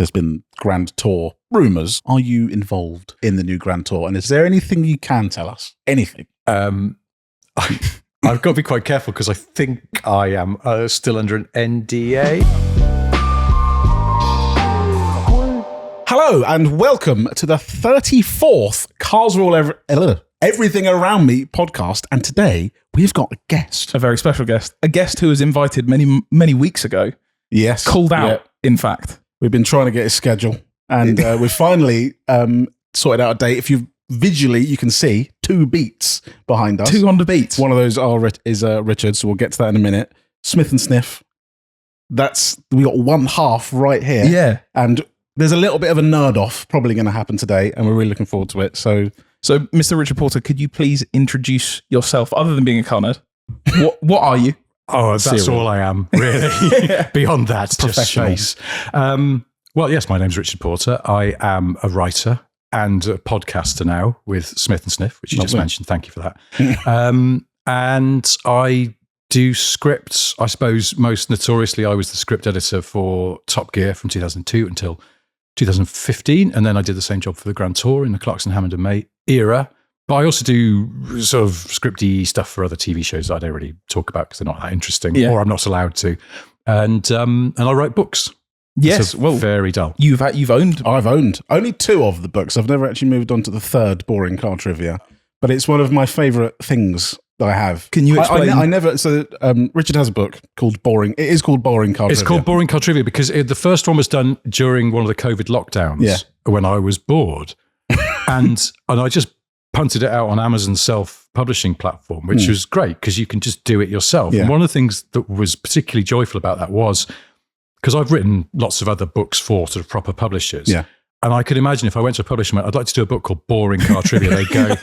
There's been Grand Tour rumours. Are you involved in the new Grand Tour? And is there anything you can tell us? Anything? I've got to be quite careful because I think I am still under an NDA. Hello and welcome to the 34th Cars Rule Everything Around Me podcast. And today we've got a guest. A very special guest. A guest who was invited many weeks ago. Yes. Called out, in fact. We've been trying to get his schedule and we've finally sorted out a date. If you visually, you can see 2 beats behind us. 2 Honda Beats. One of those is Richard, so we'll get to that in a minute. Smith and Sniff. We got one half right here. Yeah. And there's a little bit of a nerd off probably going to happen today, and we're really looking forward to it. So Mr. Richard Porter, could you please introduce yourself, other than being a car nerd? What are you? Oh, that's all I am, really. Beyond that, just space. Well, yes, my name's Richard Porter. I am a writer and a podcaster now with Smith and Sniff, which you just mentioned. Thank you for that. And I do scripts. I suppose most notoriously, I was the script editor for Top Gear from 2002 until 2015. And then I did the same job for the Grand Tour in the Clarkson, Hammond and May era. But I also do sort of scripty stuff for other TV shows that I don't really talk about because they're not that interesting, or I'm not allowed to. And I write books. Yes, well, very dull. I've owned only 2 of the books. I've never actually moved on to the 3rd boring car trivia, but it's one of my favourite things that I have. Can you explain? I never. So Richard has a book called Boring. It is called Boring Car Trivia. It's called Boring Car Trivia because the first one was done during one of the COVID lockdowns when I was bored, and I just punted it out on Amazon's self-publishing platform, which was great because you can just do it yourself. Yeah. And one of the things that was particularly joyful about that was because I've written lots of other books for sort of proper publishers. Yeah. And I could imagine if I went to a publisher, I'd like to do a book called Boring Car Trivia. They'd go,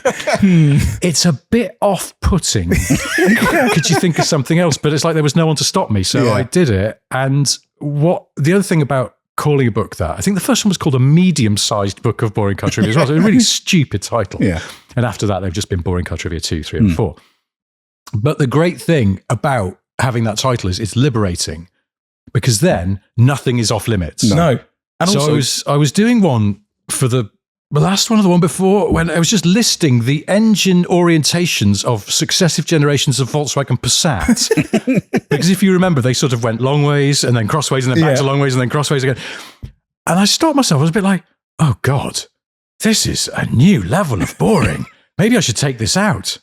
it's a bit off-putting. Could you think of something else? But it's like there was no one to stop me. So I did it. And the other thing about calling a book that, I think the first one was called A Medium-Sized Book of Boring Car Trivia as well. So a really stupid title. Yeah. And after that, they've just been Boring Car Trivia 2, 3, and 4. But the great thing about having that title is it's liberating because then nothing is off limits. No. And so also, I was doing one for the last one or the one before when I was just listing the engine orientations of successive generations of Volkswagen Passat. Because if you remember, they sort of went long ways and then crossways and then back to long ways and then crossways again. And I stopped myself. I was a bit like, oh God, this is a new level of boring. Maybe I should take this out.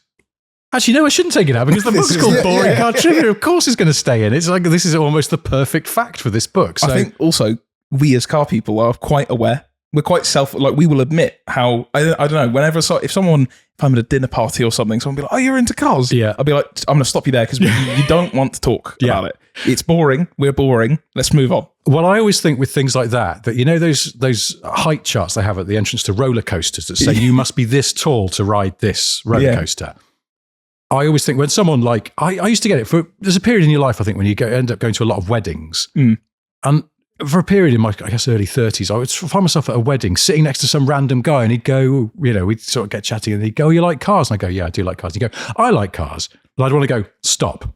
Actually, no, I shouldn't take it out because the book's called Boring Car Trivia. Of course it's going to stay in. It's like, this is almost the perfect fact for this book. So, I think also we as car people are quite aware. We're quite we will admit how, I don't know, if I'm at a dinner party or something, someone will be like, oh, you're into cars? Yeah. I'll be like, I'm going to stop you there because you don't want to talk about it. It's boring. We're boring. Let's move on. Well, I always think with things like that you know those height charts they have at the entrance to roller coasters that say you must be this tall to ride this roller coaster. I always think when someone like, I used to get it there's a period in your life, I think, when you end up going to a lot of weddings. And for a period in my, I guess, early 30s, I would find myself at a wedding sitting next to some random guy and he'd go, we'd sort of get chatting and he'd go, oh, you like cars? And I go, yeah, I do like cars. And he'd go, I like cars. And I'd want to go, stop.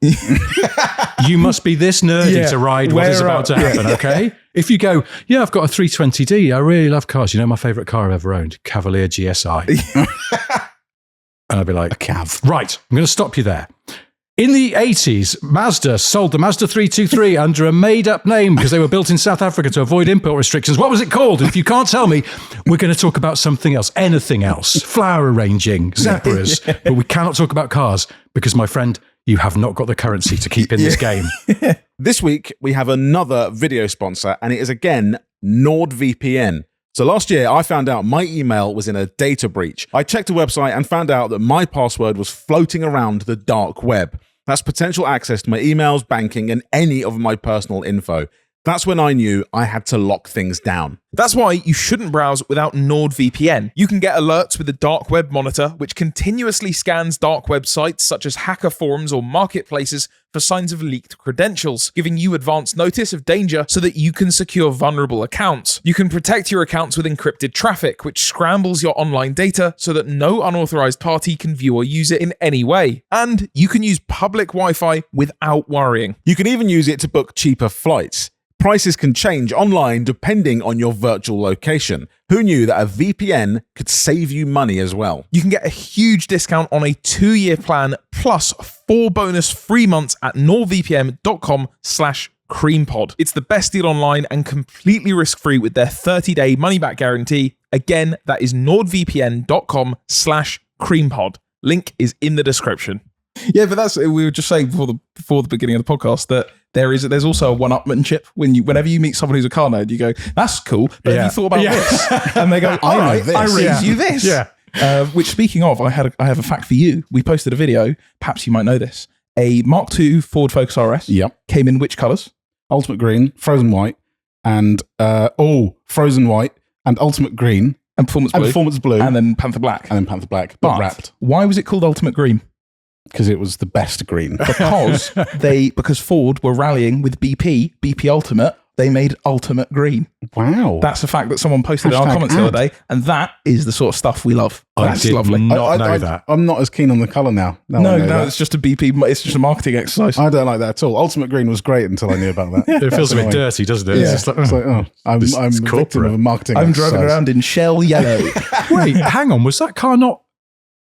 You must be this nerdy to ride what is about to happen, okay? If you go, yeah, I've got a 320D. I really love cars. You know my favourite car I've ever owned? Cavalier GSI. And I'd be like, a Cav. Right, I'm going to stop you there. In the 80s, Mazda sold the Mazda 323 under a made-up name because they were built in South Africa to avoid import restrictions. What was it called? And if you can't tell me, we're going to talk about something else, anything else, flower arranging, Zapparas. But we cannot talk about cars because, my friend, you have not got the currency to keep in this game. This week, we have another video sponsor, and it is again NordVPN. So last year, I found out my email was in a data breach. I checked a website and found out that my password was floating around the dark web. That's potential access to my emails, banking, and any of my personal info. That's when I knew I had to lock things down. That's why you shouldn't browse without NordVPN. You can get alerts with the dark web monitor, which continuously scans dark web sites such as hacker forums or marketplaces for signs of leaked credentials, giving you advance notice of danger so that you can secure vulnerable accounts. You can protect your accounts with encrypted traffic, which scrambles your online data so that no unauthorized party can view or use it in any way. And you can use public Wi-Fi without worrying. You can even use it to book cheaper flights. Prices can change online depending on your virtual location. Who knew that a VPN could save you money as well? You can get a huge discount on a 2-year plan plus 4 bonus free months at nordvpn.com/creampod. It's the best deal online and completely risk-free with their 30-day money-back guarantee. Again, that is nordvpn.com/creampod. Link is in the description. Yeah, but that's, we were just saying before the beginning of the podcast that there's also a one-upmanship whenever you meet someone who's a car nerd, you go, that's cool, but have you thought about this? And they go, all right, I raise you this. Yeah. Which, speaking of, I have a fact for you. We posted a video, perhaps you might know this. A Mark II Ford Focus RS came in which colours? Ultimate green, frozen white, and frozen white and ultimate green And performance blue. And then Panther Black. But wrapped. Why was it called Ultimate Green? Because it was the best green. Because Ford were rallying with BP Ultimate, they made Ultimate Green. Wow. That's a fact that someone posted in our comments the other day, and that is the sort of stuff we love. That's lovely. Not know that. I'm not as keen on the colour now. No, it's just a BP, it's just a marketing exercise. I don't like that at all. Ultimate green was great until I knew about that. It feels a bit dirty, doesn't it? Yeah. It's just I'm a victim of a marketing I'm exercise. driving around in shell yellow. Wait, hang on. Was that car not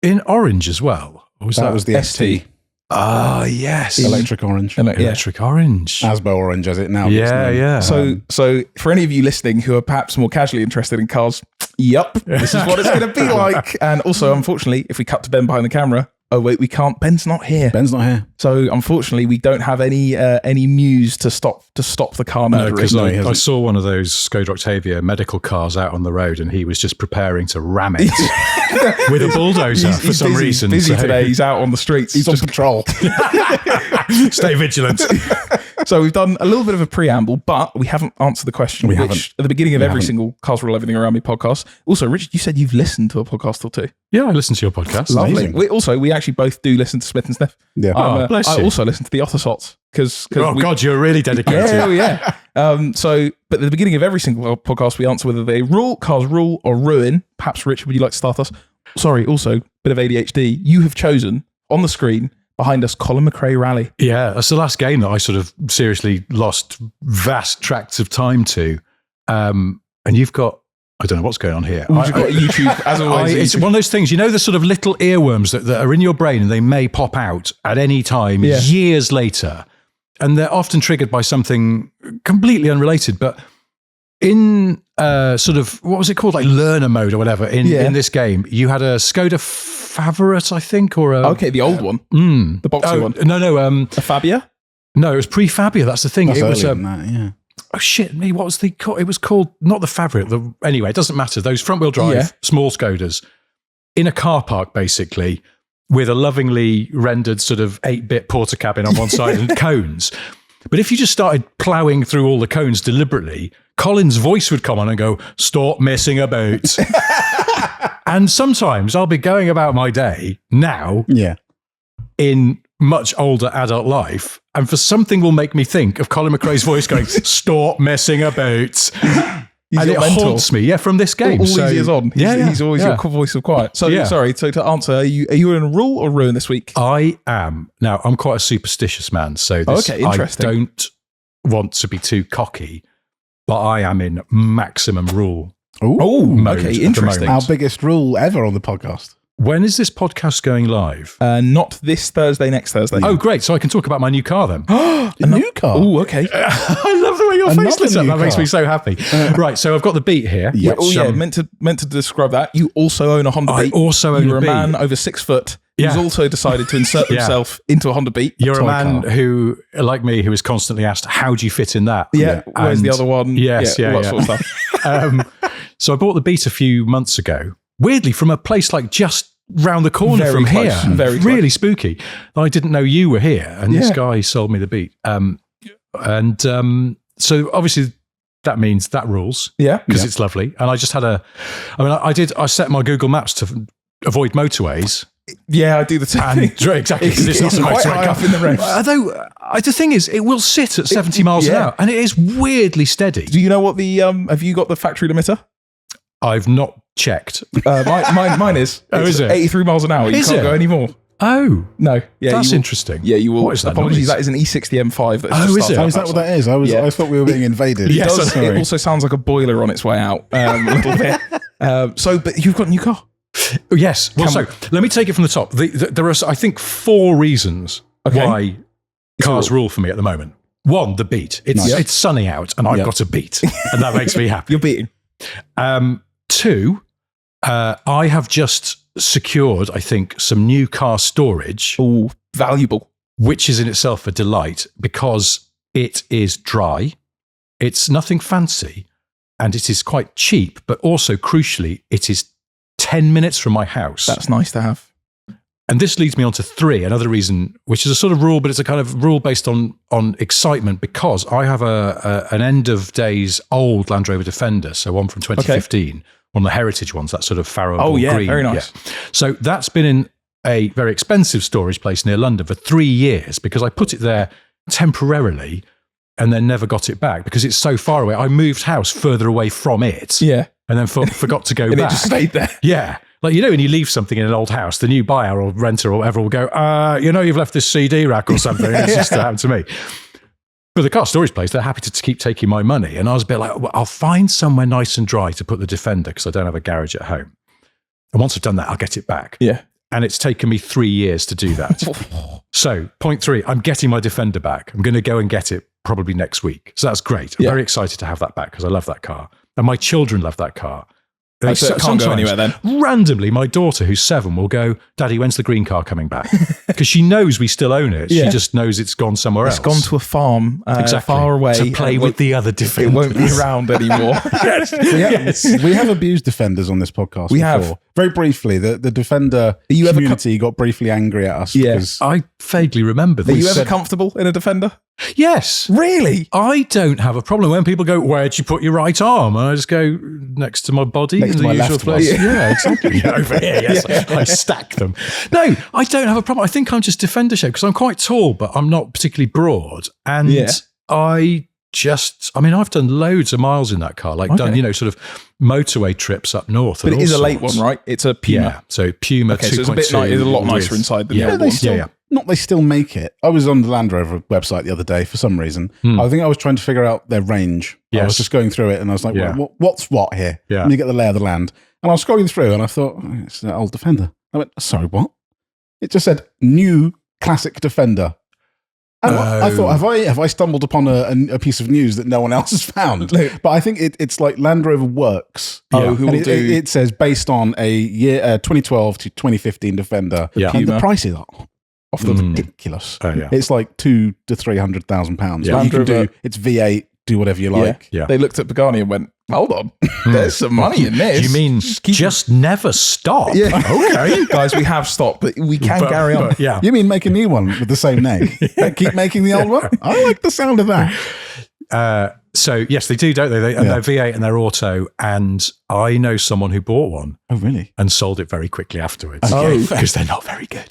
in orange as well? Or was That was the ST. Ah, yes. Electric orange. Electric orange. Asbo orange as it now is. Yeah. So for any of you listening who are perhaps more casually interested in cars, yep, this is what it's going to be like. And also, unfortunately, if we cut to Ben behind the camera, oh wait, we can't. Ben's not here. So unfortunately, we don't have any news to stop the car nerdery. Because I saw one of those Skoda Octavia medical cars out on the road, and he was just preparing to ram it with a bulldozer for some reason. He's busy today. He's out on the streets. He's on patrol. Stay vigilant. So we've done a little bit of a preamble, but we haven't answered the question, which at the beginning of every single Cars Rule Everything Around Me podcast. Also, Richard, you said you've listened to a podcast or two. Yeah, I listened to your podcast. Lovely. We actually both do listen to Smith and Sniff. Yeah. Bless I you. also listen to the Ottersots because God, you're really dedicated. Yeah. But at the beginning of every single podcast, we answer whether they cars rule or ruin. Perhaps, Richard, would you like to start us? Sorry, also, bit of ADHD. You have chosen on the screen behind us Colin McRae Rally. Yeah, that's the last game that I sort of seriously lost vast tracts of time to. And you've got, I don't know what's going on here. You've got YouTube, as always. It's one of those things, the sort of little earworms that are in your brain and they may pop out at any time years later. And they're often triggered by something completely unrelated. But in sort of, what was it called? Like learner mode or whatever in this game, you had a Skoda Favourite, I think, or a... Okay, the old one. The boxy one. No. A Fabia? No, it was pre-Fabia. That's the thing. That's it was earlier than that, yeah. Oh shit! Me, what was the? It was called not the Favourite. Anyway, it doesn't matter. Those front-wheel drive small Skodas in a car park, basically, with a lovingly rendered sort of 8-bit porter cabin on one side and cones. But if you just started ploughing through all the cones deliberately, Colin's voice would come on and go, "Stop messing about." And sometimes I'll be going about my day now, in much older adult life, and for something will make me think of Colin McRae's voice going, "Stop messing about." And it haunts me, from this game. All these years on. He's always your voice of quiet. So, sorry, so to answer, are you in a rule or ruin this week? I am. Now, I'm quite a superstitious man, so interesting. I don't want to be too cocky, but I am in maximum rule. Oh, okay, interesting. Our biggest rule ever on the podcast. When is this podcast going live? Not this Thursday, next Thursday. Oh, great. So I can talk about my new car then. A new car? Oh, okay. I love the way your face lit up. That makes me so happy. Right, so I've got the Beat here. Meant to describe that. You also own a Honda Beat. I also own You're a a Beat. man over 6 foot who's also decided to insert himself into a Honda Beat. You're a man who, like me, who is constantly asked, how do you fit in that? Where's the other one? All that sort of stuff. So I bought the Beat a few months ago, weirdly from a place like just round the corner Very from close. here. Very really close. spooky. I didn't know you were here, and this guy sold me the Beat. So obviously that means that rules. Because it's lovely. And I just had I set my Google Maps to avoid motorways. Yeah, I do the same thing. Exactly. It's not quite high up in the range. Although the thing is, it will sit at 70 miles an hour, and it is weirdly steady. Do you know what the have you got the factory limiter? I've not checked. Mine is. Oh, is it? 83 miles an hour. You can't go any more. Oh, No. Yeah, that's you will- interesting. Yeah, you will. What is that Apologies, noise? that is an E60 M5. That's Oh, just is it? started Oh, up is that what outside. that is? Yeah. I thought we were being invaded. Yes, It does. sorry. It also sounds like a boiler on its way out a little bit. But you've got a new car. Yes. Well, so let me take it from the top. There are, I think, 4 reasons why cars rule for me at the moment. 1, the beat. It's sunny out and I've got a beat, and that makes me happy. You're beating. 2, I have just secured, I think, some new car storage, Oh, valuable. which is in itself a delight because it is dry, it's nothing fancy, and it is quite cheap, but also, crucially, it is 10 minutes from my house. That's nice to have. And this leads me on to 3, another reason, which is a sort of rule, but it's a kind of rule based on excitement, because I have an end of days old Land Rover Defender, so one from 2015, one of the heritage ones, that sort of Farrow green. Very nice. Yeah. So that's been in a very expensive storage place near London for 3 years because I put it there temporarily and then never got it back because it's so far away. I moved house further away from it Yeah. and then forgot to go And back. it just stayed there. Yeah. Like, when you leave something in an old house, the new buyer or renter or whatever will go, you've left this CD rack or something. It's just happened to me. But the car storage place, they're happy to keep taking my money. And I was a bit like, well, I'll find somewhere nice and dry to put the Defender because I don't have a garage at home. And once I've done that, I'll get it back. Yeah. And it's taken me 3 years to do that. So, point 3, I'm getting my Defender back. I'm going to go and get it probably next week. So that's great. I'm very excited to have that back because I love that car. And my children love that car. So it can't go anywhere then. Randomly, my daughter, who's 7, will go, Daddy, when's the green car coming back? Because she knows we still own it. Yeah. She just knows it's gone somewhere else. It's gone to a farm Exactly. far away. To play with the other Defenders. It won't be around anymore. We have abused Defenders on this podcast. We before. have. Very briefly, the Defender you ever community got briefly angry at us. Yeah. because I vaguely remember Are this. you ever comfortable in a Defender? Yes. Really? I don't have a problem when people go, where'd you put your right arm? And I just go, next to my body Next in to the my usual left one. place. Yeah, exactly. Over here, yes. I stack them. No, I don't have a problem. I think I'm just Defender shaped because I'm quite tall, but I'm not particularly broad. And I've done loads of miles in that car, done, sort of motorway trips up north. But and it is all a late sorts. one, right? It's a Puma. Yeah, so Puma 2.2. Okay, so it's a bit it's a lot nicer inside than the Yeah, old they one. still, not they still make it. I was on the Land Rover website the other day for some reason. I think I was trying to figure out their range. I Yes. was just going through it and I was like, Yeah. what's what here? Yeah. Let me get the lay of the land. And I was scrolling through and I thought, it's an old Defender. I went, sorry, what? It just said new classic Defender. And I thought, have I stumbled upon a piece of news that no one else has found? But I think it's like Land Rover Works. It says based on a year 2012 to 2015 Defender. Yeah. And the prices are off the ridiculous. Oh, yeah. It's like £200,000 to £300,000. Yeah. But you can Land Rover- do it's V8, do whatever you like. Yeah. They looked at Pagani and went, hold on, there's some money in this. You mean just never stop? Yeah. Okay. Guys, we have stopped, but we can carry on. Yeah. You mean make a new one with the same name? Keep making the old one? I like the sound of that. So yes, they do, don't they? And they're V8 and they're auto. And I know someone who bought one Oh, really? and sold it very quickly afterwards. Okay. Because they're not very good.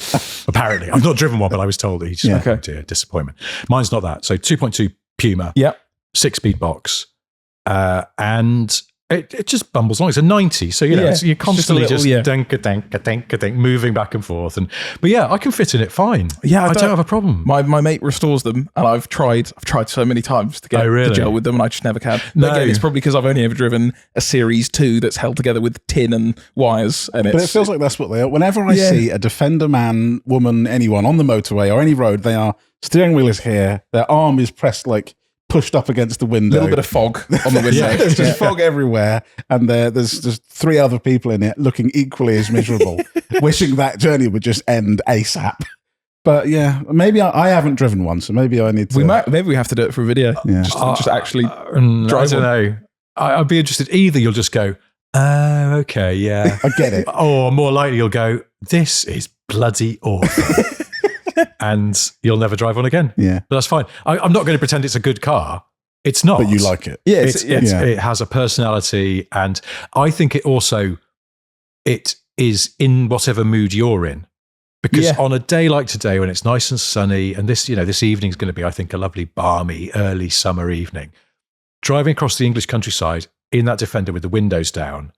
Apparently, I've not driven one, but I was told that he just Okay. dear, disappointment. Mine's not that. So 2.2 Puma, Yep. 6-speed box, and it just bumbles along. It's a 90, so you're just a constantly little, dink-a-dink, moving back and forth. But yeah, I can fit in it fine. Yeah, I don't have a problem. My mate restores them, and I've tried so many times to get really? the gel with them, and I just never can. No. But again, it's probably because I've only ever driven a Series 2 that's held together with tin and wires, and But it feels like that's what they are. Whenever I see a Defender man, woman, anyone on the motorway or any road, they are steering wheel is here, their arm is pressed pushed up against the window. a little bit of fog on the window. There's just fog everywhere, and there's just 3 other people in it looking equally as miserable, wishing that journey would just end ASAP. But yeah, maybe I haven't driven one, so maybe I need to. Maybe we have to do it for a video. Yeah. Just actually I drive don't one. know. I'd be interested. Either you'll just go, oh, okay, yeah. I get it. Or more likely you'll go, this is bloody awful. And you'll never drive one again. Yeah. But that's fine. I'm not going to pretend it's a good car. It's not. But you like it. Yeah, It has a personality. And I think it is in whatever mood you're in. Because on a day like today, when it's nice and sunny, and this evening's going to be, I think, a lovely, balmy, early summer evening, driving across the English countryside in that Defender with the windows down,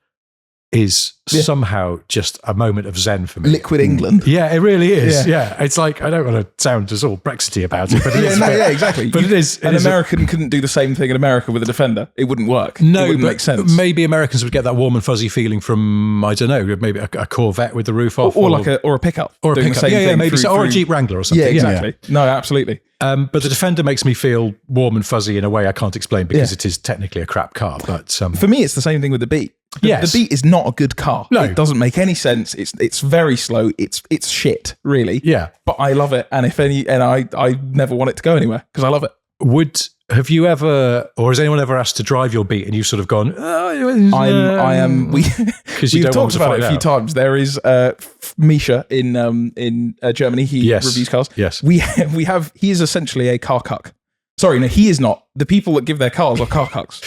is somehow just a moment of zen for me. Liquid England. Yeah, it really is. Yeah. It's like, I don't want to sound just all Brexity about it, but it is. Exactly. But it is. An American couldn't do the same thing in America with a Defender. It wouldn't work. No, it wouldn't make sense. Maybe Americans would get that warm and fuzzy feeling from, I don't know, maybe a Corvette with the roof off. Or a pickup. Or a doing pickup. the same thing maybe so. Or a Jeep Wrangler or something. Yeah, exactly. No, absolutely. But the Defender makes me feel warm and fuzzy in a way I can't explain because it is technically a crap car. But for me, it's the same thing with the Beat. The Beat is not a good car. No. It doesn't make any sense. It's very slow. It's shit, really. Yeah. But I love it. And I never want it to go anywhere because I love it. Have you ever, or has anyone ever asked to drive your Beat and you've sort of gone, I am. We've talked about it a few times. There is Misha in Germany. He reviews cars. Yes. We have. He is essentially a car cuck. Sorry, no, he is not. The people that give their cars are car cucks.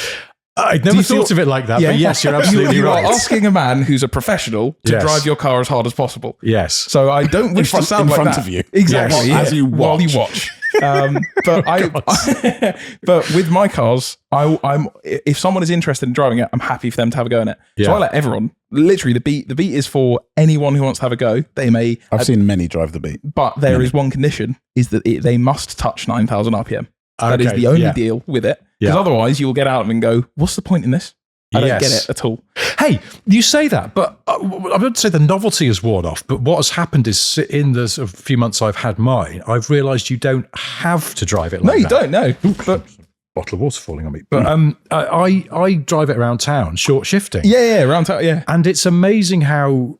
I'd never thought of it like that, but yes, you're absolutely right. You're asking a man who's a professional to drive your car as hard as possible. Yes. So I don't wish to sound like that. In front of you. Exactly. Yes. While you watch. But with my cars, I'm if someone is interested in driving it, I'm happy for them to have a go in it. So I let everyone. Literally, the Beat is for anyone who wants to have a go. They may. I've seen many drive the Beat, but there is one condition: is that they must touch 9,000 RPM. That is the only deal with it. Because otherwise, you'll get out and go, "What's the point in this? I don't get it at all." Hey, you say that, but I wouldn't say the novelty has worn off. But what has happened is, in the sort of few months I've had mine, I've realised you don't have to drive it like that. No, you don't. No, but bottle of water falling on me. But I drive it around town, short shifting. Yeah, around town. Yeah, and it's amazing how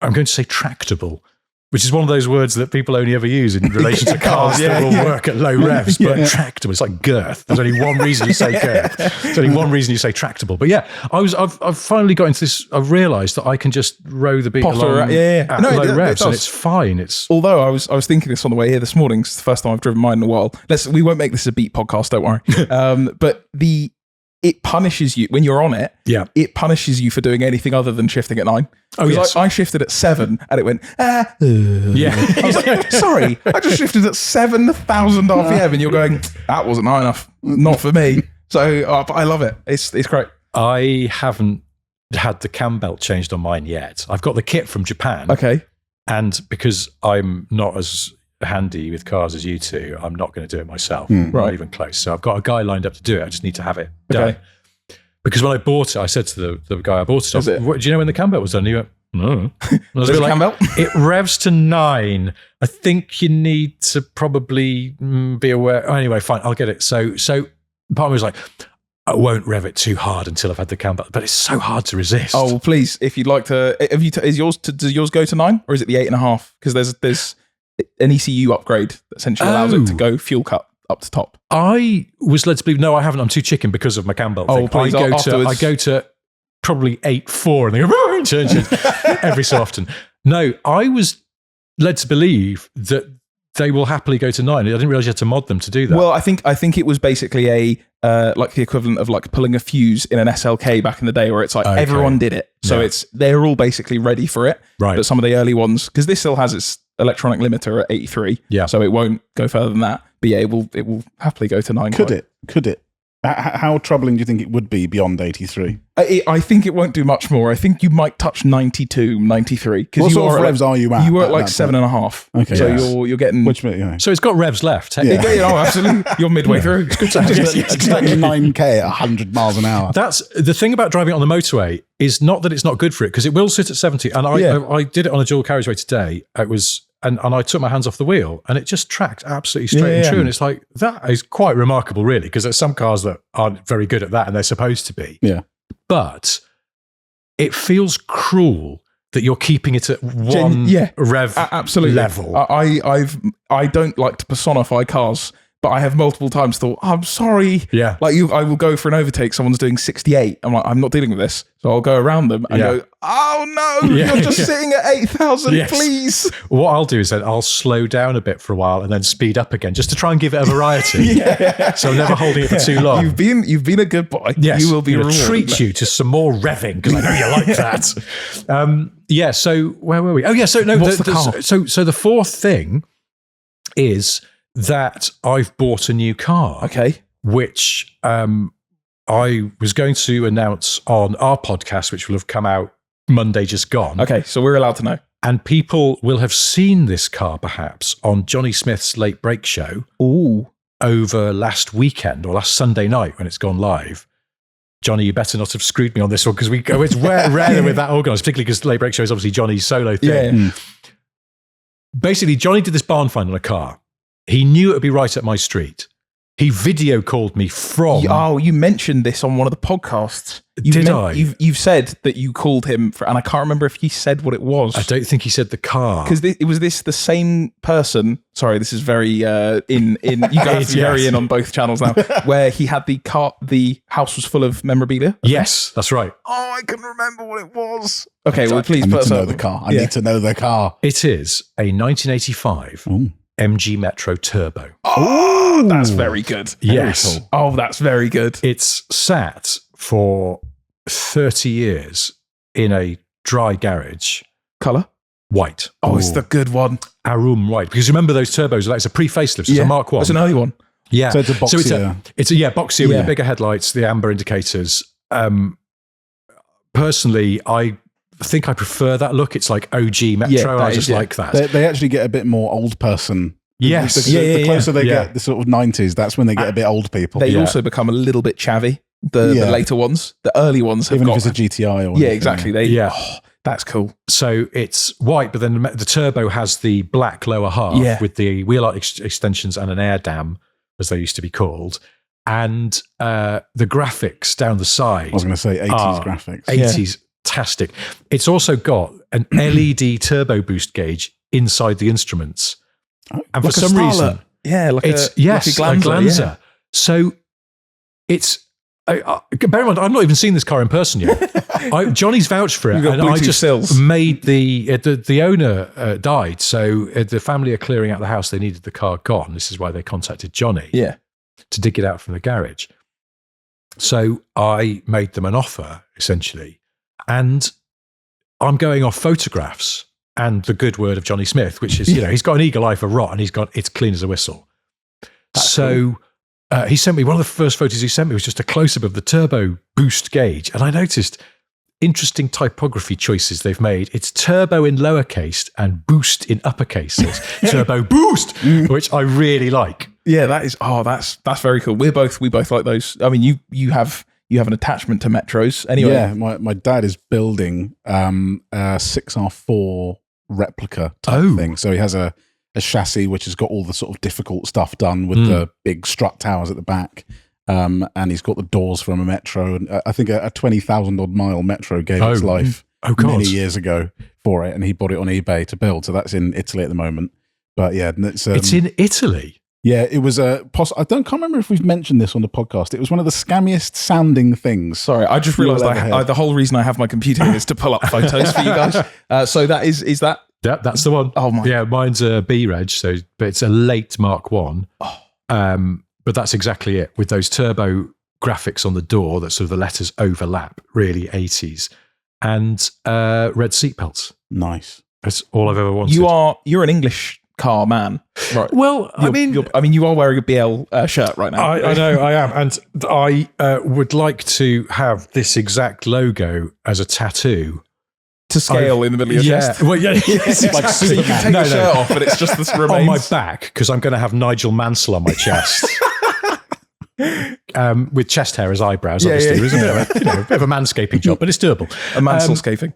I'm going to say tractable. Which is one of those words that people only ever use in relation to cars that will work at low revs. But tractable, it's like girth. There's only one reason you say girth. There's only one reason you say tractable. But yeah, I've finally got into this. I've realised that I can just row the Beat along at low revs, and it's fine. Although I was thinking this on the way here this morning. It's the first time I've driven mine in a while. We won't make this a Beat podcast. Don't worry. But it punishes you when you're on it. Yeah. It punishes you for doing anything other than shifting at 9. Oh, yes. I shifted at 7 and it went, Yeah. I was like, sorry, I just shifted at 7,000 RPM and you're going, that wasn't high enough. Not for me. So but I love it. It's great. I haven't had the cam belt changed on mine yet. I've got the kit from Japan. Okay. And because I'm not as handy with cars as you two, I'm not going to do it myself. Not even close. So I've got a guy lined up to do it. I just need to have it done. Because when I bought it, I said to the guy I bought it off, do you know when the cam belt was done? He went, no. I was like, cam belt? It revs to 9. I think you need to probably be aware. Oh, anyway, fine, I'll get it. So part of me was like, I won't rev it too hard until I've had the cam belt, but it's so hard to resist. Oh, well, please, if you'd like to, does yours go to 9 or is it the 8.5? Because there's an ECU upgrade that essentially allows it to go fuel cut up to top. I was led to believe, no, I haven't. I'm too chicken because of my cam belt thing. Please, I go to probably 8.4 and they go, change every so often. No, I was led to believe that they will happily go to 9. I didn't realize you had to mod them to do that. Well, I think it was basically like the equivalent of like pulling a fuse in an SLK back in the day, where it's like everyone did it, so they're all basically ready for it. Right. But some of the early ones, because this still has its electronic limiter at 83, so it won't go further than that. But yeah, it will happily go to 9. Could it? How troubling do you think it would be beyond 83? I think it won't do much more. I think you might touch 92, 93. What sort of revs are you at? You were at like 7.5. Okay. So you're getting... So it's got revs left. Yeah. Oh, absolutely. You're midway through. It's good to have. It's like 9k at 100 miles an hour. That's the thing about driving on the motorway, is not that it's not good for it, because it will sit at 70. And I did it on a dual carriageway today. It was... And I took my hands off the wheel and it just tracked absolutely straight and true. And it's like, that is quite remarkable, really, because there's some cars that aren't very good at that and they're supposed to be. Yeah. But it feels cruel that you're keeping it at one rev absolutely level. I don't like to personify cars, but I have multiple times thought, I'm sorry. Yeah. Like I will go for an overtake. Someone's doing 68. I'm like, I'm not dealing with this. So I'll go around them and go, oh no, you're just sitting at 8,000, please. What I'll do is then I'll slow down a bit for a while and then speed up again, just to try and give it a variety. So I'm never holding it for too long. You've been a good boy. Yes. You will be rewarded. Treat you to some more revving, because I know you like that. So where were we? Oh yeah, so no, What's the car? So the fourth thing is that I've bought a new car. Okay. Which I was going to announce on our podcast, which will have come out Monday just gone. Okay, so we're allowed to know. And people will have seen this car perhaps on Johnny Smith's Late Break Show over last weekend or last Sunday night when it's gone live. Johnny, you better not have screwed me on this one because it's rare with that organised, particularly because Late Break Show is obviously Johnny's solo thing. Yeah. Basically, Johnny did this barn find on a car. He knew it would be right up my street. He video called me from... Oh, you mentioned this on one of the podcasts. You've said that you called him, and I can't remember if he said what it was. I don't think he said the car. Because it was the same person... Sorry, this is very you guys are very in on both channels now, where he had the house was full of memorabilia. Yes, that's right. Oh, I couldn't remember what it was. Okay, well, please I put need us to know up. the car. I need to know the car. It is a 1985 MG Metro Turbo. Oh, that's very good. Yes. Cool. Oh, that's very good. It's sat for 30 years in a dry garage. Colour? White. Oh, it's the good one. Arum white. Because remember those turbos, it's a pre-facelift. It's a Mark 1. It's an early one. Yeah. So it's a boxier. It's a boxier with the bigger headlights, the amber indicators. Personally, I think I prefer that look. It's like OG Metro. I just like that. They actually get a bit more old person. Yes. The closer they get, the sort of 90s, that's when they get a bit old people. They also become a little bit chavvy. The later ones, the early ones have Even if it's a GTI or exactly. That's cool. So it's white, but then the turbo has the black lower half with the wheel arch extensions and an air dam, as they used to be called. And the graphics down the side. I was going to say 80s graphics. 80s-tastic. It's also got an LED turbo boost gauge inside the instruments. And like for some reason... like a Glanza. So it's... bear in mind, I've not even seen this car in person yet. Johnny's vouched for it, and I just made the owner died, so the family are clearing out the house. They needed the car gone. This is why they contacted Johnny to dig it out from the garage. So I made them an offer, essentially, and I'm going off photographs and the good word of Johnny Smith, which is, he's got an eagle eye for rot, and it's clean as a whistle. That's cool. He sent me, one of the first photos he sent me was just a close-up of the turbo boost gauge. And I noticed interesting typography choices they've made. It's turbo in lowercase and boost in uppercase. So it's turbo boost, which I really like. Yeah, that's very cool. We both like those. I mean, you have an attachment to Metros anyway. Yeah, my dad is building a 6R4 replica type thing. So he has a chassis which has got all the sort of difficult stuff done with the big strut towers at the back, and he's got the doors from a Metro, and I think a 20,000 odd mile Metro gave its life many years ago for it, and he bought it on eBay to build. So that's in Italy at the moment. But yeah, it's in Italy. Yeah, it was can't remember if we've mentioned this on the podcast. It was one of the scammiest sounding things. Sorry, I just realised the whole reason I have my computer is to pull up photos for you guys. So that is that. Yeah, that's the one. Oh my! Yeah, mine's a B reg, but it's a late Mark 1. But that's exactly it, with those turbo graphics on the door that sort of the letters overlap, really 80s, and red seatbelts. Nice. That's all I've ever wanted. You're an English car man, right? Well, you are wearing a BL shirt right now. I know I am, and I would like to have this exact logo as a tattoo. To scale in the middle of your chest. Well, exactly. Like so you can take your shirt off, and it's just this remains on my back, because I'm going to have Nigel Mansell on my chest. With chest hair as eyebrows, obviously. There's a bit of a manscaping job, but it's doable. A Mansell-scaping.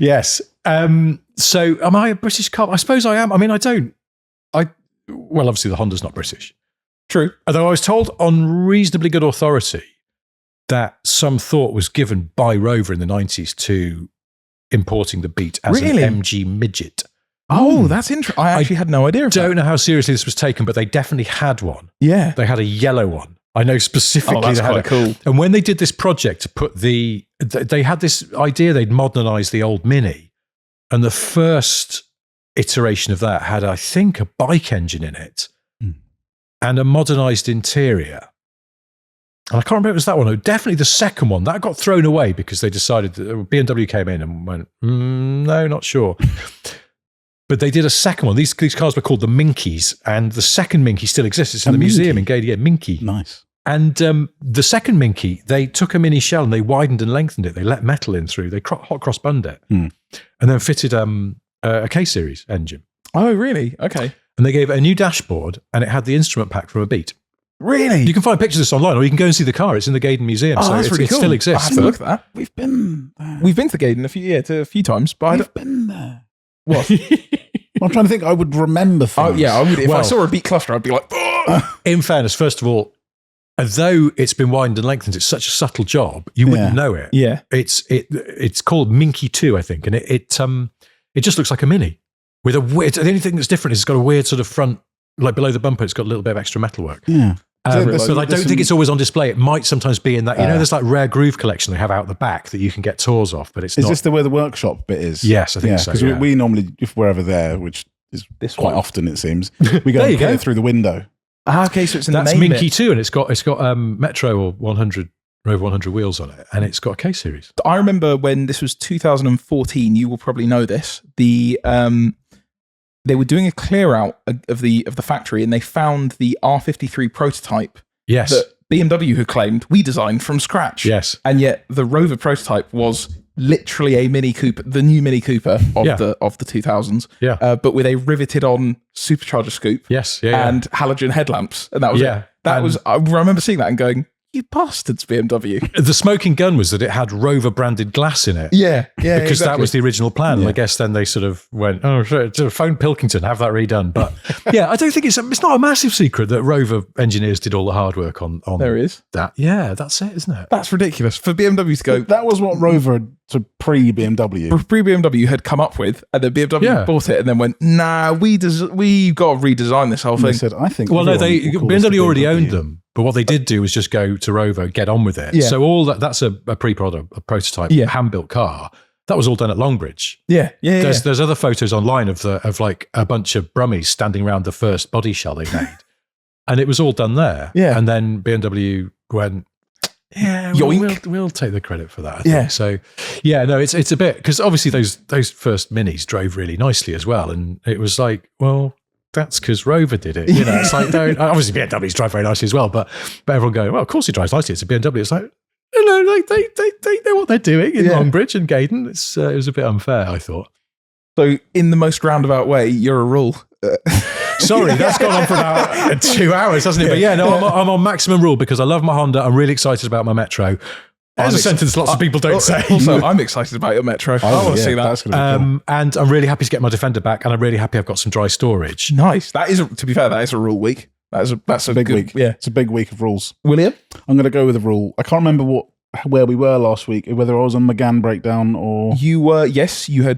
Yes. So am I a British car? I suppose I am. I mean, well, obviously the Honda's not British. True. Although I was told on reasonably good authority that some thought was given by Rover in the 90s to importing the Beat as an MG midget. Oh, that's interesting. I actually had no idea. I don't know how seriously this was taken, but they definitely had one. Yeah. They had a yellow one. I know specifically. That's quite cool. And when they did this project to put they had this idea they'd modernize the old Mini. And the first iteration of that had, I think, a bike engine in it and a modernized interior. And I can't remember if it was that one. Definitely the second one. That got thrown away because they decided that BMW came in and went, no, not sure. But they did a second one. These cars were called the Minkies, and the second Minky still exists. It's in the museum in Gaiety. Yeah, Minky. Nice. And the second Minky, they took a mini shell and they widened and lengthened it. They let metal in through. They hot cross bunned it, and then fitted a K-series engine. Oh, really? Okay. And they gave it a new dashboard, and it had the instrument pack from a Beat. Really? You can find pictures of this online, or you can go and see the car. It's in the Gaydon Museum, so that's really it cool. still I exists. have to look at that. We've been there. We've been to Gaydon a few times, but We've been there. what? I'm trying to think. I would remember things. Oh, yeah, I would. If I Well- saw a Beat cluster, I'd be like, "Ugh." In fairness, first of all, although it's been widened and lengthened, it's such a subtle job, you wouldn't know it. Yeah. It's called Minky 2, I think, and it just looks like a Mini with a weird. The only thing that's different is it's got a weird sort of front, like below the bumper. It's got a little bit of extra metalwork. Yeah. But I don't think it's always on display. It might sometimes be in that, there's like rare groove collection they have out the back that you can get tours off, but it's Is not. this where the workshop bit is? Yes, I think so. Because yeah. we normally, if we're ever there, which is This quite one. often it seems, we go There and you peer go. through the window. Okay, so it's in That's the name Minky bit. 2, and it's got Metro or 100 Rover 100 wheels on it, and it's got a K-series. I remember when this was 2014. You will probably know this. They were doing a clear out of the factory, and they found the R53 prototype Yes. that BMW had claimed we designed from scratch. Yes. And yet the Rover prototype was literally a Mini Cooper, the new Mini Cooper of Yeah. the 2000s. Yeah. But with a riveted on supercharger scoop. Yes. Yeah. And halogen headlamps, and that was Yeah. it. That And- was. I remember seeing that and going, "You bastards, BMW!" The smoking gun was that it had Rover branded glass in it. Yeah, Because that was the original plan. And Yeah. I guess then they sort of went, oh, shit, phone Pilkington, have that redone. But yeah, I don't think it's not a massive secret that Rover engineers did all the hard work on There is. that. Yeah, that's it, isn't it? That's ridiculous for BMW to go. That was what Rover to pre-BMW. Pre BMW had come up with, and then BMW Yeah. bought it, and then went, "Nah, we got to redesign this whole And they thing." said, I think. Well, no, everyone will call this BMW the already BMW. owned them. But what they did do was just go to Rover, get on with it. Yeah. So all that's a pre-product, a prototype, Yeah. hand-built car. That was all done at Longbridge. Yeah, yeah, yeah. There's other photos online of like a bunch of Brummies standing around the first body shell they made, and it was all done there. Yeah. And then BMW went, yeah, Yoink. we'll take the credit for that. I Yeah. think. So yeah, no, it's a bit because obviously those first Minis drove really nicely as well, and it was like, well, that's because Rover did it. You know, it's like obviously BMWs drive very nicely as well, but everyone going, well, of course it drives nicely. It's a BMW. It's like, you know, like they know what they're doing in Yeah. Longbridge and Gaydon. It was a bit unfair, I thought. So, in the most roundabout way, you're a rule. Sorry, that's gone on for about 2 hours, hasn't it? But yeah, no, I'm on maximum rule because I love my Honda. I'm really excited about my Metro. There's a sentence lots of people don't say. Also, I'm excited about your Metro. I want to see that. That's going to be cool. And I'm really happy to get my Defender back, and I'm really happy I've got some dry storage. Nice. That is, to be fair, that is a rule week. That's a Big good week. Yeah, It's a big week of rules. William. I'm going to go with a rule. I can't remember where we were last week, whether I was on McGann breakdown or You were you had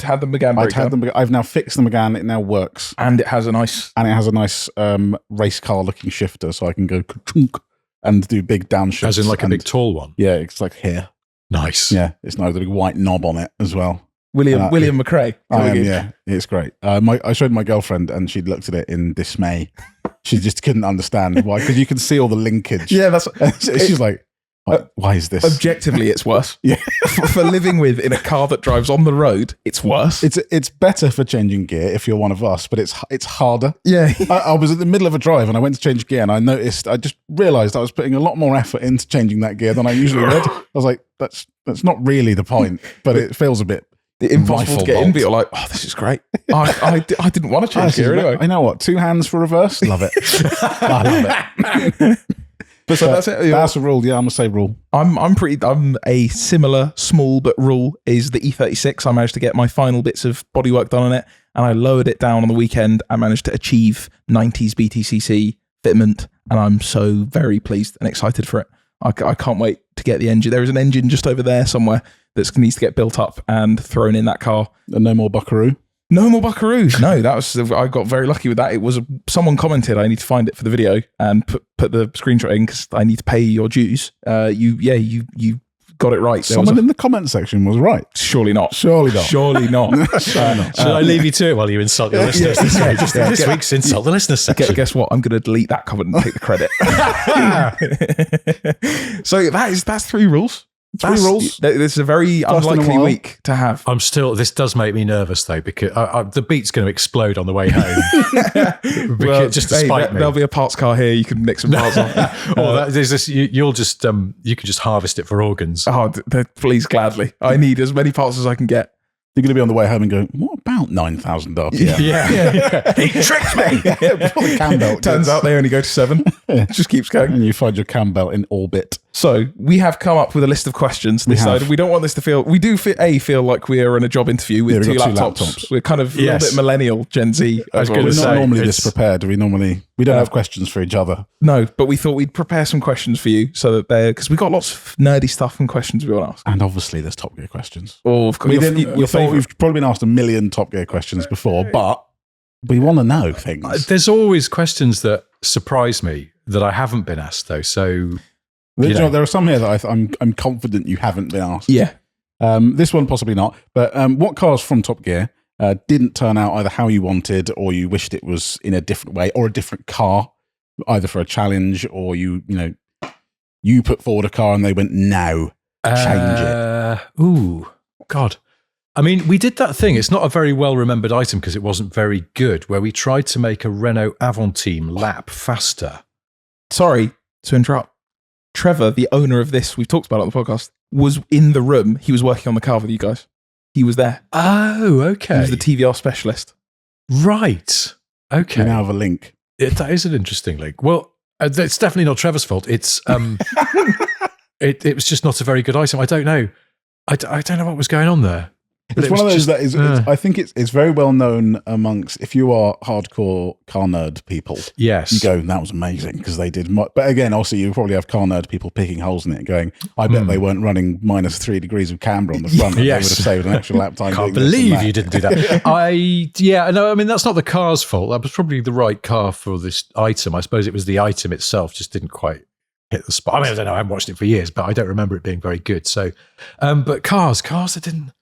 the McGann breakdown, I've now fixed the McGann. It now works, and it has a nice. and it has a nice race car looking shifter, so I can go ka-chunk and do big downshifts. As in like a and- big tall one. Yeah, it's like here. Nice. Yeah, it's now got a big white knob on it as well. William Uh, McRae. I am, yeah, it's great. I showed my girlfriend, and she looked at it in dismay. She just couldn't understand why, because you can see all the linkage. Yeah, that's She's like, why is this? objectively it's worse. Yeah. for living with in a car that drives on the road, it's worse. It's better for changing gear if you're one of us, but it's harder. Yeah. I was in the middle of a drive and I went to change gear, and I just realized I was putting a lot more effort into changing that gear than I usually would. I was like, that's not really the point, but it feels a bit Impossible to get in, rifle but you're like, oh, this is great. I didn't want to change gear anyway. I know what, 2 hands for reverse, love it. I love it. But so that's it. That's a rule. Yeah, I'm gonna say rule. I'm a similar small but rule is the E36. I managed to get my final bits of bodywork done on it, and I lowered it down on the weekend. I managed to achieve 90s BTCC fitment, and I'm so very pleased and excited for it. I can't wait to get the engine. There is an engine just over there somewhere that needs to get built up and thrown in that car. And no more buckaroo. No more buckaroos. No, I got very lucky with that. It was someone commented. I need to find it for the video and put the screenshot in because I need to pay your dues. You got it right. There Someone in the comment section was right. surely not. Surely not. Surely not. Surely not. Should I leave you to it while you insult your listeners this week? This week's insult the listeners section. Guess what? I'm going to delete that comment and take the credit. So that's 3 rules. Three rules. This is a very First in a unlikely while. week to have. This does make me nervous though, because the beat's going to explode on the way home. Just to spite me. There'll be a parts car here. You can nick some parts off. Or there's this, you'll just, you can just harvest it for organs. Oh, please, gladly. I need as many parts as I can get. You're going to be on the way home and go, what about 9,000 RPM? Yeah. He tricked me. Before the cam belt Turns out they only go to 7. It just keeps going. And you find your cam belt in orbit. So we have come up with a list of questions. We don't want this to feel. We do feel like we are in a job interview with two laptops. We're kind of a little bit millennial, Gen Z. I was We're not normally this prepared. We don't have questions for each other. No, but we thought we'd prepare some questions for you so that because we got lots of nerdy stuff and questions we want to ask. And obviously, there's Top Gear questions. Oh, of course. We've probably been asked a million Top Gear questions before, but we want to know things. There's always questions that surprise me that I haven't been asked though. So there are some here that I'm confident you haven't been asked. Yeah. This one possibly not. But what cars from Top Gear didn't turn out either how you wanted, or you wished it was in a different way, or a different car, either for a challenge or you put forward a car and they went, no, change it. Ooh, God. I mean, we did that thing. It's not a very well remembered item because it wasn't very good, where we tried to make a Renault Avantime lap faster. Sorry to interrupt. Trevor, the owner of this, we've talked about it on the podcast, was in the room. He was working on the car with you guys. He was there. Oh, okay. He was the TVR specialist. Right. Okay. We now have a link. That is an interesting link. Well, it's definitely not Trevor's fault. It's it was just not a very good item. I don't know. I don't know what was going on there. It's one of those that is. I think it's very well known amongst, if you are hardcore car nerd people. Yes, you go, that was amazing because they did. But again, also you probably have car nerd people picking holes in it, going, I bet they weren't running -3 degrees of camber on the front. Yes. They would have saved an extra lap time. Can't believe you didn't do that. I mean that's not the car's fault. That was probably the right car for this item. I suppose it was the item itself just didn't quite hit the spot. I mean, I don't know. I haven't watched it for years, but I don't remember it being very good. So, but cars that didn't.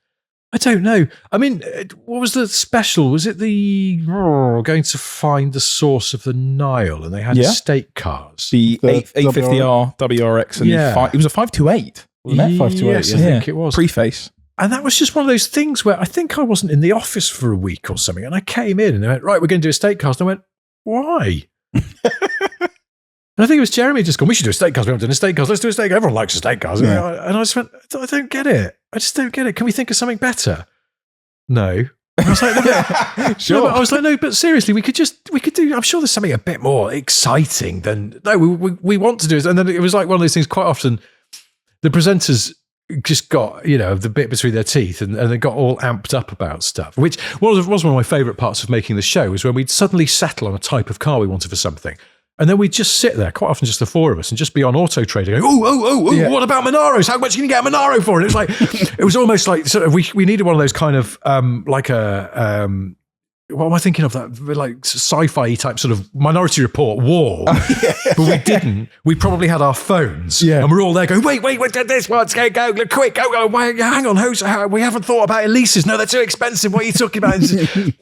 I don't know. I mean, what was the special? Was it the going to find the source of the Nile? And they had estate cars. The 850R, WRX, and it was a 528, wasn't it? 528, yes, I think it was. Preface. And that was just one of those things where I think I wasn't in the office for a week or something. And I came in and they went, right, we're going to do estate cars. And I went, why? And I think it was Jeremy just going, we should do estate cars. We haven't done estate cars. Let's do estate cars. Everyone likes estate cars. Yeah. And I just went, I don't get it. I just don't get it. Can we think of something better? No. I was like, no, sure. No, I was like, no, but seriously, we could do, I'm sure there's something a bit more exciting than, no, we want to do it. And then it was like one of those things quite often, the presenters just got, the bit between their teeth and they got all amped up about stuff, which was one of my favourite parts of making the show, was when we'd suddenly settle on a type of car we wanted for something. And then we'd just sit there, quite often just the four of us, and just be on Auto Trader going, what about Monaros? How much can you get a Monaro for? And it was like, it was almost like sort of, we needed one of those kind of like a, what am I thinking of? That like sci-fi type sort of Minority Report war, but we didn't. We probably had our phones, and we're all there going, wait, this one's going to go quick, go, hang on, we haven't thought about Elises. No, they're too expensive. What are you talking about?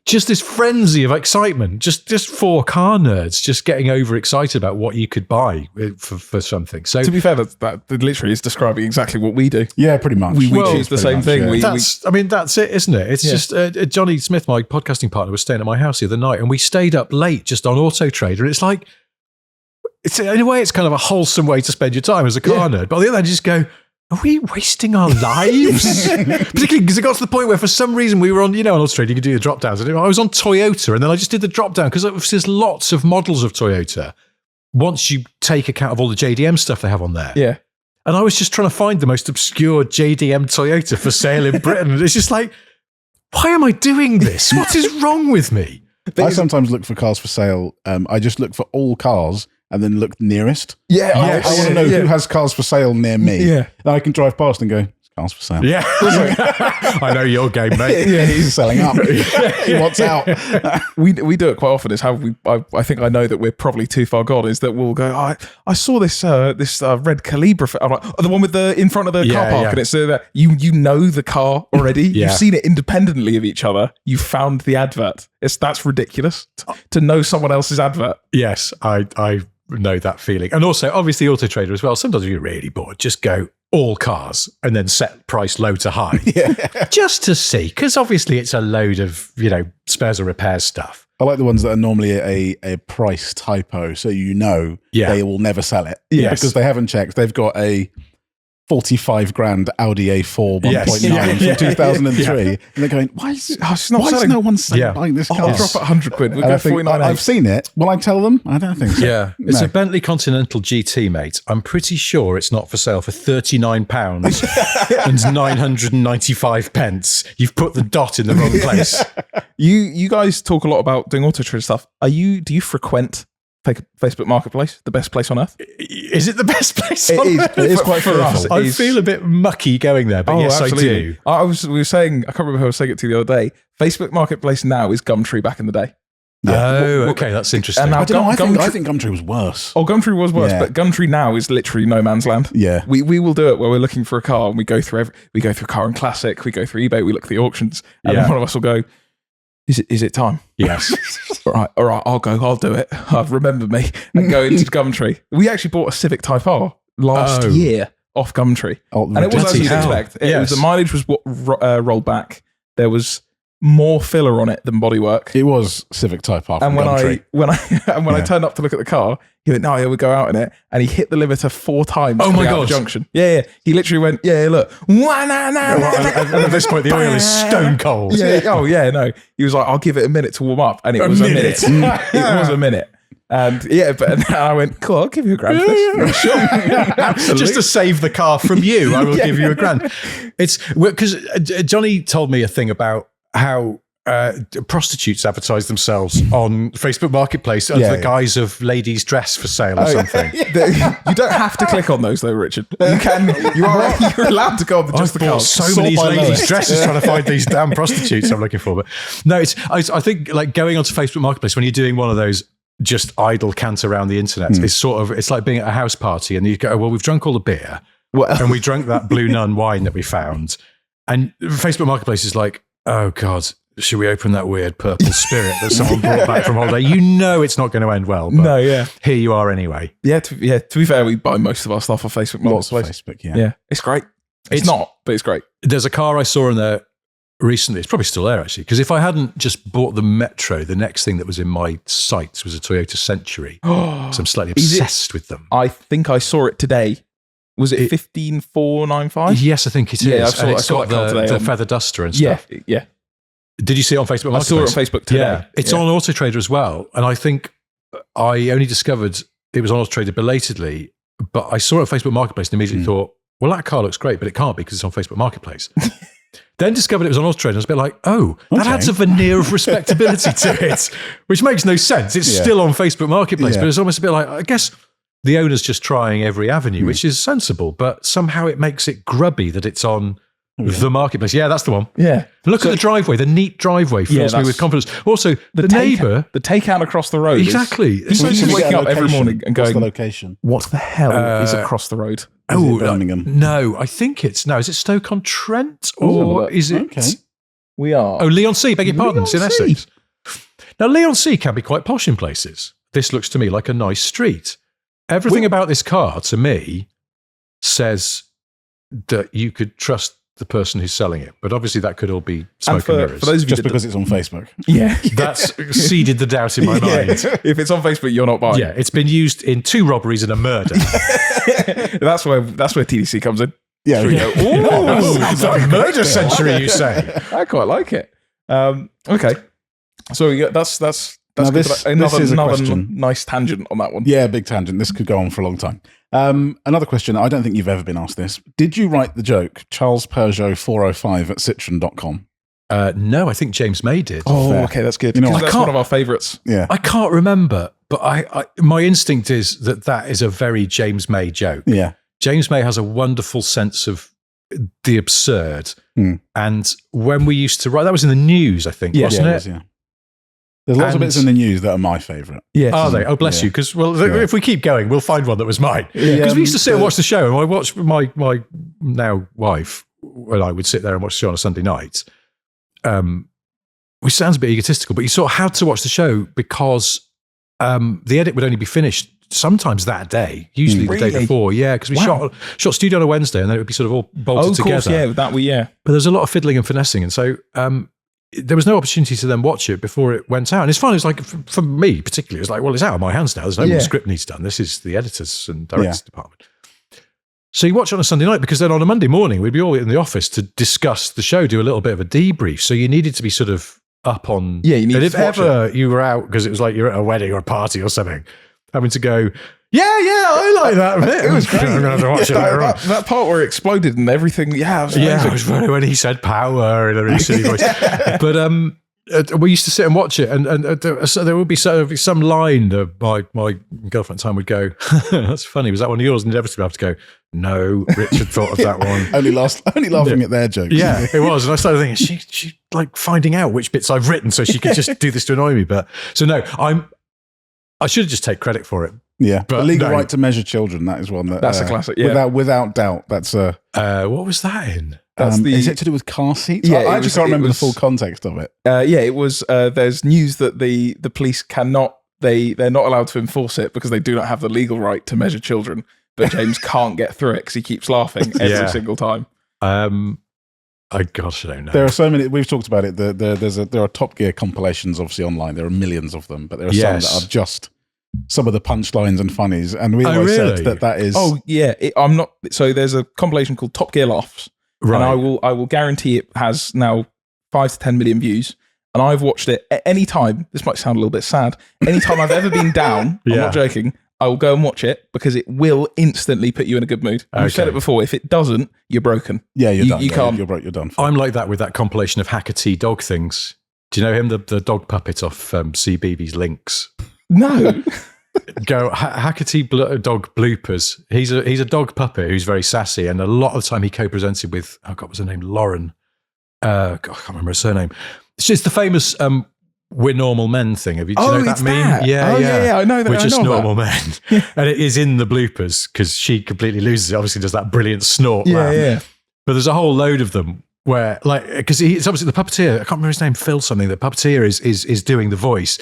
Just this frenzy of excitement, just four car nerds, just getting overexcited about what you could buy for something. So to be fair, that literally is describing exactly what we do. Yeah, pretty much. We choose the same thing. Yeah. That's it, isn't it? It's just Johnny Smith, my podcasting partner, was staying at my house the other night, and we stayed up late just on Auto Trader. And it's like, in a way, it's kind of a wholesome way to spend your time as a car nerd. But on the other hand, you just go, are we wasting our lives? Particularly because it got to the point where, for some reason, we were on, on Auto Trader, you could do the drop downs. I was on Toyota, and then I just did the drop down because there's lots of models of Toyota. Once you take account of all the JDM stuff they have on there. Yeah. And I was just trying to find the most obscure JDM Toyota for sale in Britain. And it's just like, why am I doing this? What is wrong with me? I sometimes look for cars for sale. I just look for all cars and then look nearest. Yeah. I want to know who has cars for sale near me. Yeah. And I can drive past and go, cars for sale. Yeah. I know your game, mate. Yeah, he's selling up. He wants out. We do it quite often. Is how I think I know that we're probably too far gone. Is that we'll go, I saw this red Calibra. I'm like, the one with the in front of the car park, and it's you know the car already. You've seen it independently of each other. You found the advert. That's ridiculous to know someone else's advert. Yes, I know that feeling. And also, obviously, Auto Trader as well. Sometimes if you're really bored, just go, all cars and then set price low to high, just to see, because obviously it's a load of spares and repairs stuff. I like the ones that are normally a price typo, so they will never sell it. Yes. Because they haven't checked. They've got a 45 grand Audi A4 1.9 from 2003. And they're going, why is no one buying this car? I'll drop it 100 quid. We'll go 49. I've seen it. Will I tell them? I don't think so. Yeah. It's a Bentley Continental GT, mate. I'm pretty sure it's not for sale for £39 and 995 pence. You've put the dot in the wrong place. You guys talk a lot about doing auto trade stuff. Do you frequent Facebook Marketplace, the best place on earth? Is it the best place on earth? It is quite for us. I feel a bit mucky going there, but yes, absolutely. I do. We were saying, I can't remember who I was saying it to the other day. Facebook Marketplace now is Gumtree back in the day. Oh, okay, that's interesting. And now I think Gumtree was worse. Oh, Gumtree was worse, but Gumtree now is literally no man's land. Yeah, we will do it where we're looking for a car and we go through Car and Classic, we go through eBay, we look at the auctions, and then one of us will go, Is it time? Yes. All right, I'll do it. Remember me. And go into Gumtree. We actually bought a Civic Type R last year off Gumtree. And it was as you'd expect. The mileage was rolled back. There was more filler on it than bodywork. It was Civic Type R. And when I turned up to look at the car, he went, "No, yeah, we'll go out in it." And he hit the limiter 4 times. Oh my god! Junction. Yeah. He literally went, "Yeah, look." And at this point, the oil is stone cold. Yeah. Oh yeah. No. He was like, "I'll give it a minute to warm up," and it was a minute. It was a minute. And but I went, "Cool, I'll give you £1 for this." Sure. Absolutely. Just to save the car from you, I will give you £1. It's because Johnny told me a thing about how prostitutes advertise themselves on Facebook Marketplace under the guise of ladies' dress for sale or something. You don't have to click on those though, Richard. You're allowed to go on just the car. So many ladies' dresses trying to find these damn prostitutes I'm looking for. But no, I think like going onto Facebook Marketplace when you're doing one of those just idle cant around the internet is it's like being at a house party and you go, well, we've drunk all the beer and we drank that Blue Nun wine that we found. And Facebook Marketplace is like, oh God, should we open that weird purple spirit that someone brought back from holiday? You know it's not going to end well. But here you are anyway. Yeah, to be fair, we buy most of our stuff on Facebook Marketplace. Yeah, it's great. It's not, but it's great. There's a car I saw in there recently. It's probably still there actually, because if I hadn't just bought the Metro, the next thing that was in my sights was a Toyota Century. Because I'm slightly obsessed with them. I think I saw it today. Was it 15495? Yes, I think it is. Yeah, I saw the feather duster and stuff. Yeah. Did you see it on Facebook Marketplace? I saw it on Facebook today. Yeah, it's on Auto Trader as well. And I think I only discovered it was on Auto Trader belatedly, but I saw it on Facebook Marketplace and immediately thought, well, that car looks great, but it can't be because it's on Facebook Marketplace. Then discovered it was on Auto Trader and I was a bit like, that adds a veneer of respectability to it, which makes no sense. It's still on Facebook Marketplace, but it's almost a bit like, I guess the owner's just trying every avenue, which is sensible, but somehow it makes it grubby that it's on the Marketplace. Yeah, that's the one. Yeah. Look at the driveway. The neat driveway fills me with confidence. Also, the neighbour. The takeout across the road. Exactly. He's waking up every morning and going, what's the location? What the hell is across the road? Birmingham? No, I think is it Stoke-on-Trent or is it? Okay. We are. Oh, Leon-C, beg your pardon. It's in Essex. Now, Leon-C can be quite posh in places. This looks to me like a nice street. Everything about this car, to me, says that you could trust the person who's selling it. But obviously that could all be smoke and mirrors. For those of you just because it's on Facebook. Yeah. That's seeded the doubt in my mind. If it's on Facebook, you're not buying. Yeah, it's been used in 2 robberies and a murder. That's where TDC comes in. Yeah. It's a murder century, you say? I quite like it. Okay. So that's now this is a question. Nice tangent on that one. Yeah, big tangent. This could go on for a long time. Another question. I don't think you've ever been asked this. Did you write the joke, Charles Peugeot 405 at Citroen.com? No, I think James May did. Oh, okay, that's good. That's one of our favourites. Yeah. I can't remember, but my instinct is that is a very James May joke. Yeah. James May has a wonderful sense of the absurd. And when we used to write, that was in the news, I think, wasn't it? Was, yeah. There's lots of bits in the news that are my favourite. Yes. Are they? Oh, bless you. Because, if we keep going, we'll find one that was mine. Because we used to sit and watch the show, and I watched my now wife, and I would sit there and watch the show on a Sunday night. Which sounds a bit egotistical, but you sort of had to watch the show because the edit would only be finished sometimes that day, usually the day Really? before. Yeah, because we shot studio on a Wednesday, and then it would be sort of all bolted together. Course, yeah, that we But there's a lot of fiddling and finessing, and so there was no opportunity to then watch it before it went out. And it's fun. It's like, for me particularly, it's like, well, it's out of my hands now. There's no more script needs done. This is the editors and directors department. So you watch it on a Sunday night, because then on a Monday morning, we'd be all in the office to discuss the show, do a little bit of a debrief. So you needed to be sort of up on... Yeah, you need and to if watch ever you were out, because it was like you're at a wedding or a party or something, having to go, I like that bit. It was great. I'm going to have to watch it later on. that part where it exploded and everything. Yeah, It was funny when he said power in a really silly voice. But we used to sit and watch it, and so there would be some line that my girlfriend at the time would go, "That's funny. Was that one of yours?" And inevitably I have to go, "No, Richard thought of that one." only laughing at their jokes. Yeah, it was. And I started thinking, she like finding out which bits I've written so she could just do this to annoy me. But so no, I should just take credit for it. Yeah, but the legal right to measure children. That is one that's a classic. Yeah, without doubt. That's a. What was that in? Is it to do with car seats? Yeah, I actually can't remember the full context of it. It was. There's news that the police cannot. They're not allowed to enforce it because they do not have the legal right to measure children. But James can't get through it because he keeps laughing every single time. I don't know. There are so many. We've talked about it. There are Top Gear compilations, obviously online. There are millions of them, but there are some that are just some of the punchlines and funnies. And we always said that is. Oh yeah, I'm not. So there's a compilation called Top Gear Laughs. Right. And I will guarantee it has now 5 to 10 million views. And I've watched it at any time. This might sound a little bit sad. Anytime I've ever been down, I'm not joking, I will go and watch it because it will instantly put you in a good mood. I've said it before. If it doesn't, you're broken. Yeah, you're done. You can't. You're broke. You're done. I'm like that with that compilation of Hackety dog things. Do you know him, the dog puppet off CBeebies Lynx? No. Go Hackety dog bloopers. He's a dog puppet who's very sassy, and a lot of the time he co-presented with what's her name, Lauren. I can't remember her surname. It's just the famous "We're Normal Men" thing. Do you know that meme? Yeah, I know that. We're just normal men, and it is in the bloopers because she completely loses it. Obviously, does that brilliant snort laugh. Yeah. But there's a whole load of them where, like, because it's obviously the puppeteer. I can't remember his name. Phil something. The puppeteer is doing the voice.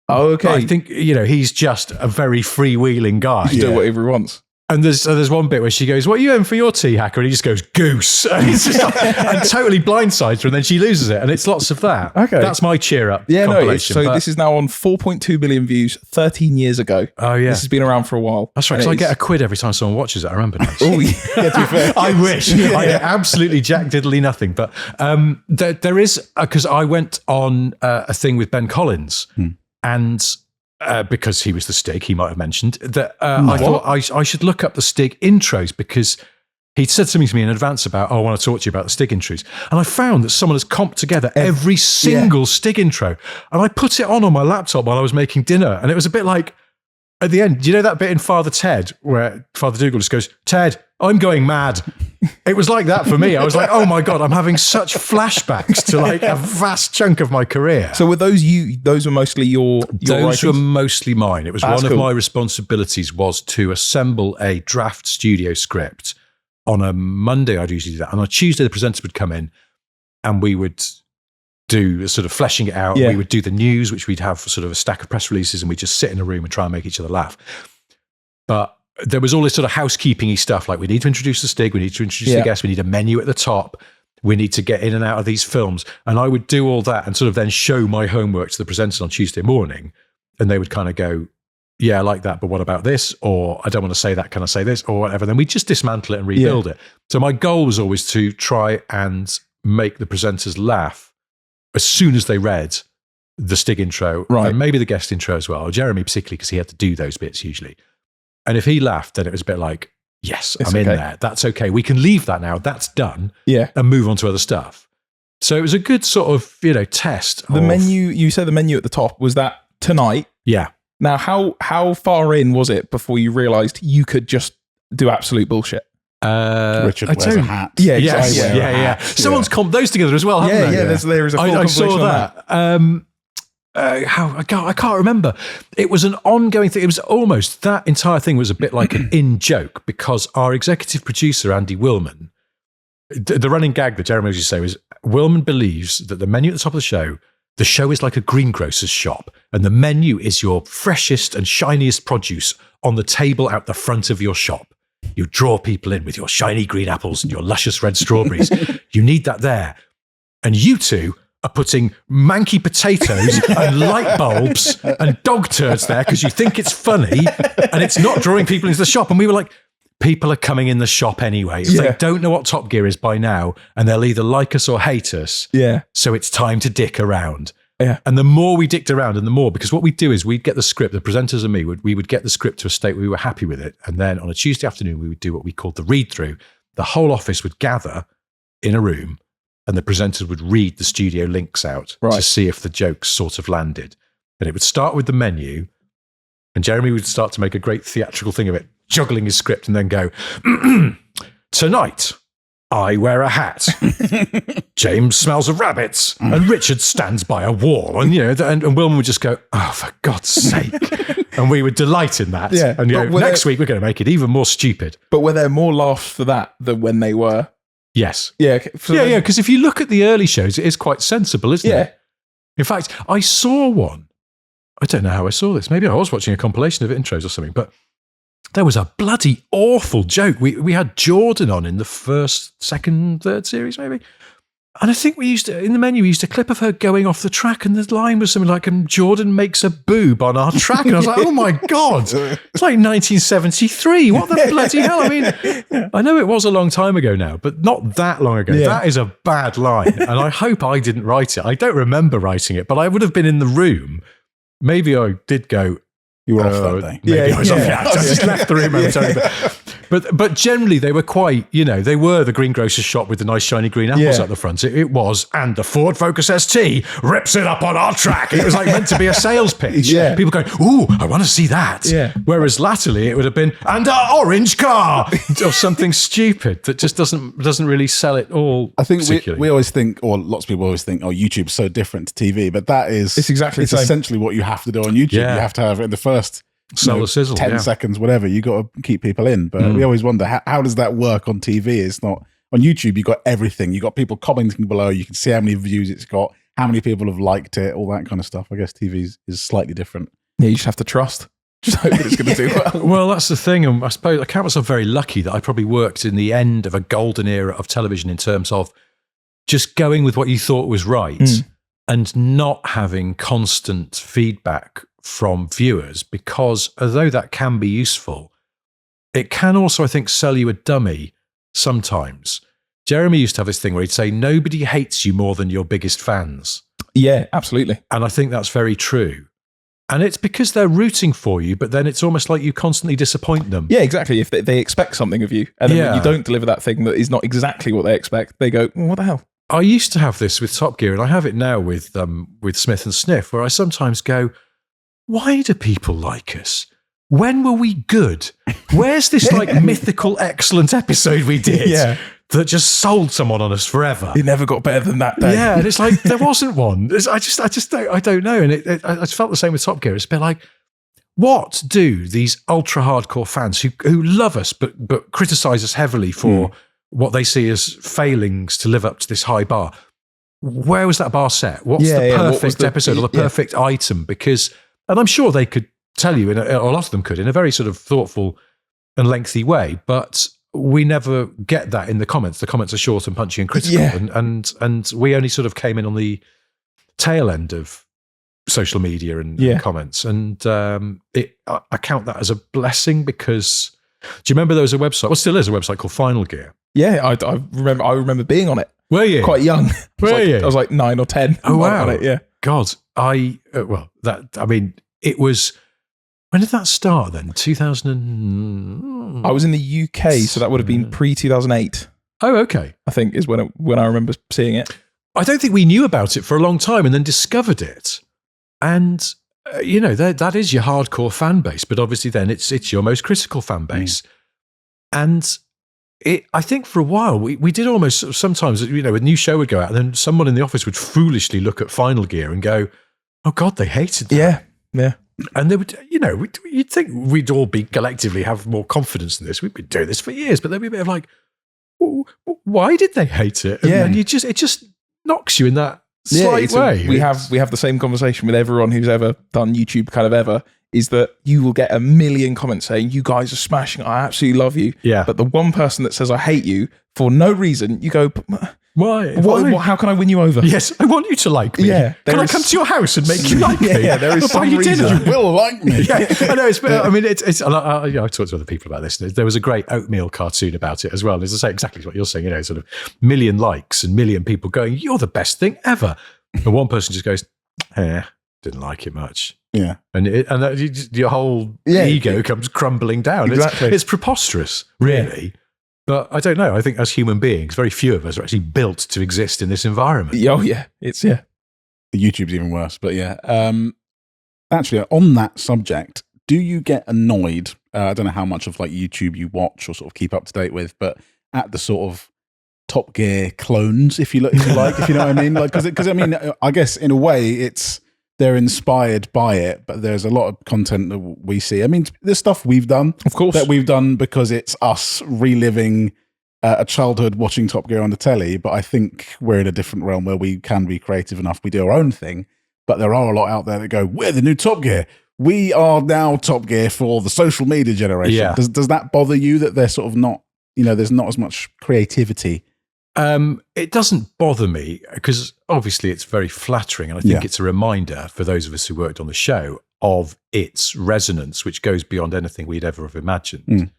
Oh, okay. But I think, he's just a very freewheeling guy. He do whatever he wants. And there's one bit where she goes, "What are you having for your tea, Hacker?" And he just goes, "Goose." And, it's just like, and totally blindsides her, and then she loses it. And it's lots of that. Okay. That's my cheer up compilation. So this is now on 4.2 billion views 13 years ago. Oh, yeah. This has been around for a while. That's right. Because I get £1 every time someone watches it. I remember now. Oh, yeah, to be fair. I wish. I get absolutely jack diddly nothing. But there is, because I went on a thing with Ben Collins, and because he was the Stig, he might have mentioned that I thought I should look up the Stig intros because he'd said something to me in advance about, I want to talk to you about the Stig intros. And I found that someone has comped together every single Stig intro. And I put it on my laptop while I was making dinner. And it was a bit like, at the end, do you know that bit in Father Ted where Father Dougal just goes, "Ted, I'm going mad." It was like that for me. I was like, oh my God, I'm having such flashbacks to like a vast chunk of my career. So were those were mostly your Those writings? were mostly mine. It was one of my responsibilities was to assemble a draft studio script. On a Monday, I'd usually do that. And on a Tuesday, the presenter would come in and we would do sort of fleshing it out. Yeah. We would do the news, which we'd have sort of a stack of press releases, and we'd just sit in a room and try and make each other laugh. But there was all this sort of housekeeping-y stuff, like we need to introduce the Stig, we need to introduce the guest, we need a menu at the top, we need to get in and out of these films. And I would do all that and sort of then show my homework to the presenters on Tuesday morning, and they would kind of go, "Yeah, I like that, but what about this?" Or, "I don't want to say that, can I say this?" Or whatever. Then we'd just dismantle it and rebuild it. So my goal was always to try and make the presenters laugh as soon as they read the Stig intro, and maybe the guest intro as well, or Jeremy particularly, because he had to do those bits usually. And if he laughed, then it was a bit like, yes, I'm in there. That's okay. We can leave that now. That's done. Yeah. And move on to other stuff. So it was a good sort of, test. The menu, you said the menu at the top, was that tonight? Yeah. Now, how far in was it before you realised you could just do absolute bullshit? Richard wears a hat. Yeah, exactly. Yeah. Someone's comped those together as well, haven't they? Yeah, there is a full compilation I saw that. I can't remember. It was an ongoing thing. It was almost, that entire thing was a bit like an in-joke because our executive producer, Andy Willman, the running gag that Jeremy used to say was, Willman believes that the menu at the top of the show is like a greengrocer's shop, and the menu is your freshest and shiniest produce on the table out the front of your shop. You draw people in with your shiny green apples and your luscious red strawberries. You need that there. And you two are putting manky potatoes and light bulbs and dog turds there because you think it's funny and it's not drawing people into the shop. And we were like, people are coming in the shop anyway. If they don't know what Top Gear is by now, and they'll either like us or hate us. Yeah. So it's time to dick around. Yeah. And the more we dicked around and the more, because what we'd do is we'd get the script, the presenters and me, we would get the script to a state where we were happy with it. And then on a Tuesday afternoon, we would do what we called the read through. The whole office would gather in a room and the presenters would read the studio links out to see if the jokes sort of landed. And it would start with the menu, and Jeremy would start to make a great theatrical thing of it, juggling his script, and then go, tonight, I wear a hat. James smells of rabbits, and Richard stands by a wall. And, and Wilma would just go, oh, for God's sake. And we would delight in that. Yeah, and next week, we're going to make it even more stupid. But were there more laughs for that than when they were? Yes. Yeah. Yeah, because if you look at the early shows, it is quite sensible, isn't it? In fact, I saw one. I don't know how I saw this. Maybe I was watching a compilation of intros or something, but there was a bloody awful joke. We had Jordan on in the first, second, third series, maybe. And I think in the menu, we used a clip of her going off the track, and the line was something like, Jordan makes a boob on our track. And I was like, oh my God, it's like 1973. What the bloody hell? I mean, I know it was a long time ago now, but not that long ago. Yeah. That is a bad line. And I hope I didn't write it. I don't remember writing it, but I would have been in the room. Maybe I did go, you were off that day. Maybe I was off. Yeah, I just left the room momentarily. But generally they were quite, they were the greengrocer's shop with the nice shiny green apples at the front. It was, and the Ford Focus ST rips it up on our track. It was like meant to be a sales pitch. Yeah. People going, ooh, I want to see that. Yeah. Whereas latterly it would have been, and our orange car, or something stupid that just doesn't really sell it all. I think we always think, or lots of people always think, YouTube's so different to TV, but it's essentially what you have to do on YouTube. Yeah. You have to have it in the first sell the sizzle, 10 seconds, whatever. You got to keep people in. But we always wonder, how does that work on TV? It's not on YouTube. You got everything. You got people commenting below. You can see how many views it's got, how many people have liked it, all that kind of stuff. I guess TV is slightly different. Yeah, you just have to trust. Just hope that it's going to do well. Well, that's the thing. And I suppose I count myself very lucky that I probably worked in the end of a golden era of television in terms of just going with what you thought was right and not having constant feedback from viewers, because although that can be useful, it can also, I think, sell you a dummy sometimes. Jeremy used to have this thing where he'd say, nobody hates you more than your biggest fans. Yeah, absolutely. And I think that's very true. And it's because they're rooting for you, but then it's almost like you constantly disappoint them. Yeah, exactly. If they expect something of you, and then when you don't deliver that thing that is not exactly what they expect, they go, what the hell? I used to have this with Top Gear, and I have it now with Smith and Sniff, where I sometimes go, why do people like us? When were we good? Where's this mythical, excellent episode we did that just sold someone on us forever? It never got better than that day. Yeah, and it's like, there wasn't one. I don't know. And I just felt the same with Top Gear. It's a bit like, what do these ultra hardcore fans who love us but criticize us heavily for what they see as failings to live up to this high bar? Where was that bar set? What's the perfect episode or the perfect item? Because, and I'm sure they could tell you, or a lot of them could, in a very sort of thoughtful and lengthy way, but we never get that in the comments. The comments are short and punchy and critical, and we only sort of came in on the tail end of social media and comments, and I count that as a blessing, because do you remember there was a website, well, still is a website called Final Gear? Yeah, I remember being on it. Were you? Quite young. I was like 9 or 10. Oh, wow. On it, yeah. God, it was, when did that start then? 2000 I was in the UK, so that would have been pre-2008. Oh, okay. I think is when I remember seeing it. I don't think we knew about it for a long time and then discovered it. And, that is your hardcore fan base, but obviously then it's your most critical fan base. And I think for a while, we did almost sometimes, a new show would go out and then someone in the office would foolishly look at Final Gear and go, oh God, they hated that. Yeah. And they would, you'd think we'd all be collectively have more confidence in this. We've been doing this for years, but there'd be a bit of like, why did they hate it? And it just knocks you in that slight way. We have the same conversation with everyone who's ever done YouTube kind of ever. is that you will get a million comments saying, you guys are smashing, I absolutely love you. Yeah. But the one person that says, I hate you, for no reason, you go, Why? how can I win you over? Yes, I want you to like me. Yeah, can I come to your house and make you like me? Yeah, there is some reason. You will like me. Yeah, I know. I mean, it's. I've talked to other people about this. There was a great oatmeal cartoon about it as well. And as I say, exactly what you're saying. Sort of million likes and million people going, "You're the best thing ever," and one person just goes, didn't like it much. Yeah, and your whole ego comes crumbling down. Exactly. It's preposterous, really. Yeah. But I don't know. I think as human beings, very few of us are actually built to exist in this environment. Oh, yeah. The YouTube's even worse. But yeah. Actually, on that subject, do you get annoyed? I don't know how much of like YouTube you watch or sort of keep up to date with, but at the sort of Top Gear clones, if you know what I mean? Like, because I mean, I guess in a way they're inspired by it, but there's a lot of content that we see. I mean, there's stuff we've done, of course, that we've done because it's us reliving a childhood watching Top Gear on the telly. But I think we're in a different realm where we can be creative enough. We do our own thing, but there are a lot out there that go, "We're the new Top Gear. We are now Top Gear for the social media generation." Yeah. Does that bother you that they're sort of not? There's not as much creativity. It doesn't bother me because obviously it's very flattering, and I think it's a reminder for those of us who worked on the show of its resonance, which goes beyond anything we'd ever have imagined.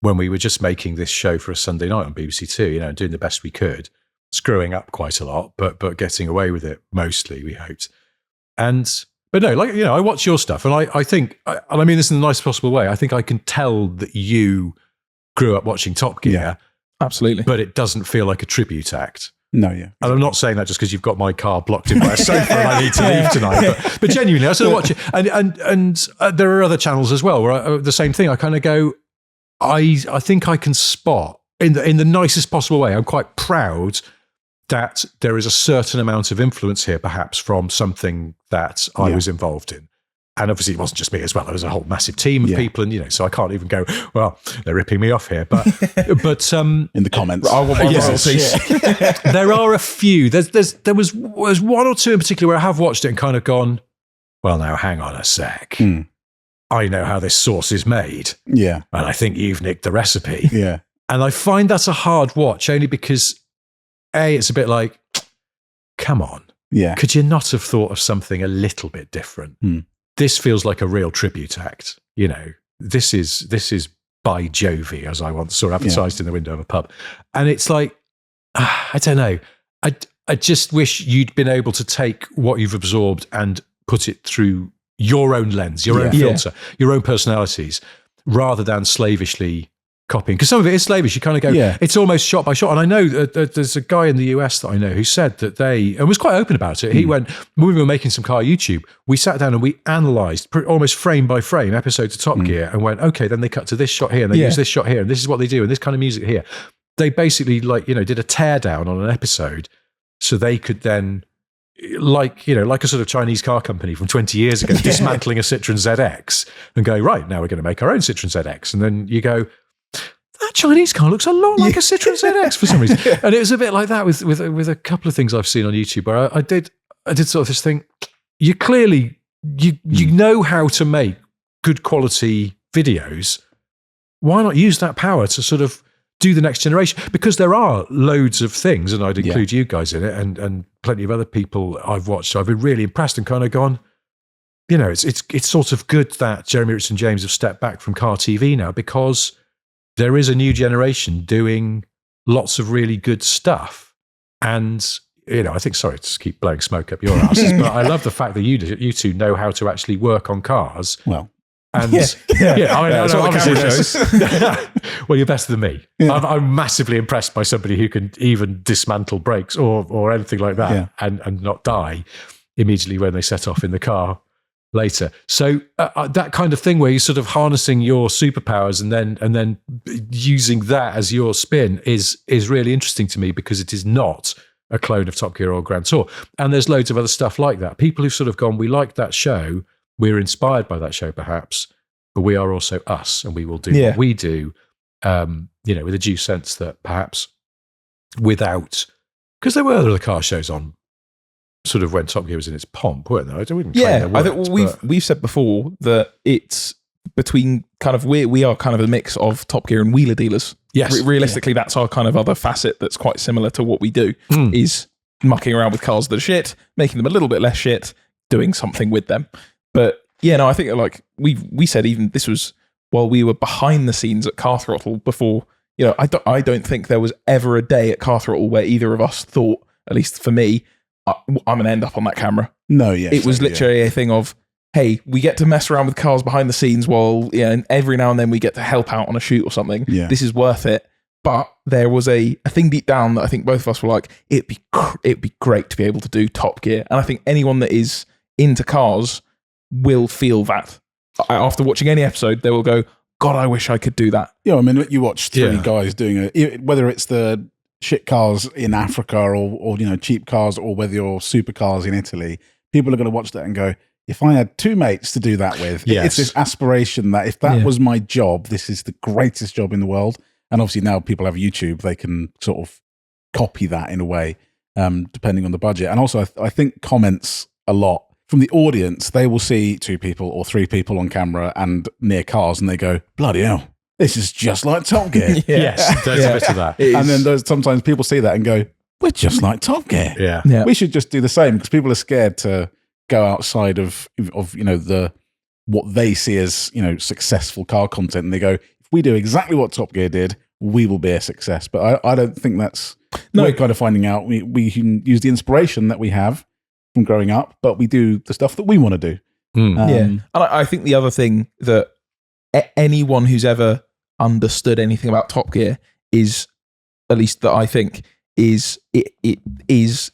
When we were just making this show for a Sunday night on BBC Two, doing the best we could, screwing up quite a lot, but getting away with it mostly, we hoped. But no, I watch your stuff, and I think, and I mean this in the nicest possible way, I think I can tell that you grew up watching Top Gear. Yeah. Absolutely. But it doesn't feel like a tribute act. No, yeah. And I'm not saying that just because you've got my car blocked in by a sofa and I need to leave tonight. But genuinely, I sort of watch it. And there are other channels as well where the same thing. I kind of go, I think I can spot, in the nicest possible way, I'm quite proud that there is a certain amount of influence here, perhaps from something that I was involved in. And obviously, it wasn't just me as well. There was a whole massive team of people, and so I can't even go, well, they're ripping me off here. But in the comments, there are a few. There was one or two in particular where I have watched it and kind of gone, well, now hang on a sec. I know how this sauce is made. Yeah, and I think you've nicked the recipe. Yeah, and I find that's a hard watch only because it's a bit like, come on, could you not have thought of something a little bit different? This feels like a real tribute act. This is by Jovi, as I once saw advertised in the window of a pub. And it's like, I don't know. I just wish you'd been able to take what you've absorbed and put it through your own lens, your own filter, your own personalities, rather than slavishly copying. Because some of it is slavish. You kind of go, it's almost shot by shot. And I know that there's a guy in the US that I know who said that and was quite open about it. He went, when we were making some car YouTube, we sat down and we analysed almost frame by frame episodes of Top Gear and went, okay, then they cut to this shot here and they use this shot here and this is what they do and this kind of music here. They basically did a teardown on an episode so they could then, like a sort of Chinese car company from 20 years ago, dismantling a Citroen ZX and going, right, now we're going to make our own Citroen ZX. And then you go, that Chinese car looks a lot like a Citroen ZX for some reason. And it was a bit like that with a couple of things I've seen on YouTube where I did sort of this thing. You clearly, you know how to make good quality videos. Why not use that power to sort of do the next generation? Because there are loads of things, and I'd include you guys in it and plenty of other people I've watched. So I've been really impressed and kind of gone, it's sort of good that Jeremy Richardson James have stepped back from car TV now because there is a new generation doing lots of really good stuff. And, I think, sorry to keep blowing smoke up your asses, but I love the fact that you two know how to actually work on cars. Well, and well, you're better than me. Yeah. I'm massively impressed by somebody who can even dismantle brakes or anything like that and not die immediately when they set off in the car later. So that kind of thing where you're sort of harnessing your superpowers and then using that as your spin is really interesting to me because it is not a clone of Top Gear or Grand Tour. And there's loads of other stuff like that. People who've sort of gone, we like that show, we're inspired by that show perhaps, but we are also us and we will do what we do, with a due sense that perhaps without, because there were other car shows on sort of when Top Gear was in its pomp, weren't they? I wouldn't claim I they think weren't, we've said before that it's between kind of we are kind of a mix of Top Gear and wheeler dealers. Yes. Realistically, that's our kind of other facet that's quite similar to what we do, is mucking around with cars that are shit, making them a little bit less shit, doing something with them. But yeah, no, I think like we said even this was while we were behind the scenes at Car Throttle before, you know, I don't think there was ever a day at Car Throttle where either of us thought, at least for me, I'm going to end up on that camera. No, yes. It was literally a thing of, hey, we get to mess around with cars behind the scenes while, and every now and then we get to help out on a shoot or something. Yeah. This is worth it. But there was a thing deep down that I think both of us were like, it'd be great to be able to do Top Gear. And I think anyone that is into cars will feel that. After watching any episode, they will go, God, I wish I could do that. Yeah, I mean, you watch three guys doing whether it's the shit cars in Africa or you know, cheap cars, or whether you're supercars in Italy, people are going to watch that and go, if I had two mates to do that with, it's this aspiration that if that was my job, this is the greatest job in the world. And obviously now people have YouTube, they can sort of copy that in a way, depending on the budget. And also I think comments a lot from the audience, they will see 2 people or 3 people on camera and near cars and they go, bloody hell, this is just like Top Gear. Yes, there's a bit of that. And then sometimes people see that and go, we're just like Top Gear. Yeah. We should just do the same, because people are scared to go outside of you know, what they see as, you know, successful car content, and they go, if we do exactly what Top Gear did, we will be a success. But I don't think that's we're kind of finding out we can use the inspiration that we have from growing up, but we do the stuff that we want to do. And I think the other thing that anyone who's ever understood anything about Top Gear is, at least that I think, is it is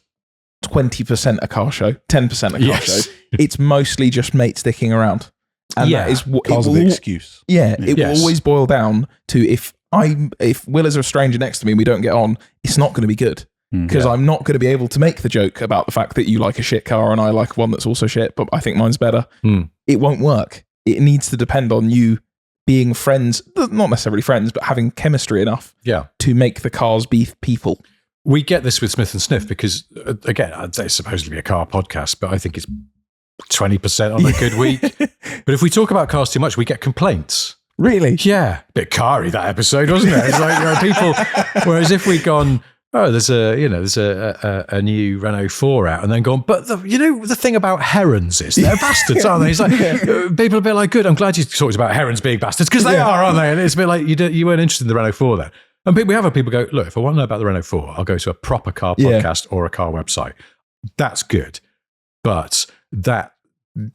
20% a car show, 10% a car show. It's mostly just mates sticking around. And that is what cars are the excuse. It will always boil down to if Will is a stranger next to me and we don't get on, it's not going to be good. Because I'm not going to be able to make the joke about the fact that you like a shit car and I like one that's also shit, but I think mine's better. It won't work. It needs to depend on you being friends, not necessarily friends, but having chemistry enough to make the cars be people. We get this with Smith and Sniff because, again, it's supposed to be a car podcast, but I think it's 20% on a good week. But if we talk about cars too much, we get complaints. Really? Yeah. Bit car-y that episode, wasn't it? It's like, you know, people, whereas if we'd gone, oh, there's a new Renault 4 out, and then gone, but the thing about herons is they're bastards, aren't they? It's like, people are a bit like, good, I'm glad you talked about herons being bastards, because they are, aren't they? And it's a bit like, you weren't interested in the Renault 4 then. And we have people go, look, if I want to know about the Renault 4, I'll go to a proper car podcast or a car website. That's good. But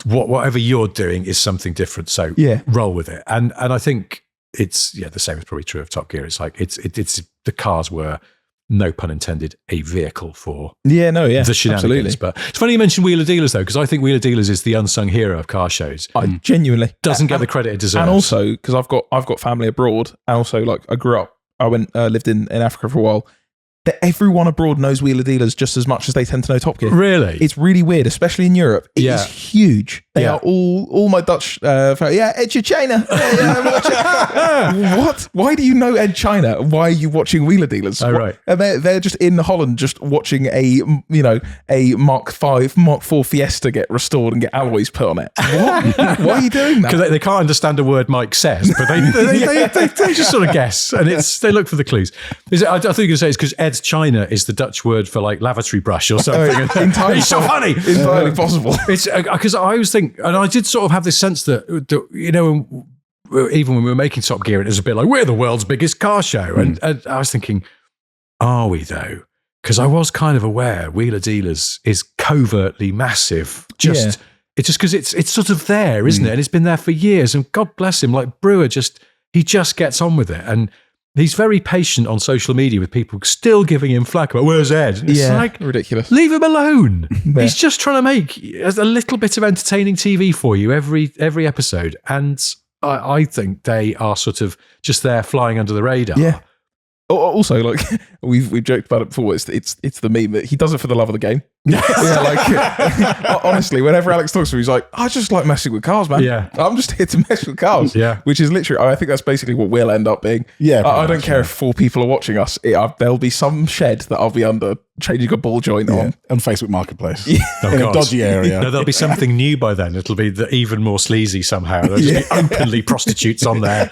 whatever you're doing is something different. So roll with it. And I think it's, the same is probably true of Top Gear. It's like, it's the cars were, no pun intended, a vehicle for the shenanigans. Absolutely. But it's funny you mentioned Wheeler Dealers, though, because I think Wheeler Dealers is the unsung hero of car shows. I genuinely doesn't get the credit it deserves. And also, because I've got family abroad, and also like I grew up, I lived in Africa for a while. That everyone abroad knows Wheeler Dealers just as much as they tend to know Top Gear. Really? It's really weird, especially in Europe. It is huge. They are all my Dutch, Ed China. What? Why do you know Ed China? Why are you watching Wheeler Dealers? Oh, right. And they're just in Holland just watching a Mark 5, Mark 4 Fiesta get restored and get alloys put on it. What? Why are you doing that? Because they can't understand a word Mike says, but they just sort of guess, and they look for the clues. I think you're going to say it's because Ed China is the Dutch word for like lavatory brush or something. Entirely it's so funny. Entirely possible. It's because I always think, and I did sort of have this sense that even when we were making Top Gear, it was a bit like, we're the world's biggest car show. And I was thinking, are we though? Because I was kind of aware Wheeler Dealers is covertly massive. It's just because it's sort of there, isn't it? And it's been there for years. And God bless him, like Brewer he just gets on with it. And he's very patient on social media with people still giving him flack about, where's Ed? It's like, ridiculous. Leave him alone. He's just trying to make a little bit of entertaining TV for you every episode. And I think they are sort of just there flying under the radar. Yeah. Also, like we've joked about it before. It's the meme that he does it for the love of the game. Honestly, whenever Alex talks to me, he's like, I just like messing with cars, man. Yeah. I'm just here to mess with cars. Yeah. Which is literally, I think that's basically what we'll end up being. Yeah, I don't care if 4 people are watching us. There'll be some shed that I'll be under changing a ball joint on Facebook Marketplace. Oh, in a God. dodgy area. No, there'll be something new by then. It'll be even more sleazy somehow. There'll just be openly prostitutes on there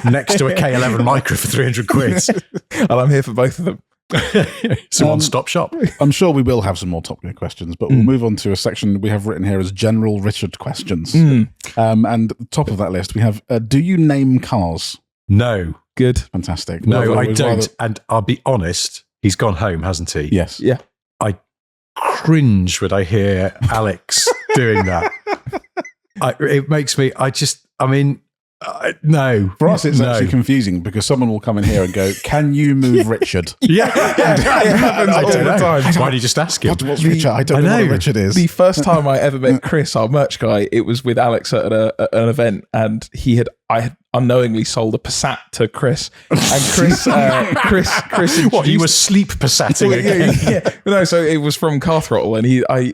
next to a K11 micro for 300 quid. And I'm here for both of them. It's a one-stop shop. I'm sure we will have some more Top Gear questions, but we'll move on to a section we have written here as General Richard questions. And at the top of that list, we have, do you name cars? No. Good. Fantastic. No, Well, I it was don't. rather- And I'll be honest, he's gone home, hasn't he? Yes. Yeah. I cringe when I hear Alex doing that. It makes me, no. For us, it's No. actually confusing because someone will come in here and go, can you move Richard? Yeah. It happens I all don't the know. time. Why don't you just ask him? What's Richard? I don't know what a Richard is. The first time I ever met Chris, our merch guy, it was with Alex at an event, and I had unknowingly sold a Passat to Chris, and Chris What, you were introduced- sleep passatting again? yeah. No, so it was from Car Throttle, and I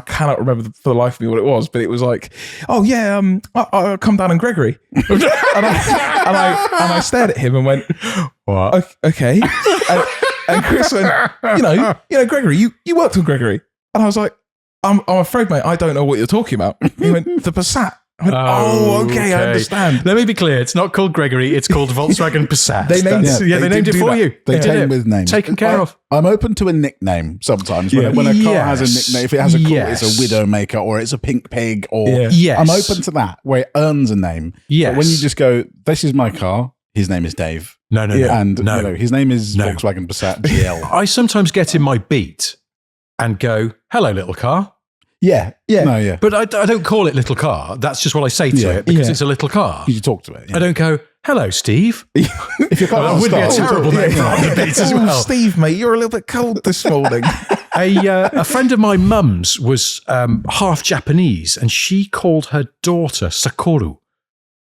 cannot remember for the life of me what it was, but it was like, oh yeah, I'll come down in Gregory, and I stared at him and went, What? okay, and Chris went, you know, Gregory, you worked with Gregory, and I was like, I'm afraid, mate, I don't know what you're talking about. He went, the Passat. I went, okay, I understand. Let me be clear. It's not called Gregory. It's called Volkswagen Passat. They named it. Yeah, they named did it do for that. you. They did came it. with names. Taken care of. I'm open to a nickname sometimes. When a car has a Yes. nickname, if it has a call, Yes. it's a Widowmaker or it's a Pink Pig, or Yes. I'm open to that where it earns a name. Yes. But when you just go, this is my car, his name is Dave. No. And no. you know, his name is No. Volkswagen Passat GL. I sometimes get in my beat and go, hello, little car. Yeah. No, yeah. But I don't call it little car. That's just what I say to Yeah. it because Yeah. it's a little car. You talk to it. I don't go, hello, Steve. If your car Well, that would be a terrible name for the beat as well. Steve, mate, you're a little bit cold this morning. A friend of my mum's was half Japanese, and she called her daughter Sakoru.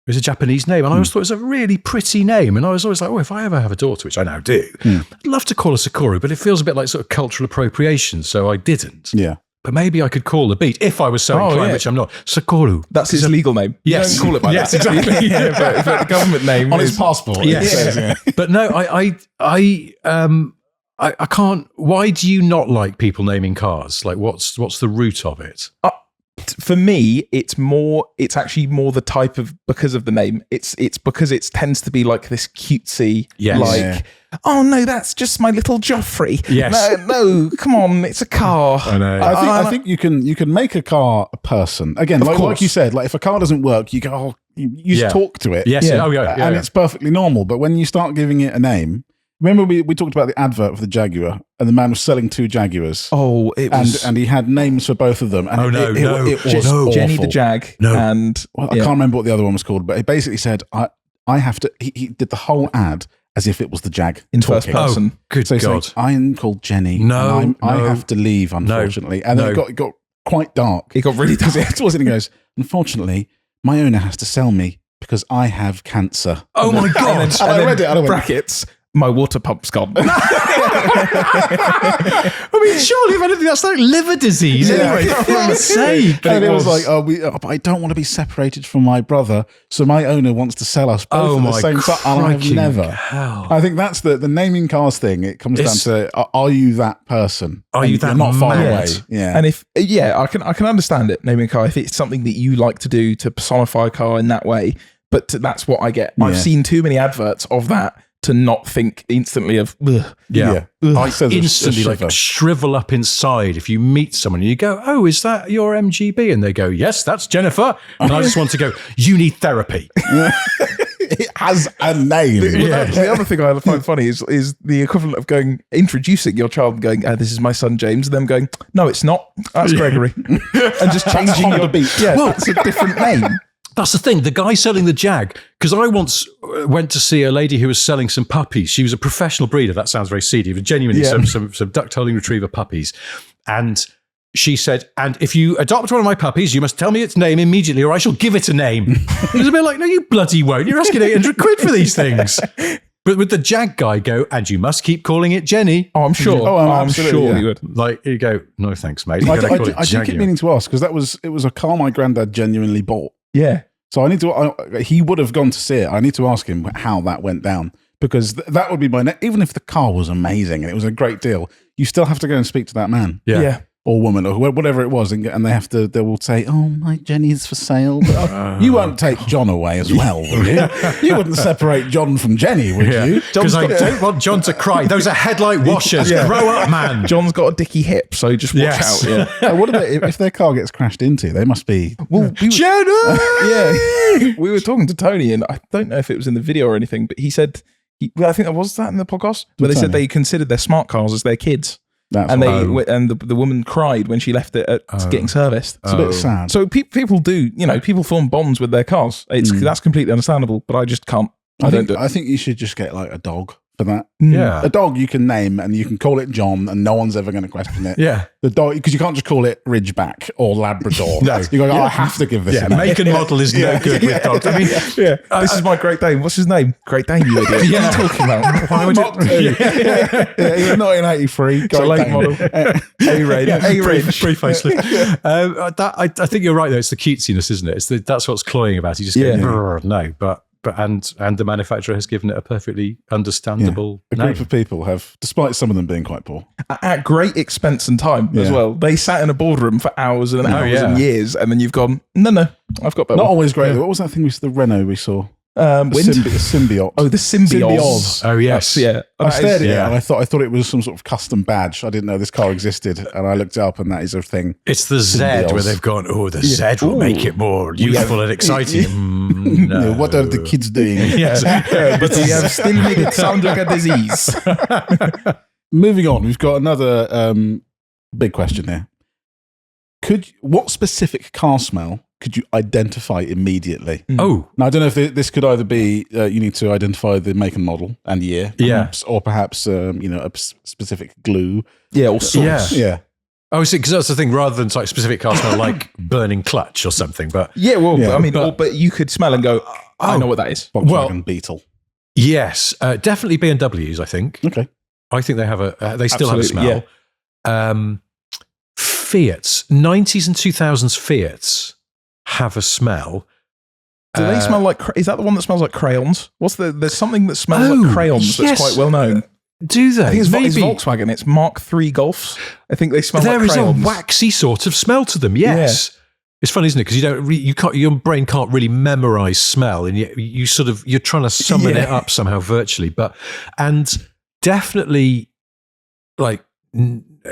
It was a Japanese name, and I always thought it was a really pretty name. And I was always like, oh, if I ever have a daughter, which I now do, I'd love to call her Sakoru, but it feels a bit like sort of cultural appropriation, so I didn't. Yeah. But maybe I could call the beat if I was so inclined, yeah. which I'm not. Sakoru. That's his legal name. Yes. You don't call it by Yes, that. exactly. but the government name On is his passport. Yes. it says, yeah. But no, I can't. Why do you not like people naming cars? Like, what's the root of it? for me, it's actually more the type of, because of the name, it's because it tends to be like this cutesy, Yes. like, Yeah. oh no, that's just my little Joffrey. Yes. No, come on, it's a car. I know. I think you can make a car a person. Again, like you said, like if a car doesn't work, you go, oh, you just talk to it. Yes. Yeah. Oh, yeah. And it's perfectly normal. But when you start giving it a name, remember we talked about the advert for the Jaguar, and the man was selling 2 Jaguars. Oh, it was And he had names for both of them. And it was Jenny awful. the Jag. No. And Well, I can't remember what the other one was called, but he basically said, I have to. He did the whole ad as if it was the Jag in first talking. person. Oh, good So he's God. like, I'm called Jenny. No, and I no. have to leave, unfortunately. And then it got quite dark. It got really Because towards it, he goes, unfortunately, my owner has to sell me because I have cancer. Oh my God. And I read it. And I went, Brackets. My water pump's gone. I mean, surely if anything, that's like liver disease anyway. For fuck's sake. and it was like, but I don't want to be separated from my brother, so my owner wants to sell us both at the same time. And I've crikey never. hell. I think that's the naming cars thing. It comes down to, are you that person? Are And you you're that not far mad? away? Yeah. And I can understand it, naming a car, if it's something that you like to do to personify a car in that way. But that's what I get. I've seen too many adverts of that to not think instantly of, ugh. Yeah. I Instantly like shrivel up inside if you meet someone and you go, oh, is that your MGB? And they go, yes, that's Jennifer. And I just want to go, you need therapy. It has a name. The other thing I find funny is the equivalent of introducing your child and going, this is my son James, and them going, no, it's not. That's Gregory. And just changing your beat. Yeah, well, it's a different name. That's the thing. The guy selling the Jag, because I once went to see a lady who was selling some puppies. She was a professional breeder. That sounds very seedy, but genuinely some duck-tailing retriever puppies. And she said, and if you adopt one of my puppies, you must tell me its name immediately or I shall give it a name. It was a bit like, no, you bloody won't. You're asking 800 quid for these things. But with the Jag guy go, and you must keep calling it Jenny. Oh, I'm sure. I'm sure he would. Like, you go, no thanks, mate. I do keep meaning to ask, because it was a car my granddad genuinely bought. Yeah. So he would have gone to see it. I need to ask him how that went down, because that would be even if the car was amazing and it was a great deal, you still have to go and speak to that man. Yeah. Or woman, or whatever it was, and they will say, "Oh, my Jenny's for sale." But, you won't take John away as well, will you? You wouldn't separate John from Jenny, would you? Because I don't want John to cry. Those are headlight washers. Grow up, man. John's got a dicky hip, so just watch out. Yeah. What if their car gets crashed into? They must be. Well, Jenny! Yeah. We were talking to Tony, and I don't know if it was in the video or anything, but he said, I think that was in the podcast, where they said they considered their smart cars as their kids. The woman cried when she left it at getting serviced. It's a bit sad. So people do, people form bonds with their cars. That's completely understandable, but I just can't. I think you should just get like a dog for that. Yeah. A dog you can name and you can call it John and no one's ever going to question it. Yeah. The dog, because you can't just call it Ridgeback or Labrador. No. You go, I have to give this a name. Make and model is no good with dogs. I mean, this is my Great Dane. What's his name? Great Dane, you idiot. What are you talking about? Why would Mach 2. He was 1983. It's a late model. A-range. Free facelift. I think you're right, though. It's the cutesiness, isn't it? That's what's cloying about it. You just go, no, but and the manufacturer has given it a perfectly understandable A name. group of people have, despite some of them being quite poor. At great expense and time as well. They sat in a boardroom for hours and hours and years, and then you've gone, no, I've got better. Not always great. What was that thing the Renault we saw? Wind? Symbiote. Oh, the Symbiote. Oh, yes. I stared at it and I thought it was some sort of custom badge. I didn't know this car existed, and I looked it up, and that is a thing. It's the Z where they've gone, the Z will make it more youthful and exciting. No. What are the kids doing? But we have still made it sound like a disease. Moving on, we've got another big question here. What specific car smell could you identify immediately? Oh. Now, I don't know if this could either be you need to identify the make and model and year, perhaps, or perhaps a specific glue. Yeah, or source. Yeah. Oh, because that's the thing, rather than like specific car smell like burning clutch or something. But but you could smell and go, I know what that is. Volkswagen Beetle. Yes, definitely BMWs, I think. Okay. I think they have they still have a smell. Yeah. Fiats, 90s and 2000s Fiats have a smell. Do they smell like, is that the one that smells like crayons? There's something that smells like crayons that's quite well known. Do they? I think it's Volkswagen. It's Mark III Golfs. I think they smell like crayons. There is a waxy sort of smell to them, yes. Yeah. It's funny, isn't it? Because your brain can't really memorize smell, and you're trying to summon it up somehow virtually. And definitely like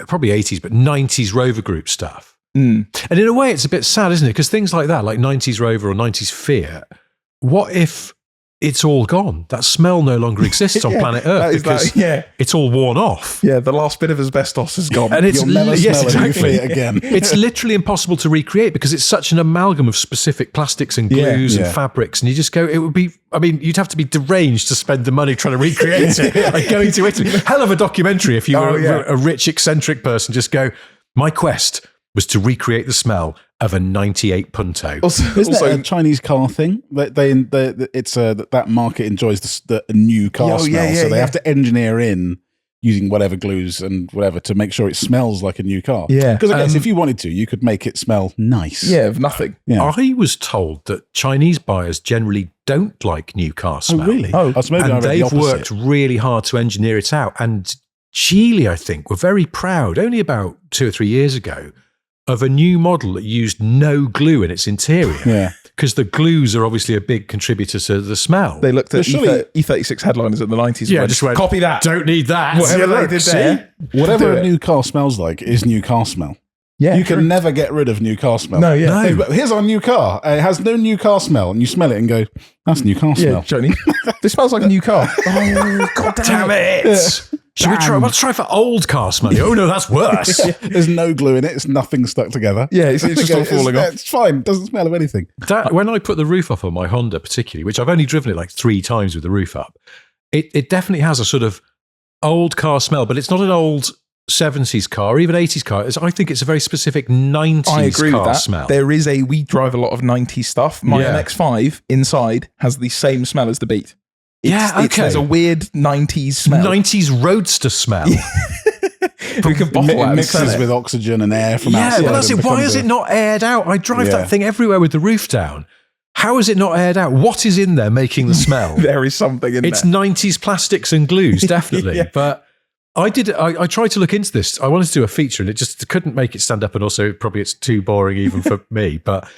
probably 80s, but 90s Rover Group stuff. And in a way, it's a bit sad, isn't it? Because things like that, like 90s Rover or 90s Fiat, what if it's all gone? That smell no longer exists on planet Earth because it's all worn off. Yeah, the last bit of asbestos is gone. And you'll never smell it again. It's literally impossible to recreate because it's such an amalgam of specific plastics and glues and fabrics. And you just go, it would be, you'd have to be deranged to spend the money trying to recreate it. Like going to Italy. Hell of a documentary if you were a rich, eccentric person. Just go, my quest was to recreate the smell of a 98 Punto. Isn't that a Chinese car thing? That market enjoys the new car smell, so they have to engineer in using whatever glues and whatever to make sure it smells like a new car. Yeah, because I guess if you wanted to, you could make it smell nice. Yeah, of nothing. Yeah. I was told that Chinese buyers generally don't like new car smell. Oh, really? So maybe and they've worked really hard to engineer it out. And Geely, I think, were very proud only about 2 or 3 years ago of a new model that used no glue in its interior. Yeah. Because the glues are obviously a big contributor to the smell. They looked at E36 headliners in the 90s. Yeah, just went, copy that. Don't need that. Whatever they did there. Whatever a new car smells like is new car smell. Yeah, you can never get rid of new car smell. No. Here's our new car. It has no new car smell. And you smell it and go, that's new car smell. Johnny, this smells like a new car. Oh, God damn it. Let's try for old car smell. Oh, no, that's worse. There's no glue in it. It's nothing stuck together. Yeah, it's just all falling off. It's fine. It doesn't smell of anything. When I put the roof up on my Honda particularly, which I've only driven it like 3 times with the roof up, it definitely has a sort of old car smell, but it's not an old 70s car or even 80s car. I think it's a very specific 90s car smell. We drive a lot of 90s stuff. My MX-5 inside has the same smell as the Beat. There's a weird 90s smell. 90s roadster smell. We can bottle It it mixes with oxygen and air from outside. But that's it. Why is it not aired out? I drive that thing everywhere with the roof down. How is it not aired out? What is in there making the smell? There is something in It's there. 90s plastics and glues, definitely. But I tried to look into this. I wanted to do a feature and it just couldn't make it stand up. And also probably it's too boring even for me. But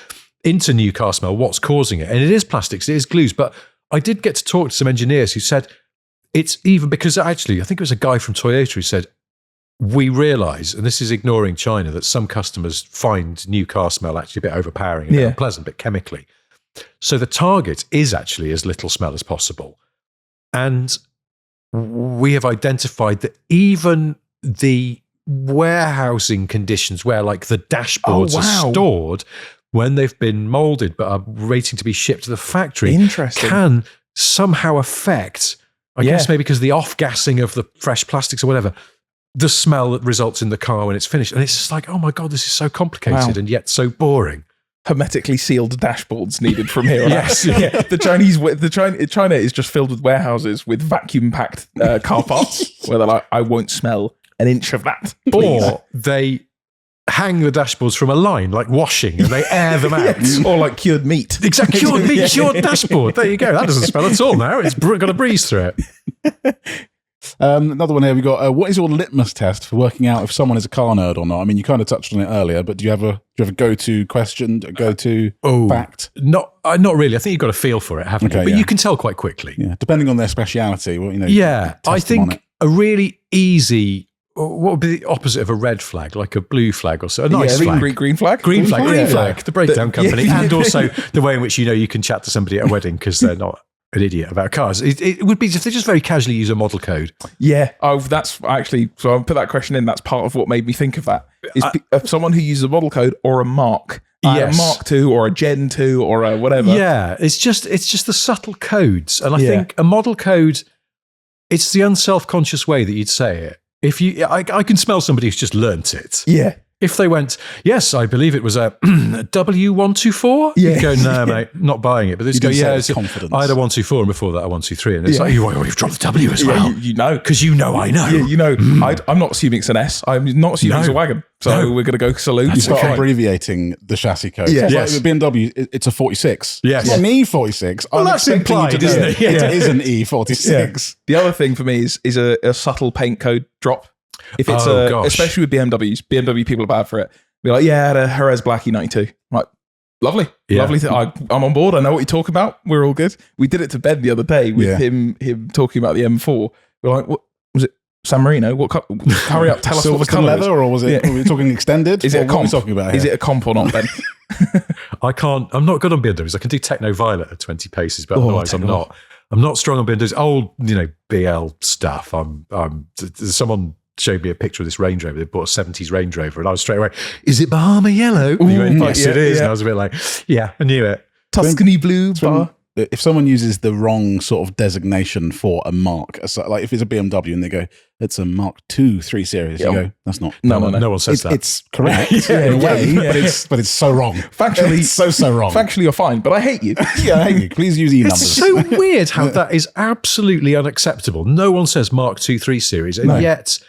into new car smell, what's causing it? And it is plastics, it is glues. But I did get to talk to some engineers who said it's even because actually, I think it was a guy from Toyota who said, we realise, and this is ignoring China, that some customers find new car smell actually a bit overpowering, a bit unpleasant, a bit chemically. So the target is actually as little smell as possible. And we have identified that even the warehousing conditions where like the dashboards are stored when they've been molded but are waiting to be shipped to the factory can somehow affect, I guess maybe because of the off-gassing of the fresh plastics or whatever, the smell that results in the car when it's finished. And it's just like, oh my God, this is so complicated and yet so boring. Hermetically sealed dashboards needed from here on out. China is just filled with warehouses with vacuum-packed car parts where they're like, I won't smell an inch of that. Please. Or they hang the dashboards from a line, like washing, and they air them out. Or like cured meat. Exactly, cured meat, cured dashboard. There you go. That doesn't smell at all now. It's got a breeze through it. Another one here. We got. What is your litmus test for working out if someone is a car nerd or not? I mean, you kind of touched on it earlier, but do you have a go-to question, a go-to fact? Not really. I think you've got a feel for it, haven't you? But you can tell quite quickly. Yeah, depending on their speciality. Well, I think a really easy. What would be the opposite of a red flag, like a blue flag or so? A nice flag. Green flag? Green flag, the breakdown company. And also the way in which you can chat to somebody at a wedding because they're not an idiot about cars. It would be if they just very casually use a model code. Yeah. Oh, that's actually, so I'll put that question in. That's part of what made me think of that. Is someone who uses a model code or a mark. A Mark II or a Gen 2 or a whatever. Yeah. It's just the subtle codes. And I think a model code, it's the unself-conscious way that you'd say it. If I can smell somebody who's just learnt it. Yeah. If they went, yes, I believe it was a W124. Yeah. You'd go, no, mate, not buying it. But this go, confidence. I had a 124 and before that a 123. And it's like, you've dropped the W as well. You know. Because I know. Yeah, I'm not assuming it's an S. I'm not assuming it's a wagon. So we're going to go salute. You start abbreviating the chassis code. Yeah. Like with BMW, it's a 46. Yes. It's an E46. Well, that's implied, isn't it? It is an E46. The other thing for me is a subtle paint code drop. If it's especially with BMW people are bad for it. Be like, I had a Jerez Blackie 92. I'm like, lovely. I'm on board. I know what you talk about. We're all good. We did it to Ben the other day with him talking about the M4. We're like, what was it? San Marino? Hurry up, tell us what the colour leather, is. or was it? Were we talking extended? Is it a comp? What are we talking about here? Is it a comp or not, Ben? I'm not good on BMWs. I can do techno violet at 20 paces, but otherwise I'm not strong on BMWs. Old, BL stuff. Someone showed me a picture of this Range Rover. They bought a 70s Range Rover, and I was straight away, is it Bahama yellow? And he went, yes, it is. And I was a bit like, I knew it. Tuscany blue bar. If someone uses the wrong sort of designation for a mark, so like if it's a BMW and they go, it's a Mark II 3 Series, you go, that's not. No one says that. It's correct in a way, but it's so wrong. Factually, it's so wrong. Factually, you're fine, but I hate you. Yeah, I hate you. Please use E-numbers. It's so weird how that is absolutely unacceptable. No one says Mark II 3 Series, and yet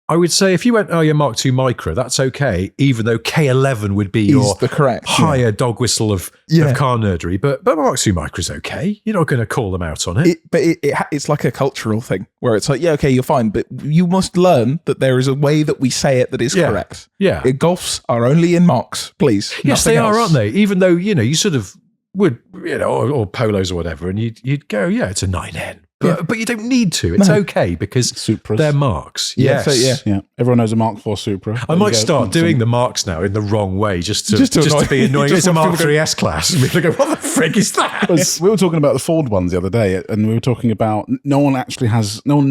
I would say if you went, your Mark II Micro, that's okay, even though K11 would be the correct higher dog whistle of car nerdery. But Mark II Micro is okay. You're not going to call them out on it. It's like a cultural thing where it's like, you're fine, but you must learn that there is a way that we say it that is correct. Yeah. Golfs are only in marks, please. Yes, they are, aren't they? Even though, you sort of would, or polos or whatever, and you'd go, it's a 9N. But you don't need to. It's okay because Supras. they're marks. Yes. Yeah. Everyone knows a Mark IV Supra. I might start doing the marks now in the wrong way just to be annoying. It's a Mark III S-Class. And people go, what the frig is that? We were talking about the Ford ones the other day, and we were talking about no one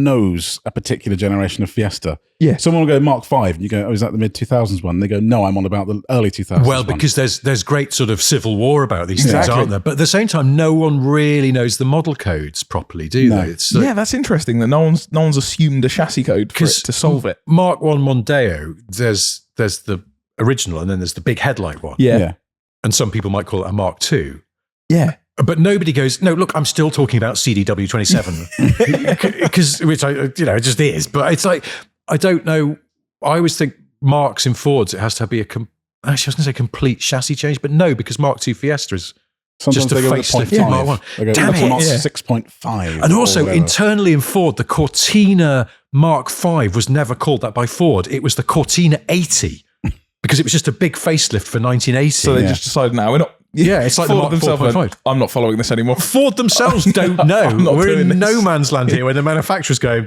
knows a particular generation of Fiesta. Yeah. Someone will go Mark V, and you go, is that the mid-2000s one? And they go, no, I'm on about the early 2000s Well, because there's great sort of civil war about these things, aren't there? But at the same time, no one really knows the model codes properly, do they? It's like, that's interesting that no one's assumed a chassis code for it to solve it. Mark I Mondeo, there's the original, and then there's the big headlight one. Yeah. And some people might call it a Mark II. Yeah. But nobody goes, no, look, I'm still talking about CDW27. Because, which it just is. But it's like, I don't know. I always think Marks in Fords, it has to be actually, I was going to say complete chassis change, but no, because Mark II Fiesta is Sometimes just a they go with facelift a of Mark 1. They go, Damn Mark it. 6.5. And also, whatever. internally in Ford, the Cortina Mark V was never called that by Ford. It was the Cortina 80 because it was just a big facelift for 1980. So they just decided now we're not. Yeah, it's like the Mark themselves 4.5. went, I'm not following this anymore. Ford themselves don't know. I'm not We're doing in this. no man's land here where the manufacturers go,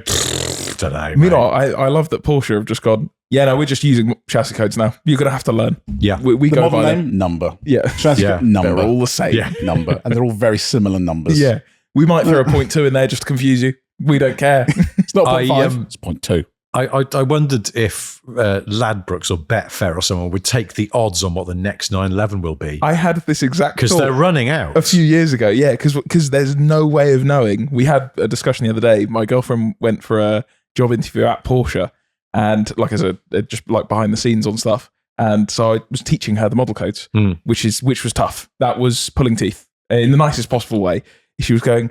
don't know. You know, I love that Porsche have just gone, yeah, no, we're just using chassis codes now. You're going to have to learn. Yeah. We The go model by name, them. number. Yeah. Chassis Yeah. number. They're all the same. Yeah. Number. And they're all very similar numbers. Yeah. We might throw a 0.2 in there just to confuse you. We don't care. It's not 0.5, I, it's 0.2. I wondered if Ladbrokes or Betfair or someone would take the odds on what the next 911 will be. I had this exact Because thought they're running out. a few years ago. Yeah, because there's no way of knowing. We had a discussion the other day. My girlfriend went for a job interview at Porsche, and like I said, just like behind the scenes on stuff. And so I was teaching her the model codes, which was tough. That was pulling teeth in the nicest possible way. She was going,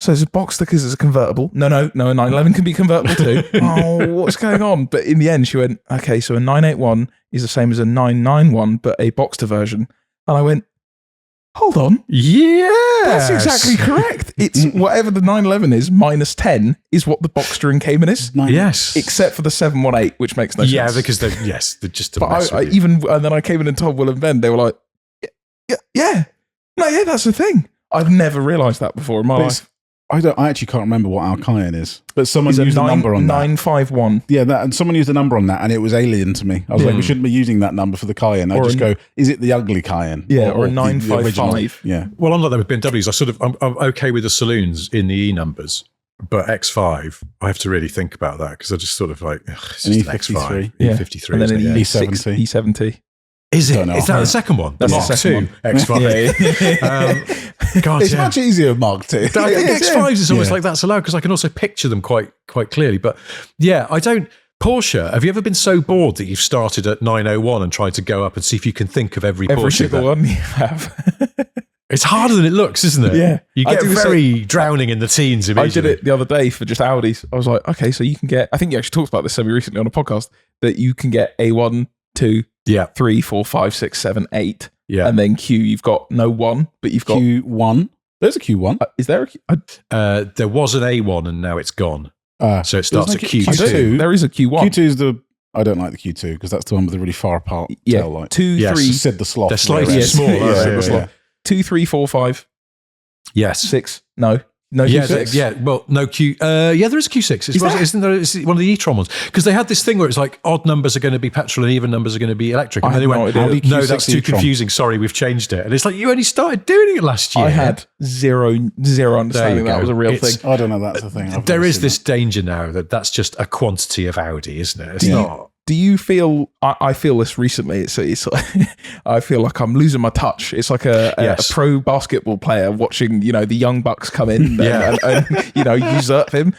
so there's a box stickers as a convertible. No, a 911 can be convertible too. Oh, what's going on? But in the end, she went, okay, so a 981 is the same as a 991, but a Boxster version. And I went, hold on. Yeah. That's exactly correct. It's whatever the 911 is, minus 10 is what the Boxster in Cayman is. Yes. Except for the 718, which makes no sense. Yeah, because they're just a But mess I with you. and then I came in and told Will and Ben, they were like, yeah, that's the thing. I've never realised that before in my But life. I actually can't remember what our Cayenne is. But someone It's a used a number on that. 951. Yeah, and someone used a number on that, and it was alien to me. I was like, we shouldn't be using that number for the Cayenne. I Or just a- go, is it the ugly Cayenne? Yeah, or a the original? 955. Yeah. Well, I'm like that with BMWs. I'm okay with the saloons in the E numbers, but X5, I have to really think about that because I just sort of like, it's An just E53. X5, Yeah. E53. And then an isn't it? E70. E70. Is it? Don't know. Is that the second one? That's the Mark second II X5. God, It's yeah. much easier with Mark II. I think X5s is almost like that's allowed because I can also picture them quite clearly. But yeah, I don't. Porsche, have you ever been so bored that you've started at 901 and tried to go up and see if you can think of every Every Porsche? single there? one you have. It's harder than it looks, isn't it? Yeah. You I get do the very drowning in the teens I immediately. did it the other day for just Audis. I was like, okay, so you can get, I think you actually talked about this semi-recently on a podcast, that you can get A1, 2, Yeah. 3, 4, 5, 6, 7, 8. Yeah. And then Q, you've got no 1, but you've got... Q1. There's a Q1. Is there a Q? There was an A1 and now it's gone. So So it starts at Q2. Q2. There is a Q1. Q2 is the... I don't like the Q2 because that's the one with the really far apart tail light. 2, Yes. 3, Sid the Sloth. They're slightly Yes. smaller, Yeah, aren't yeah, they? yeah. 2, 3, 4, 5, Yes. 6. No Yeah, Q6. yeah. Well, no Q. Yeah, there is a Q6. Is there? Isn't there? It's one of the e-tron ones because they had this thing where it's like odd numbers are going to be petrol and even numbers are going to be electric. And I then they had went, no idea. no, Q6 that's too e-tron. confusing. Sorry, we've changed it. And it's like you only started doing it last year. I had zero understanding go. that was a real It's- thing. I don't know. That's the thing. I've There never is seen this danger now that that's just a quantity of Audi, isn't it? It's Yeah. not. Do you feel? I feel this recently. It's I feel like I'm losing my touch. It's like a Yes. pro basketball player watching the young bucks come in Yeah. and usurp him.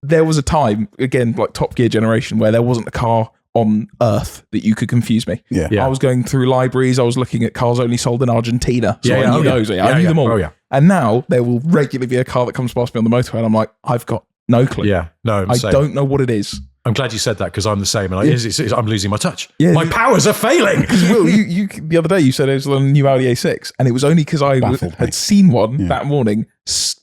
There was a time again like Top Gear generation where there wasn't a car on Earth that you could confuse me. Yeah. Yeah. I was going through libraries. I was looking at cars only sold in Argentina. So I knew those. I knew them all. Oh, yeah. And now there will regularly be a car that comes past me on the motorway, and I'm like, I've got no clue. Yeah. No, I'm I saying. don't know what it is. I'm glad you said that because I'm the same. And I'm losing my touch. Yeah. My powers are failing. Will, you the other day you said it was a new Audi A6, and it was only because I Baffled me. had seen one Yeah. that morning,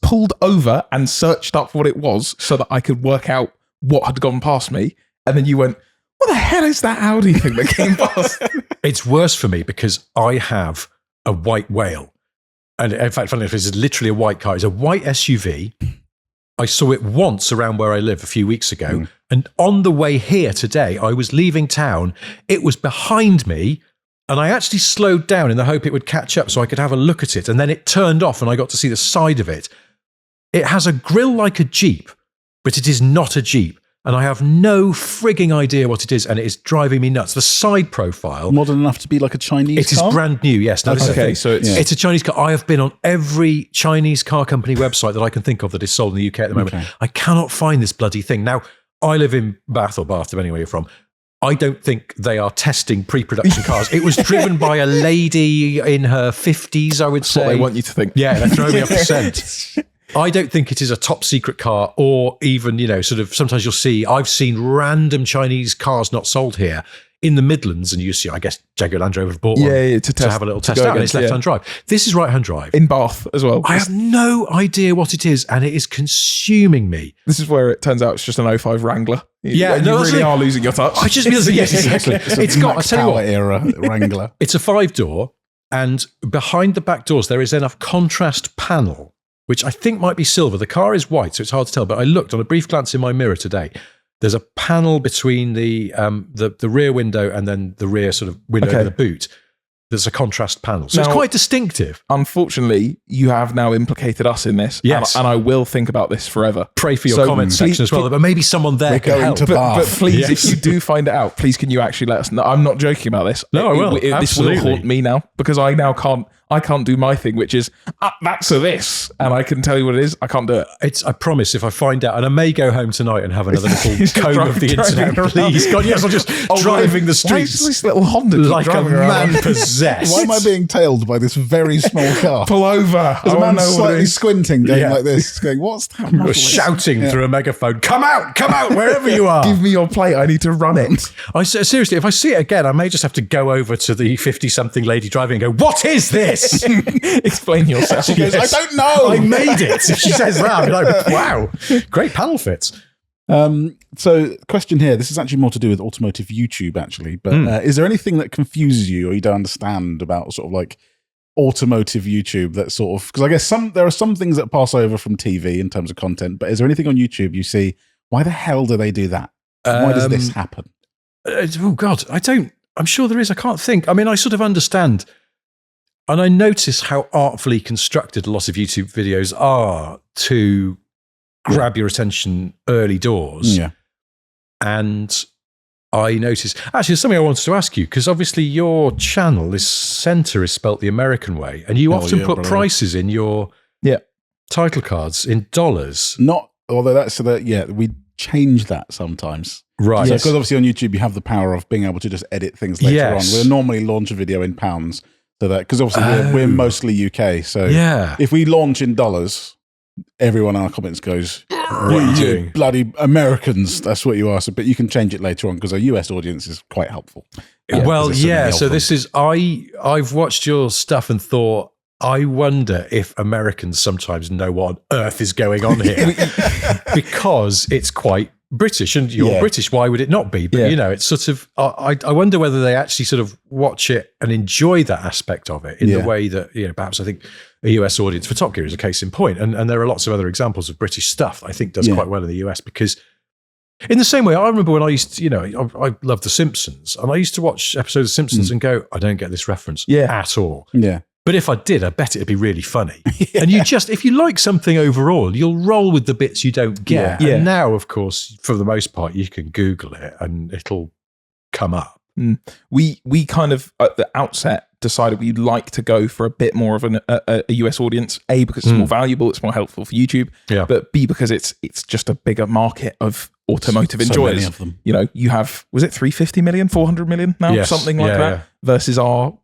pulled over and searched up what it was so that I could work out what had gone past me, and then you went, "What the hell is that Audi thing that came past?" It's worse for me because I have a white whale. And in fact, funny enough, it's literally a white car. It's a white SUV. I saw it once around where I live a few weeks ago. And on the way here today, I was leaving town. It was behind me. And I actually slowed down in the hope it would catch up so I could have a look at it. And then it turned off and I got to see the side of it. It has a grille like a Jeep, but it is not a Jeep. And I have no frigging idea what it is. And it is driving me nuts. The side profile. Modern enough to be like a Chinese It is car? brand new, yes. Now, this is the Okay, thing. so it's Yeah. It's a Chinese car. I have been on every Chinese car company website that I can think of that is sold in the UK at the moment. Okay. I cannot find this bloody thing. Now, I live in Bath, depending where you're from. I don't think they are testing pre-production cars. It was driven by a lady in her 50s, I would say. That's what they want you to think. Yeah, they're throwing me off the scent. I don't think it is a top secret car, or even, sort of, sometimes I've seen random Chinese cars not sold here in the Midlands, and you see, I guess, Jaguar Land Rover have bought one to have a little test out, and it's left-hand drive. This is right-hand drive. In Bath as well. I have no idea what it is, and it is consuming me. This is where it turns out it's just an 05 Wrangler. Yeah, you really are losing your touch. I just yes, exactly. It's got, I tell you what, era Wrangler. It's a 5-door, and behind the back doors there is then a contrast panel, which I think might be silver. The car is white, so it's hard to tell. But I looked on a brief glance in my mirror today. There's a panel between the rear window and then the rear sort of window over the boot. There's a contrast panel. So it's quite distinctive. Unfortunately, you have now implicated us in this. Yes. And I will think about this forever. Pray for your comment section as well. But maybe someone there can help. But please, if you do find it out, please can you actually let us know? I'm not joking about this. No, I will. This will haunt me now, because I now can't do my thing, which is, that's a this. And I can tell you what it is. I can't do it. I promise, if I find out, and I may go home tonight and have another little comb of the internet, please. God, yes, I'm just driving the streets. Why is this little Honda like a man possessed? Why am I being tailed by this very small car? Pull over. There's a man slightly squinting, going like this, going, what's that? Shouting through a megaphone, come out, wherever you are. Give me your plate, I need to run it. Seriously, if I see it again, I may just have to go over to the 50-something lady driving and go, what is this? Explain yourself. She goes, I don't know. I made it. She says that. I'm like, wow, great panel fits. So, question here. This is actually more to do with automotive YouTube, actually. But is there anything that confuses you or you don't understand about sort of like automotive YouTube that sort of, because I guess there are some things that pass over from TV in terms of content, but is there anything on YouTube you see, why the hell do they do that? Why does this happen? Oh God, I'm sure there is. I can't think. I mean, I sort of understand. And I notice how artfully constructed a lot of YouTube videos are to grab your attention early doors. Yeah. And I notice, actually, there's something I wanted to ask you, because obviously your channel, this center is spelt the American way, and you often put prices in your title cards in dollars. Not, although we change that sometimes. Right. Because obviously on YouTube, you have the power of being able to just edit things later on. We'll normally launch a video in pounds. So that, because obviously we're mostly UK, so if we launch in dollars, everyone in our comments goes, "What are you doing, bloody Americans?" That's what you are. So, but you can change it later on because our US audience is quite helpful. So this is I've watched your stuff and thought, I wonder if Americans sometimes know what on earth is going on here, because it's quite British, and you're British. Why would it not be? But it's sort of. I wonder whether they actually sort of watch it and enjoy that aspect of it in the way that perhaps I think a US audience for Top Gear is a case in point, and there are lots of other examples of British stuff that I think does quite well in the US, because in the same way, I remember when I used to, I love The Simpsons, and I used to watch episodes of Simpsons and go, I don't get this reference at all. Yeah. But if I did, I bet it'd be really funny. And if you like something overall, you'll roll with the bits you don't get. And now, of course, for the most part, you can Google it and it'll come up. We kind of, at the outset, decided we'd like to go for a bit more of a US audience. A, because it's more valuable, it's more helpful for YouTube. Yeah. But B, because it's just a bigger market of automotive enjoyers. Many of them. You have, was it 350 million, 400 million now? Yes. Something like that. Versus our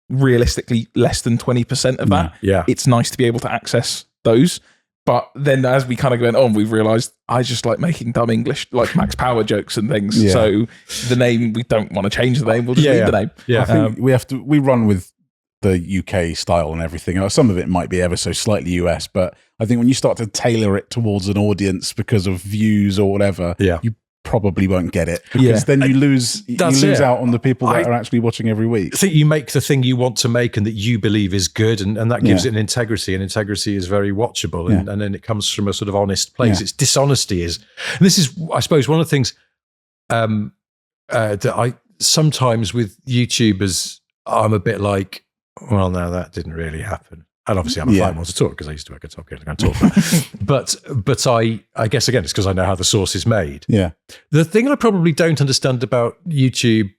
realistically less than 20% of that. Yeah. It's nice to be able to access those. But then as we kind of went on, we've realized I just like making dumb English, like Max Power jokes and things. Yeah. So the name, we don't want to change the name. We'll just leave the name. Yeah. I think we run with the UK style and everything. Some of it might be ever so slightly US, but I think when you start to tailor it towards an audience because of views or whatever, you probably won't get it, because then you lose out on the people that are actually watching every week. I think you make the thing you want to make and that you believe is good, and that gives it an integrity, and integrity is very watchable, and then it comes from a sort of honest place. It's dishonesty and this is, I suppose, one of the things that I sometimes with YouTubers, I'm a bit like, well, no, that didn't really happen. And obviously I'm a fine one to talk, because I used to work at Top Gear and talk about it. But I guess, again, it's because I know how the sauce is made. Yeah. The thing I probably don't understand about YouTube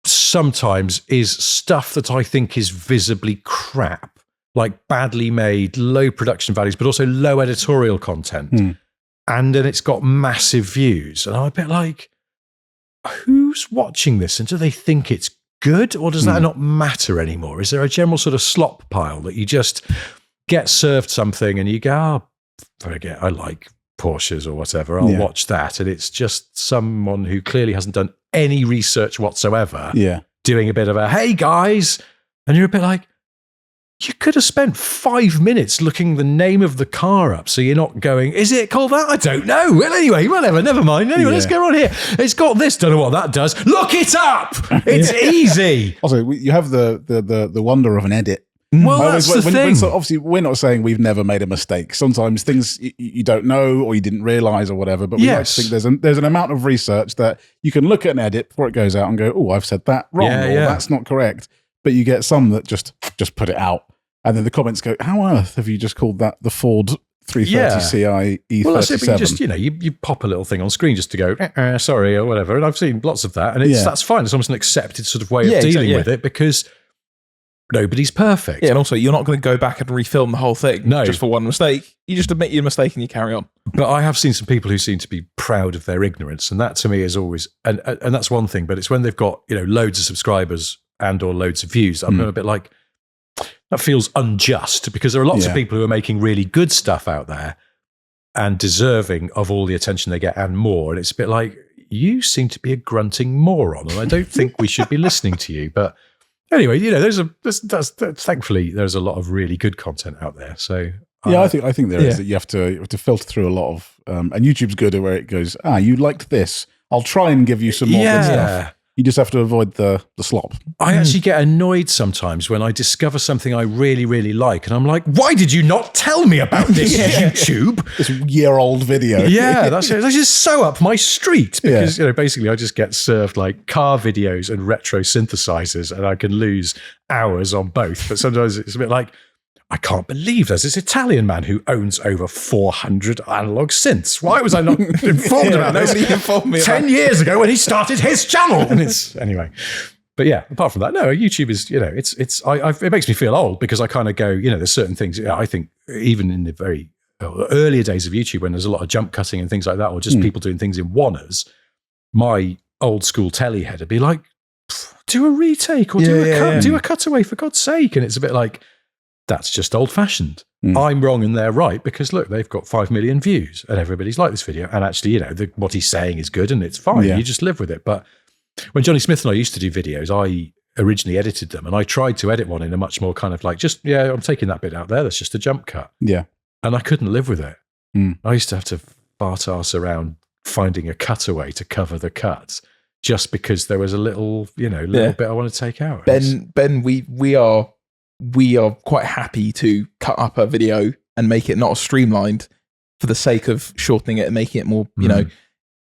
sometimes is stuff that I think is visibly crap, like badly made, low production values, but also low editorial content. And then it's got massive views. And I'm a bit like, who's watching this and do they think it's good, or does that not matter anymore? Is there a general sort of slop pile that you just get served something and you go, oh, forget, I like Porsches or whatever, I'll watch that, and it's just someone who clearly hasn't done any research whatsoever doing a bit of a, hey guys, and you're a bit like, you could have spent 5 minutes looking the name of the car up, so you're not going, is it called that? I don't know. Well, anyway, whatever, never mind. Anyway, let's go on here. It's got this, don't know what that does. Look it up! It's easy! Also, you have the wonder of an edit. Well, that's the thing. So obviously, we're not saying we've never made a mistake. Sometimes things you don't know or you didn't realise or whatever, but we like to think there's an amount of research that you can look at an edit before it goes out and go, oh, I've said that wrong, or that's not correct. But you get some that just put it out. And then the comments go, how on earth have you just called that the Ford 330 CI E37? Well, that's it, but you just, you pop a little thing on screen just to go, sorry, or whatever. And I've seen lots of that. And that's fine. It's almost an accepted sort of way of dealing with it, because nobody's perfect. Yeah, and also you're not going to go back and refilm the whole thing just for one mistake. You just admit your mistake and you carry on. But I have seen some people who seem to be proud of their ignorance. And that to me is always, and that's one thing, but it's when they've got, loads of subscribers and or loads of views. I'm a bit like, that feels unjust, because there are lots of people who are making really good stuff out there and deserving of all the attention they get and more. And it's a bit like, you seem to be a grunting moron, and I don't think we should be listening to you. But anyway, thankfully there's a lot of really good content out there. So I think there is that you have to filter through a lot of, and YouTube's good at where it goes, you liked this, I'll try and give you some more good stuff. You just have to avoid the slop. I actually get annoyed sometimes when I discover something I really, really like, and I'm like, why did you not tell me about this, YouTube? This year-old video. Yeah, that's just so up my street, because basically I just get served like car videos and retro synthesizers, and I can lose hours on both. But sometimes it's a bit like, I can't believe there's this Italian man who owns over 400 analog synths. Why was I not informed about this? Nobody informed me 10 years ago when he started his channel. And anyway. But yeah, apart from that, no, YouTube is, it makes me feel old, because I kind of go, there's certain things, I think even in the very earlier days of YouTube, when there's a lot of jump cutting and things like that, or just people doing things in one-ers, my old school telly head would be like, do a retake or do a cutaway, for God's sake. And it's a bit like, that's just old-fashioned. I'm wrong and they're right, because look, they've got 5 million views and everybody's liked this video. And actually, what he's saying is good and it's fine. You just live with it. But when Johnny Smith and I used to do videos, I originally edited them, and I tried to edit one in a much more kind of like, I'm taking that bit out there. That's just a jump cut. Yeah. And I couldn't live with it. I used to have to fart arse around finding a cutaway to cover the cuts, just because there was a little, bit I want to take out. Ben, we are quite happy to cut up a video and make it not as streamlined for the sake of shortening it and making it more,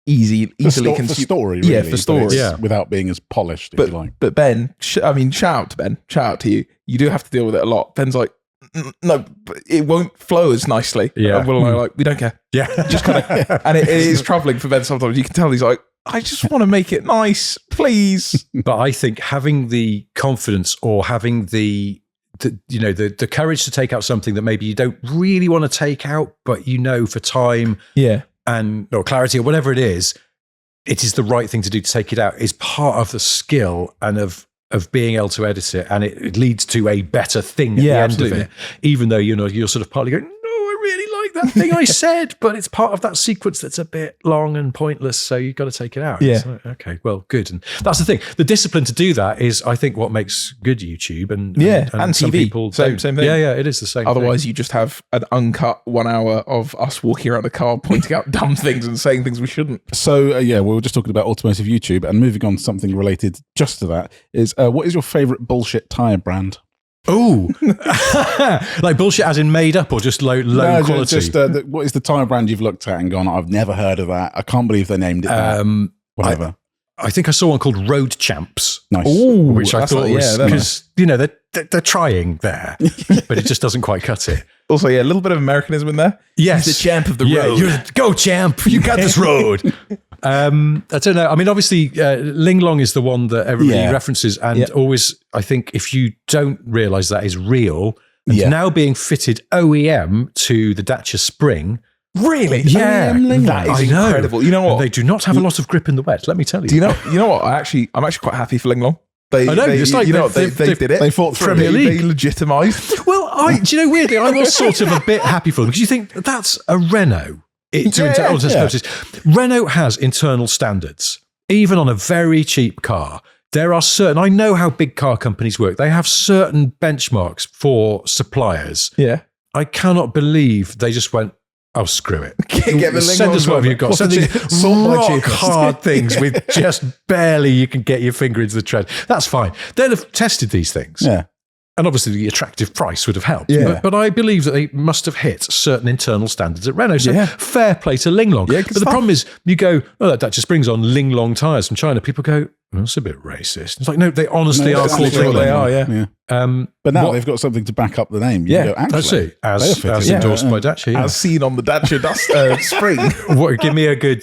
easily consumed. For story, really. For story. Without being as polished, if you like. But Ben, shout out to Ben. Shout out to you. You do have to deal with it a lot. Ben's like, no, but it won't flow as nicely. Yeah. And we're like, we don't care. Yeah. Just kind of, and it is troubling for Ben sometimes. You can tell he's like, I just want to make it nice, please. But I think having the confidence, or having the courage to take out something that maybe you don't really want to take out, but for time or clarity or whatever it is the right thing to do to take it out, is part of the skill and of being able to edit it, and it leads to a better thing at the end of it, even though you're sort of partly going, no, I really like that thing I said, but it's part of that sequence that's a bit long and pointless, so you've got to take it out. Like, okay, well, good. And that's the thing, the discipline to do that is, I think, what makes good YouTube, and some TV. people same thing. Yeah, it is the same. Otherwise you just have an uncut 1 hour of us walking around the car pointing out dumb things and saying things we shouldn't. So we were just talking about automotive YouTube, and moving on to something related just to that is, what is your favorite bullshit tire brand? Oh, like bullshit as in made up, or just low quality? Just what is the tire brand you've looked at and gone, I've never heard of that, I can't believe they named it that. Whatever. I think I saw one called Road Champs. Nice. Ooh, which I thought was, because they're trying there, but it just doesn't quite cut it. Also, a little bit of Americanism in there. Yes, he's the champ of the road. Go champ, you got this road. I don't know. I mean, obviously, Ling Long is the one that everybody references, and always, I think, if you don't realise that is real, and now being fitted OEM to the Dacia Spring, Really? Yeah, that is I know. incredible. You know what? And they do not have a lot of grip in the wet. Let me tell you. Do you know what? I'm actually quite happy for Linglong. I know. It's like they did it. They fought through. Premier League. They legitimised. Well, do you know, weirdly, I was sort of a bit happy for them because you think that's a Renault. Renault has internal standards, even on a very cheap car. There are certain, I know how big car companies work. They have certain benchmarks for suppliers. Yeah. I cannot believe they just went, oh, screw it. Get the Send us whatever you've got. Send these rock hard things with just barely you can get your finger into the tread. That's fine. They'll have tested these things. Yeah. And obviously the attractive price would have helped. Yeah. But I believe that they must have hit certain internal standards at Renault. So Yeah. fair play to Linglong. Yeah, but the problem is you go, oh, that just brings on Linglong tyres from China. People go, well, that's a bit racist. It's like, no, they honestly are called Linglong. They are, yeah. But now they've got something to back up the name. You Yeah. go, actually, That's it. As they are fitting. endorsed by Dacia. Yeah. As seen on the Dacia Spring. Give me a good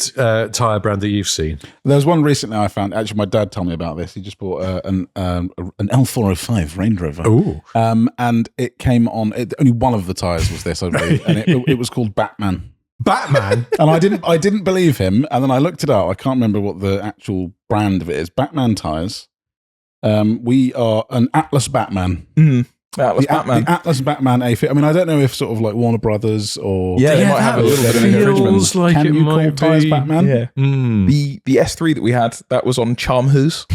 tyre brand that you've seen. There was one recently I found. Actually, my dad told me about this. He just bought an L405 Range Rover. Ooh. And it came on. Only one of the tires was this, I believe, and it was called Batman. Batman? And I didn't believe him. And then I looked it up. I can't remember what the actual brand of it is. Batman tires. We are an Atlas Batman. Atlas Batman. The Atlas Batman A-Fit. I mean, I don't know if sort of like Warner Brothers or Yeah, they might have a little bit of infringement. feels like Can it you call might tires be. Batman? Yeah. The S3 that we had, that was on Charmhoos.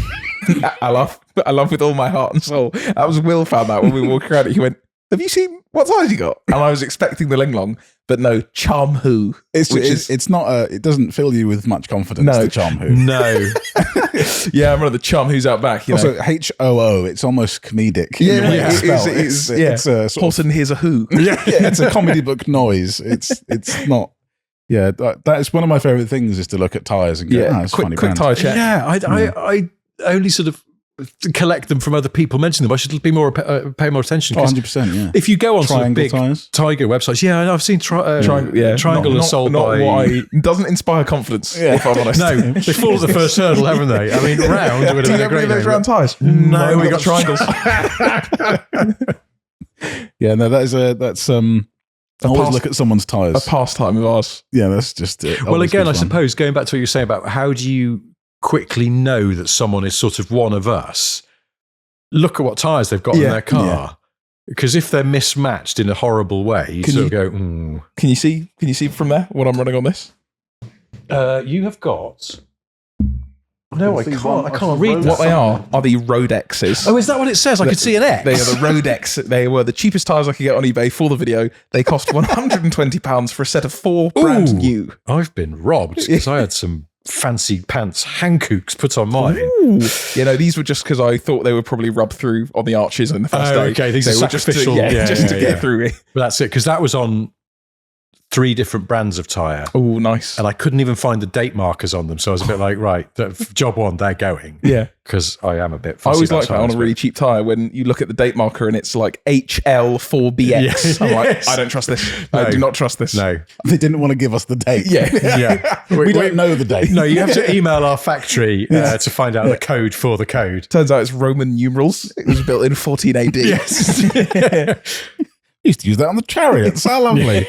I love with all my heart and soul. That was Will found that when we were walking around it. He went, have you seen what size you got? And I was expecting the Linglong, but no, Charmhoo. It's not it doesn't fill you with much confidence. No. The Charmhoo. No. Yeah, I remember the Charmhoos out back. You know? Also, HOO. It's almost comedic. Yeah, in the way yeah, it's spelled. it is, It's a sort of, Paulson, here's a who. yeah, it's a comedy book noise. It's not. Yeah, that is one of my favorite things is to look at tires and go, it's funny quick brand. tire check. Yeah, I only sort of collect them from other people mentioning them. I should be more pay more attention. 100%. Yeah. If you go on sort of Triangle big tires. Tiger websites, yeah, I've seen Triangle not, are sold not by. why doesn't inspire confidence. If I'm honest. No, they fall at the first hurdle, haven't they? I mean, round would Do have you been a have any great of those name. round tires? No, we got triangles. Yeah, no, that's always look at someone's tires. A pastime of ours. Yeah, that's just it. Well, Always again, good I fun. suppose going back to what you were saying about how do you quickly know that someone is sort of one of us? Look at what tyres they've got in their car. Because if they're mismatched in a horrible way, you sort of go, Can you see from there what I'm running on this? you have got. No, I can't read that. What they are the Rodexes. Oh, is that what it says? I could see an X. They are the Rodex. They were the cheapest tyres I could get on eBay for the video. They cost £120 for a set of 4 brand new. I've been robbed because I had some fancy pants Hankooks put on mine. You know, these were just because I thought they would probably rub through on the arches in the first day. Okay, these they are were just sacrificial. to get through it. But that's it, because that was on 3 different brands of tyre. Oh, nice. And I couldn't even find the date markers on them. So I was a bit like, right, job one, they're going. Yeah. Because I am a bit I fussy. always about like that on a tyres, really cheap tyre when you look at the date marker and it's like HL4BX. I'm like, Yes. I don't trust this. I do not trust this. No. They didn't want to give us the date. Yeah. Yeah. we don't know the date. No, you have to email our factory to find out the code for the code. Turns out it's Roman numerals. It was built in 14 AD. Yes. Used to use that on the chariots. How lovely.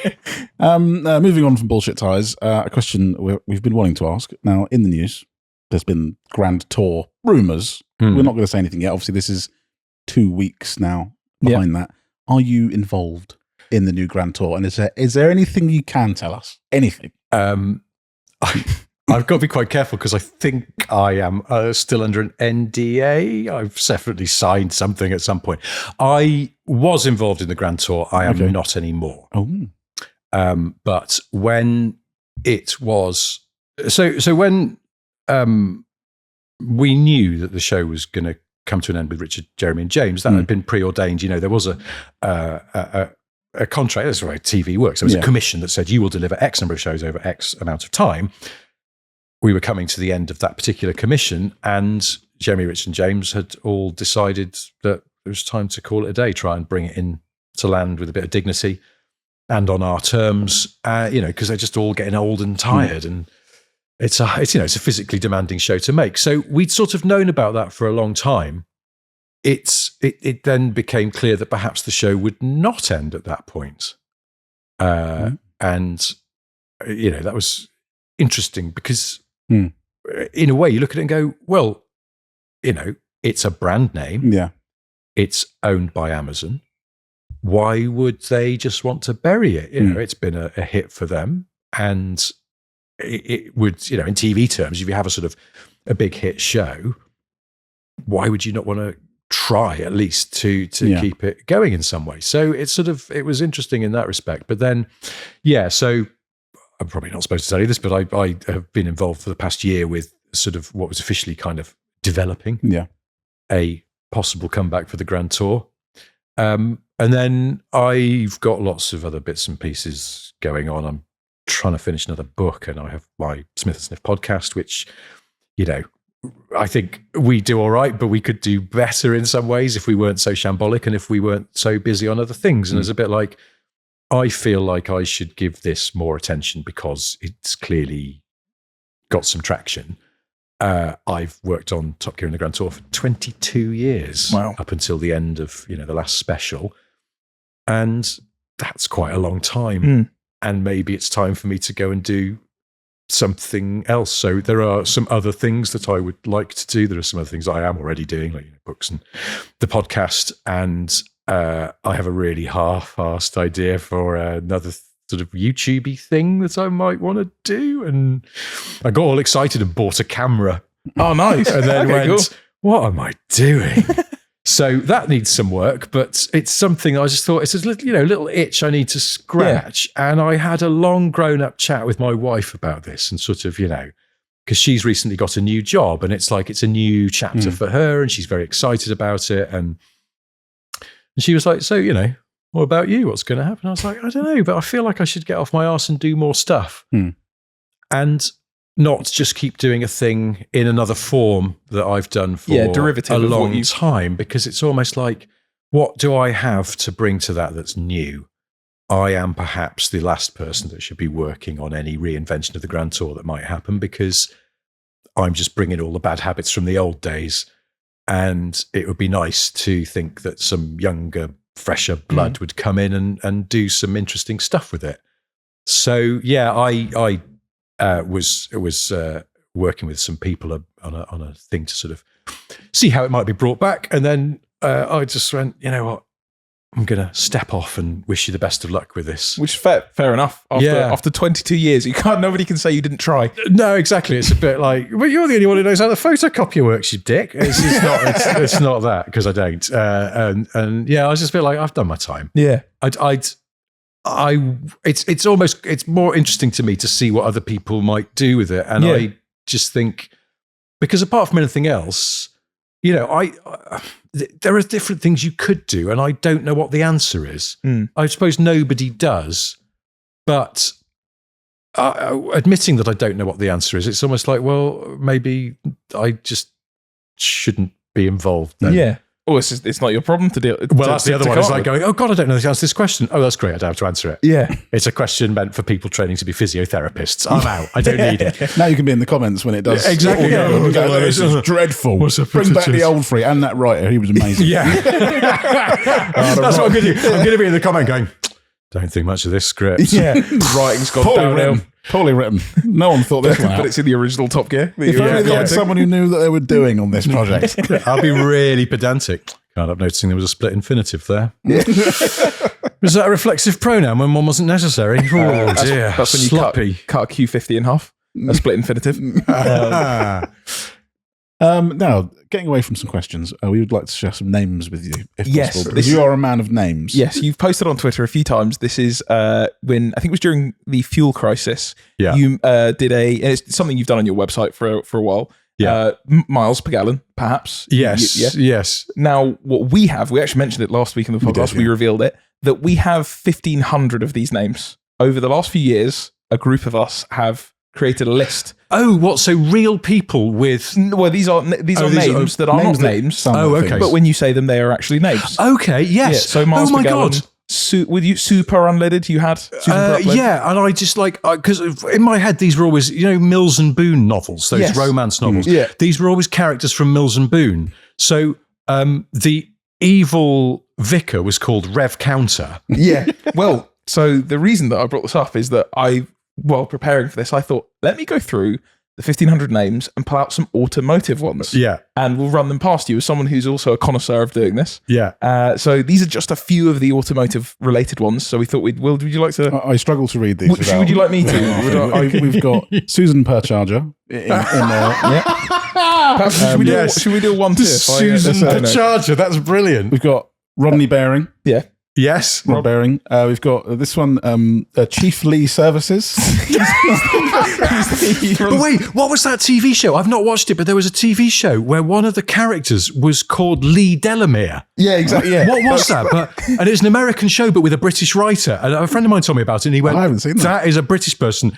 Moving on from bullshit tires, a question we've been wanting to ask. Now, in the news, there's been Grand Tour rumours. We're not going to say anything yet. Obviously, this is 2 weeks now behind that. Are you involved in the new Grand Tour? And is there anything you can tell us? Anything? I've got to be quite careful because I think I am still under an NDA. I've definitely signed something at some point. I was involved in the Grand Tour. I am not anymore. Oh. But when it was... So when we knew that the show was going to come to an end with Richard, Jeremy and James, that had been preordained. You know, there was a contract. That's the way TV works. There was a commission that said you will deliver X number of shows over X amount of time. We were coming to the end of that particular commission, and Jeremy, Rich, and James had all decided that it was time to call it a day, try and bring it in to land with a bit of dignity and on our terms, because they're just all getting old and tired, and it's a physically demanding show to make. So we'd sort of known about that for a long time. It then became clear that perhaps the show would not end at that point, and that was interesting because in a way you look at it and go, well, it's a brand name. Yeah. It's owned by Amazon. Why would they just want to bury it? It's been a hit for them. And it would, in TV terms, if you have a sort of a big hit show, why would you not want to try at least to keep it going in some way? So it was interesting in that respect. But then, so I'm probably not supposed to tell you this, but I have been involved for the past year with sort of what was officially kind of developing a possible comeback for the Grand Tour. And then I've got lots of other bits and pieces going on. I'm trying to finish another book, and I have my Smith & Sniff podcast, which, I think we do all right, but we could do better in some ways if we weren't so shambolic and if we weren't so busy on other things. And it's a bit like, I feel like I should give this more attention because it's clearly got some traction. I've worked on Top Gear and the Grand Tour for 22 years. Wow. Up until the end of, the last special. And that's quite a long time. And maybe it's time for me to go and do something else. So there are some other things that I would like to do. There are some other things I am already doing, like books and the podcast. And I have a really half-assed idea for another sort of YouTube-y thing that I might want to do. And I got all excited and bought a camera. Oh, nice. And then Okay, went, cool. What am I doing? So that needs some work, but it's something I just thought it's a little itch I need to scratch. Yeah. And I had a long grown-up chat with my wife about this and sort of, because she's recently got a new job and it's like it's a new chapter for her and she's very excited about it. And she was like, so, what about you? What's going to happen? I was like, I don't know, but I feel like I should get off my arse and do more stuff. And not just keep doing a thing in another form that I've done for derivative a long time, because it's almost like, what do I have to bring to that that's new? I am perhaps the last person that should be working on any reinvention of the Grand Tour that might happen, because I'm just bringing all the bad habits from the old days. And it would be nice to think that some younger, fresher blood would come in and do some interesting stuff with it. So, I was working with some people on a thing to sort of see how it might be brought back. And then I just went, you know what? I'm going to step off and wish you the best of luck with this. Which is fair enough. After 22 years, nobody can say you didn't try. No, exactly. It's a bit like, well, you're the only one who knows how the photocopier works, you dick. It's not that, because I don't. And I was just a bit like, I've done my time. Yeah. It's more interesting to me to see what other people might do with it. And I just think, because apart from anything else, there are different things you could do, and I don't know what the answer is. I suppose nobody does, but admitting that I don't know what the answer is, it's almost like, well, maybe I just shouldn't be involved then. Yeah. Oh, it's not your problem to deal. Well, that's the other one. It's like going, oh God, I don't know the answer to this question. Oh, that's great. I don't have to answer it. Yeah. It's a question meant for people training to be physiotherapists. I'm out. I don't need it. Now you can be in the comments when it does. Yeah, exactly. This is dreadful. Bring back the old free and that writer. He was amazing. Yeah. That's what I'm going to do. I'm going to be in the comment going, don't think much of this script. Yeah. Writing's gone downhill. Poorly written. No one thought this one out. But it's in the original Top Gear. If only they had someone who knew that they were doing on this project. I'll be really pedantic. Can't help noticing there was a split infinitive there. Was that a reflexive pronoun when one wasn't necessary? Oh dear. That's when you cut a Q50 in half. A split infinitive. Now, getting away from some questions, we would like to share some names with you, if possible. Because you are a man of names. Yes, you've posted on Twitter a few times. This is when, I think it was during the fuel crisis, you did it's something you've done on your website for a while. Yeah. Miles per gallon, perhaps. Yes. Yes. Now, what we actually mentioned it last week in the podcast, we revealed it, that we have 1,500 of these names. Over the last few years, a group of us have created a list. Oh, what? So real people with... Well, these are names that are not names. Okay. But when you say them, they are actually names. Okay, yes. Yeah, so miles per gallon. God. With you, super unleaded, you had? Yeah, and I just because in my head, these were always, Mills and Boon novels, those romance novels. Yeah. These were always characters from Mills and Boon. So the evil vicar was called Rev Counter. Yeah. Well, so the reason that I brought this up is that I while preparing for this, I thought, let me go through the 1,500 names and pull out some automotive ones. Yeah. And we'll run them past you as someone who's also a connoisseur of doing this. Yeah. So these are just a few of the automotive related ones. So we thought would you like to? I struggle to read these. Would you like me to? We've got Susan Percharger in there. Yeah. Perhaps, should we do a 1-2? Susan the Charger. That's brilliant. We've got Rodney Baring. Yeah. Yes. Rod Baring. We've got this one, Chief Lee Services. But wait, what was that TV show? I've not watched it, but there was a TV show where one of the characters was called Lee Delamere. Yeah, exactly. Yeah. What was that? And it's an American show, but with a British writer. And a friend of mine told me about it, and he went, I haven't seen that. That is a British person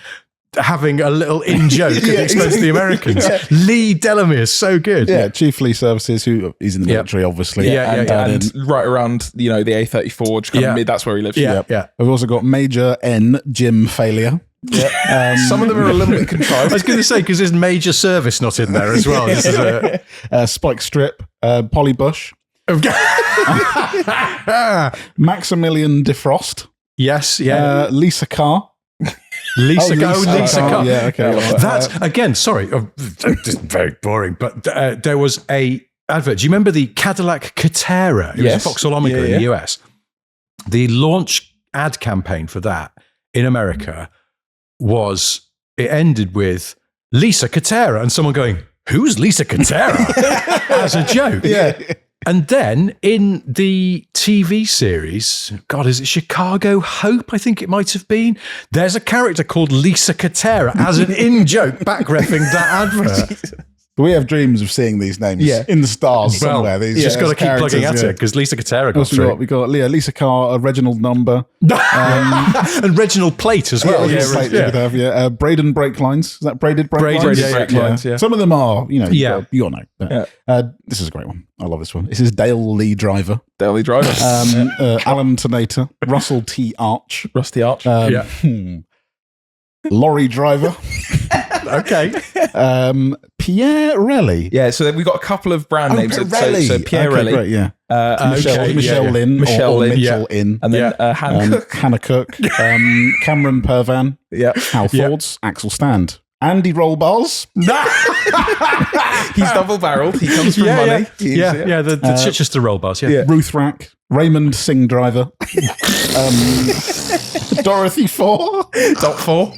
having a little in-joke at the expense of the Americans. Lee Delamere is so good. Yeah, Chief Lee Services, who is in the military, obviously. And right around the A34, just kind of that's where he lives. Yeah. We've also got Major N, Jim Failure. Yeah. Some of them are a little bit contrived. I was going to say, because there's Major Service not in there as well. This is Spike Strip, Polly Bush. Maximilian Defrost. Yes, Lisa Carr. Lisa Carr. Yeah, okay. That's, again, sorry, just very boring, but there was a advert. Do you remember the Cadillac Catera? It was a Vauxhall Omega in the US. The launch ad campaign for that in America it ended with Lisa Catera and someone going, "Who's Lisa Catera?" as a joke. Yeah. And then in the TV series, God, is it Chicago Hope? I think it might have been. There's a character called Lisa Catera as an in-joke back-reffing that advert. We have dreams of seeing these names in the stars somewhere. These just got to keep plugging at it because Lisa Catera got through. We got Lisa Carr, Reginald Number. And Reginald Plate as well. Braden Brake Lines. Is that Braided Brake Lines? Braided Brake Lines, yeah. Some of them are, you all know. This is a great one. I love this one. This is Dale Lee Driver. Dale Lee Driver. Alan Tonator. Russell T. Arch. Rusty Arch. Lorry Driver. Okay. Pierre Relly. Yeah, so we've got a couple of brand names. So Pierre Relly. Great, yeah. Michelle Lynn. Michelle or Lynn. Mitchell In. And then Hannah Cook. Cameron Pervan. Yeah. Hal Fords. Axel Stand. Andy Rollbars. He's double-barreled. He comes from money. The Chichester roll bars. Yeah. Ruth Rack. Raymond Singh Driver. Dorothy Four. Dot 4.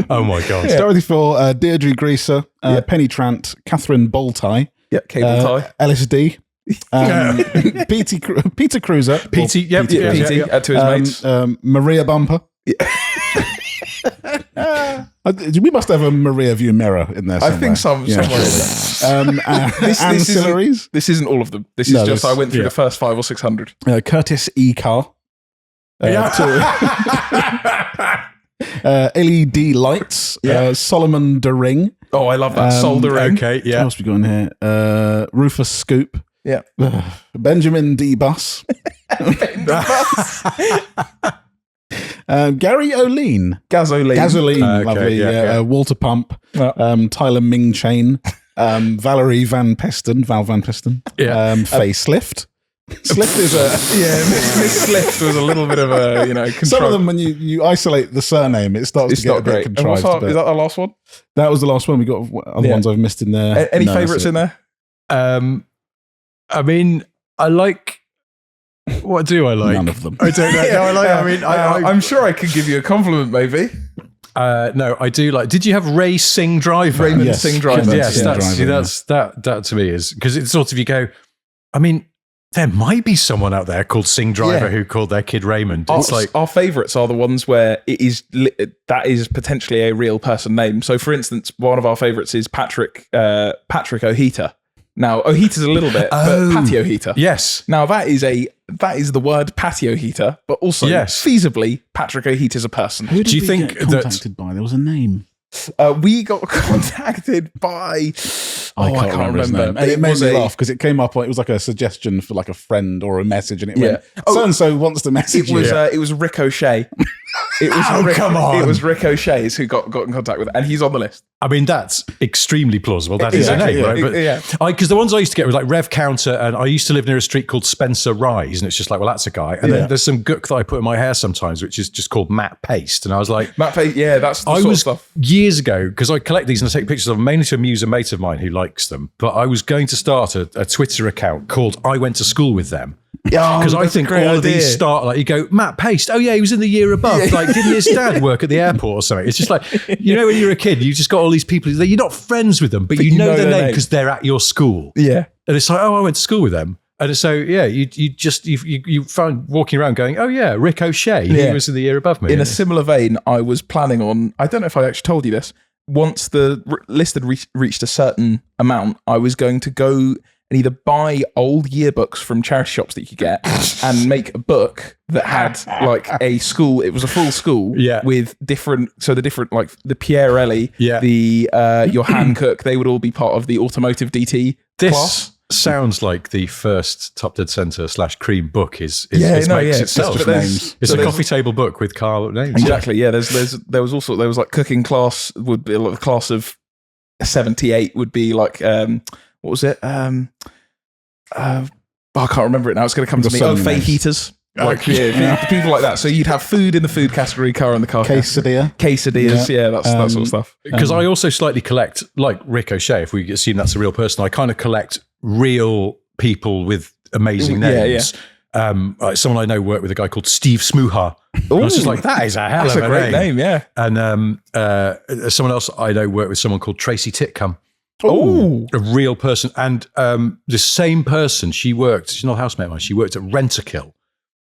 Oh my God. Dorothy Four. Deirdre Greaser. Penny Trant. Catherine Boltie. Yeah, cable tie. LSD. Peter Cruiser. PT, to his mates. Maria Bumper. We must have a Maria View mirror in there somewhere. I think somewhere in there. Ancillaries. This isn't all of them. This is just I went through the first 500 or 600. Curtis E. Carr. LED lights. Solomon DeRing. Oh, I love that. Solder Ring. Okay, What else we got in here? Rufus Scoop. Yeah. Benjamin D. Bus. Gary O'Lean. Gasoline. Lovely. Walter Pump. Tyler Ming Chain. Valerie Van Pesten. Val Van Pesten. Facelift. Slift is Miss Slift was a little bit of a, control. Some of them, when you isolate the surname, it starts to get a bit contrived. Is that our last one? That was the last one. We got other ones I've missed in there. Any favourites in there? I mean, I like. What do I like? None of them. I don't know. I'm sure I could give you a compliment, maybe. No, I do like. Did you have Ray Singh Driver? Raymond Singh Driver. Yes, that to me is because it's sort of you go. I mean, there might be someone out there called Singh Driver who called their kid Raymond. It's like our favourites are the ones where that is potentially a real person name. So, for instance, one of our favourites is Patrick O'Heater. Now, O'Heater's a little bit, but patio heater. Yes. Now that is the word patio heater, but also feasibly Patrick O'Heater's a person. Who did we get contacted by? There was a name. We got contacted by. I can't remember. And it made me laugh because it came up. It was like a suggestion for like a friend or a message, and it went, "So and so wants to message you." It was Ricochet. It was come on. It was Rick O'Shea's who got in contact with it, and he's on the list. I mean, that's extremely plausible. That is a name, right? But because the ones I used to get were like Rev Counter, and I used to live near a street called Spencer Rise, and it's just like, well, that's a guy. And then there's some gook that I put in my hair sometimes, which is just called Matte Paste. And I was like, Matte Paste, that's the sort of stuff. Years ago, because I collect these and I take pictures of them, mainly to amuse a mate of mine who likes them. But I was going to start a Twitter account called I Went to School with Them. Because I think all of these start like, you go, Matt Paste, oh yeah, he was in the year above. Like, didn't his dad work at the airport or something? It's just like, you know, when you're a kid, you just got all these people, you're not friends with them, but you know their name because they're at your school. Yeah. And it's like, oh, I went to school with them. And so, you find walking around going, oh yeah, Rick O'Shea, he was in the year above me. In a similar vein, I was planning on, I don't know if I actually told you this, once the list had reached a certain amount, I was going to go and either buy old yearbooks from charity shops that you could get and make a book that had like a school. It was a full school with different, like the Pierelli, the Johann Cook, they would all be part of the automotive DT class. Sounds like the first Top Dead Centre /Cream book makes itself. It's a coffee table book with car names. Exactly. Yeah. There was like cooking class would be like the class of 78 would be like, what was it? I can't remember it now. It's going to come to me. Fake heaters. Like, people like that. So you'd have food in the food category, car in the car Quesadilla. Quesadillas, that sort of stuff. Because I also slightly collect, like Rick O'Shea, if we assume that's a real person, I kind of collect real people with amazing names. Like someone I know worked with a guy called Steve Smooha. I was just like, that is a hell of a great name, yeah. And someone else I know worked with someone called Tracy Titcombe. Oh, a real person. And the same person, she's not a housemate of mine, she worked at Rent-A-Kill.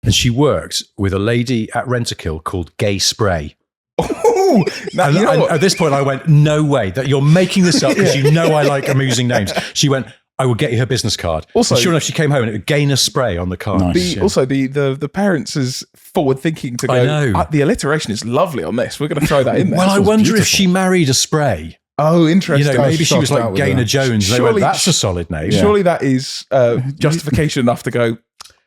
And she worked with a lady at Rent-A-Kill called Gay Spray. Oh, and at this point I went, no way, that you're making this up because you know I like amusing names. She went, I will get you her business card. Also, and sure enough, she came home and it would Gainer Spray on the card. Nice. Also, the parents is forward thinking to go, I know. The alliteration is lovely on this. We're going to throw that in there. Well, I wonder if she married a Spray. Oh, interesting. You know, maybe she was like Gaynor Jones. Surely, that's a solid name. Surely that is justification enough to go,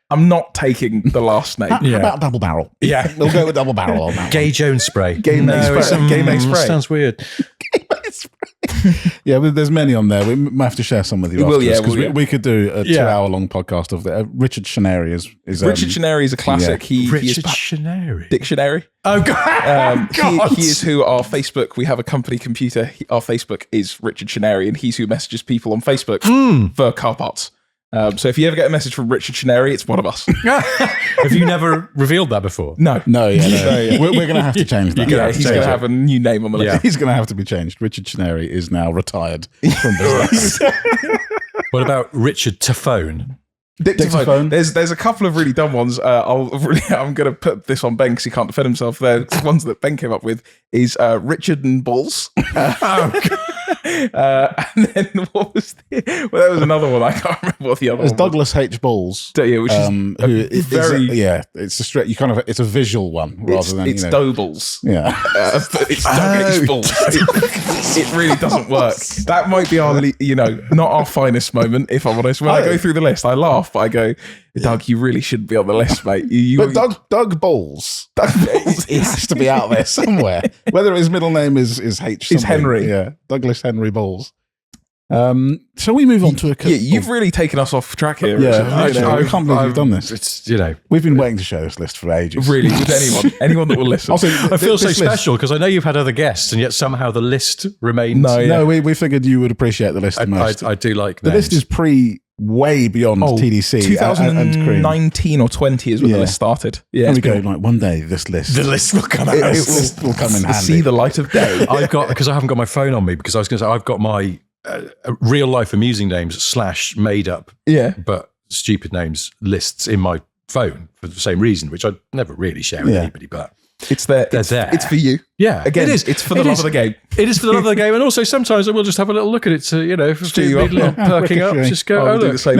I'm not taking the last name. How about Double Barrel? Yeah. We'll go with Double Barrel on that. Gay Jones Spray. Gay May Spray. Sounds weird. Yeah, there's many on there. We might have to share some with you afterwards, because we could do a 2-hour-long podcast of that. Richard Shenary is Richard Shenary is a classic. Yeah. Richard Shenary? Dictionary. Oh, God. He is who our Facebook, we have a company computer. Our Facebook is Richard Shenary, and he's who messages people on Facebook for car parts. So if you ever get a message from Richard Shenary, it's one of us. Have you never revealed that before? No. We're going to have to change that. He's going to have a new name on the list. Yeah. He's going to have to be changed. Richard Shenary is now retired from business. What about Richard Taphone? Dictaphone. There's a couple of really dumb ones. I'm going to put this on Ben because he can't defend himself. The ones that Ben came up with is Richard and Balls. And then what was there was another one. I can't remember what the other one was. Douglas H. Balls. Yeah, which is it's a straight. It's a visual one rather than it's Dobles. Yeah, but it's Doug H. Balls. It really doesn't work. That might be our not our finest moment, if I'm honest. When I go through the list, I laugh, but I go, Doug, you really shouldn't be on the list, mate. But Doug Balls. It has to be out there somewhere. Whether his middle name is H. Is Henry. Yeah, Douglas Henry Balls. Shall we move on to a? You've really taken us off track here. Yeah, I can't believe you've done this. It's we've been waiting to share this list for ages. Really, with anyone that will listen. Also, I feel so special because I know you've had other guests, and yet somehow the list remains. No, we figured you would appreciate the list the most. I do like the list is way beyond TDC. 2019 or 20 is when the list started. Yeah, and we go like one day the list will come out. It will come in handy. See the light of day. Because I haven't got my phone on me because I was going to say I've got my real life amusing names / made up but stupid names lists in my phone for the same reason, which I never really share with anybody, but it's there. It's for you. Yeah, again, it's for the love of the game. It is for the love of the game, and also sometimes I will just have a little look at it to perking up. Just go. We'll do the same.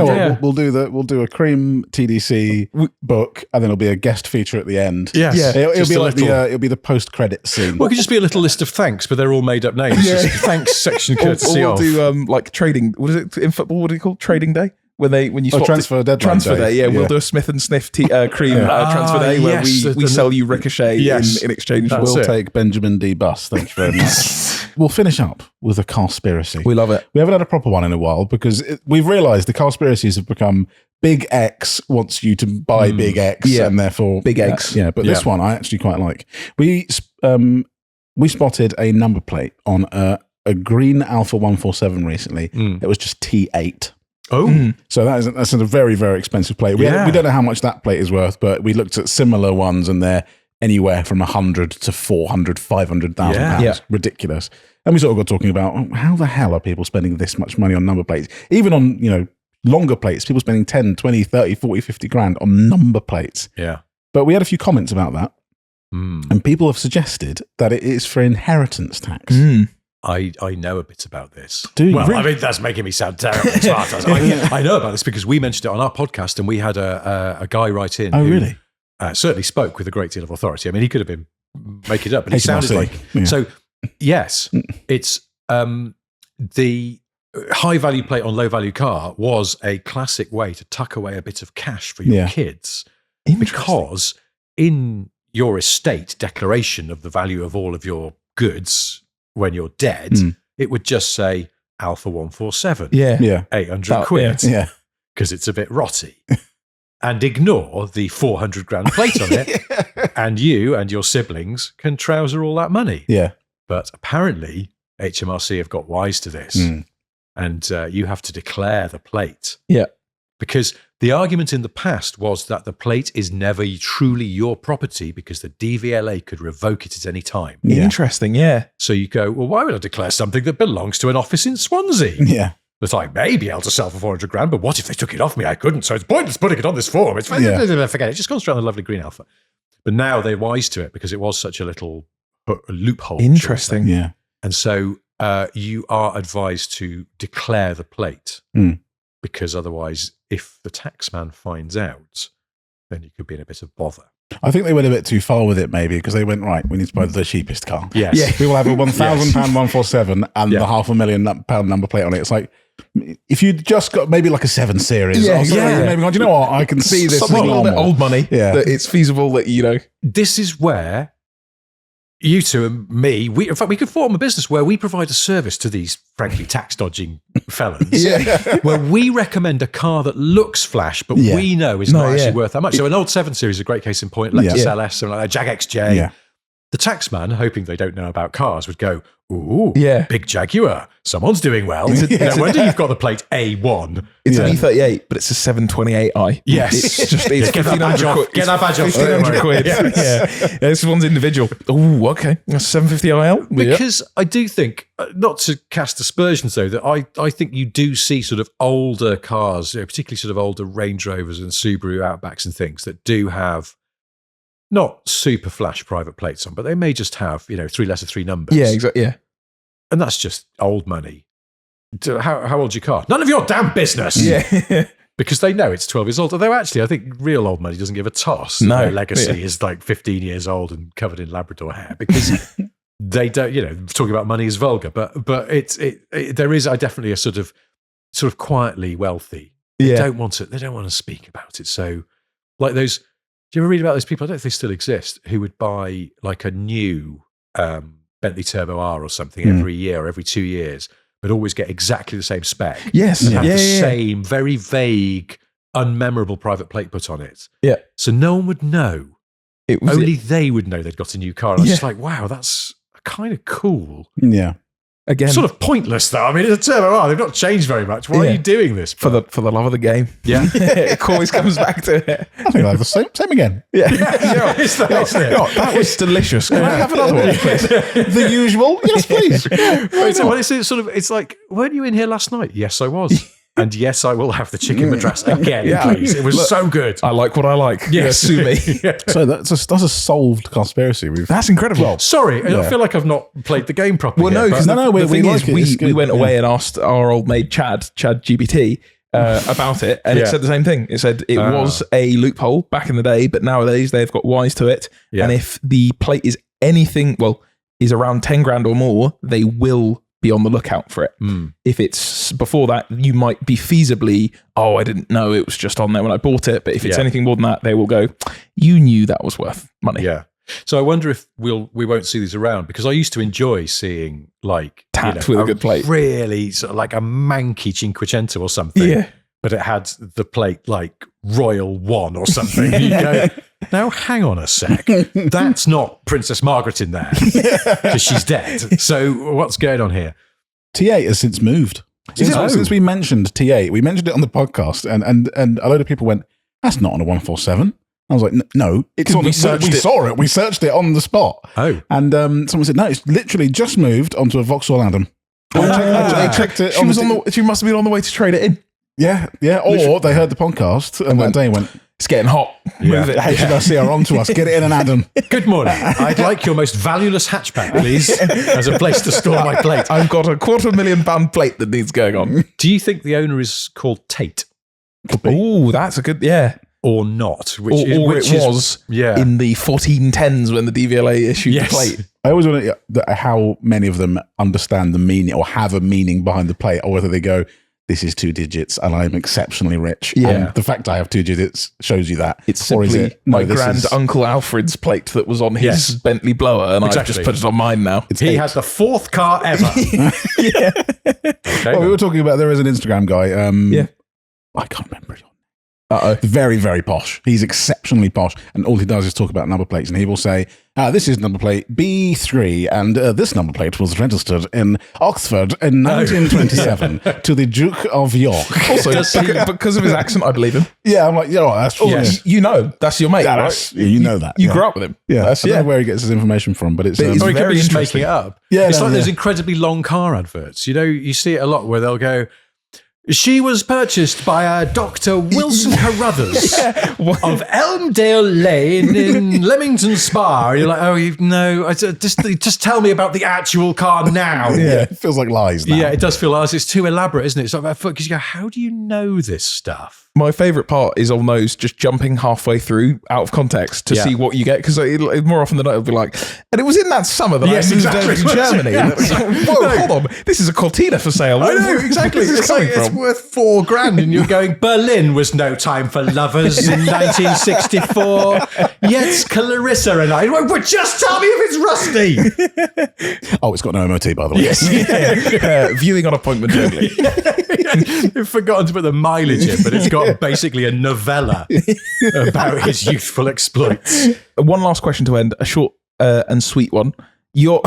We'll do a Cream TDC book, and then it'll be a guest feature at the end. Yes. It'll be like it'll be the post credit scene. Well, it could just be a little list of thanks, but they're all made up names. Just thanks section courtesy or of. We'll do like trading. What is it in football? What do you call trading day? when you swap transfer deadline transfer day. day. Yeah, we'll do a Smith and Sniff C.R.E.A.M transfer day where we sell you Ricochet in exchange for. We'll take Benjamin D. Bus. Thank you very much. We'll finish up with a conspiracy. We love it. We haven't had a proper one in a while because we've realised the conspiracies have become Big X wants you to buy Big X, and therefore Big Eggs. Yeah, but this one I actually quite like. We spotted a number plate on a green Alpha 147 recently. It was just T8. Oh, so that's a very, very expensive plate. We don't know how much that plate is worth, but we looked at similar ones and they're anywhere from 100 to 400, 500,000 pounds. Yeah. Ridiculous. And we sort of got talking about how the hell are people spending this much money on number plates? Even on, longer plates, people spending 10, 20, 30, 40, 50 grand on number plates. yeah. But we had a few comments about that. And people have suggested that it is for inheritance tax. I know a bit about this. Do you? Well, Really? I mean, that's making me sound terrible. Smart. I know about this because we mentioned it on our podcast and we had a guy write in. Oh, who, really? certainly spoke with a great deal of authority. I mean, he could have been making it up, but he HMRC. sounded like... Yeah. So, yes, it's the high-value plate on low-value car was a classic way to tuck away a bit of cash for your kids. Because in your estate declaration of the value of all of your goods when you're dead, it would just say Alpha 147, Yeah. 800 quid, Yeah. because it's a bit rotty. And ignore the 400 grand plate on it, and you and your siblings can trouser all that money. Yeah. But apparently, HMRC have got wise to this, and you have to declare the plate. Yeah. Because the argument in the past was that the plate is never truly your property because the DVLA could revoke it at any time. Yeah. Interesting, yeah. So you go, well, why would I declare something that belongs to an office in Swansea? Yeah. That I may be able to sell for 400 grand, but what if they took it off me? I couldn't. So it's pointless putting it on this form. It's forget it. Just concentrate on the lovely green Alpha. But now they're wise to it because it was such a little loophole. Interesting. Yeah. And so you are advised to declare the plate because otherwise, if the taxman finds out, then you could be in a bit of bother. I think they went a bit too far with it, maybe, because they went, right, we need to buy the cheapest car. Yes. Yeah. We will have a £1,000 147 and the £500,000 number plate on it. It's like, if you just got maybe like a 7 Series, Yeah, or something, yeah. maybe gone, do you know what? I can see this Something is a little bit normal. old money. Yeah. That it's feasible that, This is where you two and me, in fact, we could form a business where we provide a service to these, frankly, tax-dodging felons. Where we recommend a car that looks flash, but we know is not actually worth that much. So an old 7 Series is a great case in point. Lexus LS, something like that, Jag XJ. Yeah. The taxman, hoping they don't know about cars, would go, ooh, Yeah. big Jaguar. Someone's doing well. No wonder you've got the plate A1. It's an E38, but it's a 728i. Yes. It's just, it's Get that badge 1,500 off. quid. Get that badge off. 1,500 quid. Yeah. This one's individual. Oh, okay. A 750IL. Because I do think, not to cast aspersions though, that I think you do see sort of older cars, particularly sort of older Range Rovers and Subaru Outbacks and things that do have not super flash private plates on, but they may just have, 3 letter 3 numbers. Yeah, exactly. Yeah. And that's just old money. How old's your car? None of your damn business. Yeah. Because they know it's 12 years old. Although actually, I think real old money doesn't give a toss. No. Their legacy is like 15 years old and covered in Labrador hair because they don't, talking about money is vulgar, but there is definitely a sort of quietly wealthy. They don't want to speak about it. So like those, do you ever read about those people? I don't know if they still exist, who would buy like a new Bentley Turbo R or something every year or every 2 years, but always get exactly the same spec. Yes. And have the same very vague, unmemorable private plate put on it. Yeah. So no one would know. It was Only they would know they'd got a new car. And I was just like, wow, that's kind of cool. Yeah. Again, Sort of pointless though. I mean, it's a Turbo R. They've not changed very much. Why are you doing this? for the love of the game. Yeah. It always comes back to it. I think like the same again. Yeah. That's it. That was delicious. Can I have another one, please? The usual? Yes, please. It's like, weren't you in here last night? Yes, I was. And yes, I will have the chicken madras again, please. It was so good. I like what I like. Yes. Sue me. So that's a solved conspiracy. That's incredible. Sorry, I feel like I've not played the game properly. Well, no, yet, because but- No, the thing we is, like it. It's we good. went away and asked our old mate Chad GBT, about it, and it said the same thing. It said it was a loophole back in the day, but nowadays they've got wise to it. Yeah. And if the plate is anything, is around 10 grand or more, they will be be on the lookout for it. If it's before that, you might be feasibly, I didn't know it was just on there when I bought it. But if it's anything more than that, they will go, you knew that was worth money. Yeah. So I wonder if we won't see these around, because I used to enjoy seeing like Tat with a good plate, really sort of like a manky Cinquecento or something, but it had the plate like Royal One or something. You go, now hang on a sec, that's not Princess Margaret in there because she's dead. So what's going on here? T8 has since moved. Since we mentioned T8, we mentioned it on the podcast, and a load of people went, "That's not on a 147." I was like, no, it's on. We saw it. We searched it on the spot. Oh, and someone said, no, it's literally just moved onto a Vauxhall Adam. I checked it. She must have been on the way to trade it in. Yeah. Or they heard the podcast and one day went, it's getting hot. Move it. HMRC are on to us. Get it in an Adam. Good morning. I'd like your most valueless hatchback, please, as a place to store my plate. I've got a £250,000 plate that needs going on. Do you think the owner is called Tate? Oh, that's a good, Or not? Or it was in the 1410s when the DVLA issued the plate. I always wonder how many of them understand the meaning or have a meaning behind the plate, or whether they go, this is 2 digits and I'm exceptionally rich. Yeah. And the fact I have 2 digits shows you that. It's simply my grand uncle Alfred's plate that was on his Bentley blower, and I've just put it on mine now. He had the 4th car ever. Well, we were talking about, there is an Instagram guy. I can't remember your name. Very, very posh. He's exceptionally posh. And all he does is talk about number plates. And he will say, this is number plate B3. And this number plate was registered in Oxford in 1927 to the Duke of York. Also, because of his accent, I believe him. Yeah, I'm like, that's true. You know, that's your mate, right? You know that. You grew up with him. Yeah, I don't know where he gets his information from, but it's very very just interesting. making it up. Yeah, it's like those incredibly long car adverts. You know, you see it a lot where they'll go, she was purchased by a Dr. Wilson Carruthers of Elmdale Lane in Leamington Spa. You're like, just tell me about the actual car now. Yeah, it feels like lies now. Yeah, it does feel like it's too elaborate, isn't it? It's like, because you go, how do you know this stuff? My favourite part is on those just jumping halfway through out of context to see what you get, because more often than not it'll be like, and it was in that summer that I moved over to Germany. Whoa, hold on, this is a Cortina for sale. I know, exactly. It's worth $4,000 and you're going, Berlin was no time for lovers in 1964. Yet Clarissa and I, well, just tell me if it's rusty. It's got no MOT, by the way. Viewing on appointment only. You've forgotten to put the mileage in, but it's got basically a novella about his youthful exploits. One last question to end, a short and sweet one. I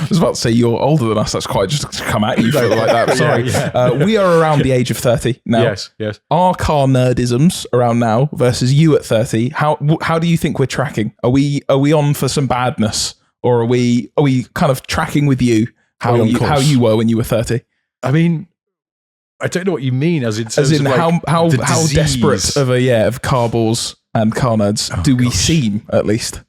was about to say you're older than us. That's quite just to come at you like that. Sorry. We are around the age of 30 now. Yes. Our car nerdisms around now versus you at 30. How do you think we're tracking? Are we on for some badness, or are we kind of tracking with you how you were when you were 30? I mean, I don't know what you mean, as in how desperate of car balls and car nerds do we seem, at least?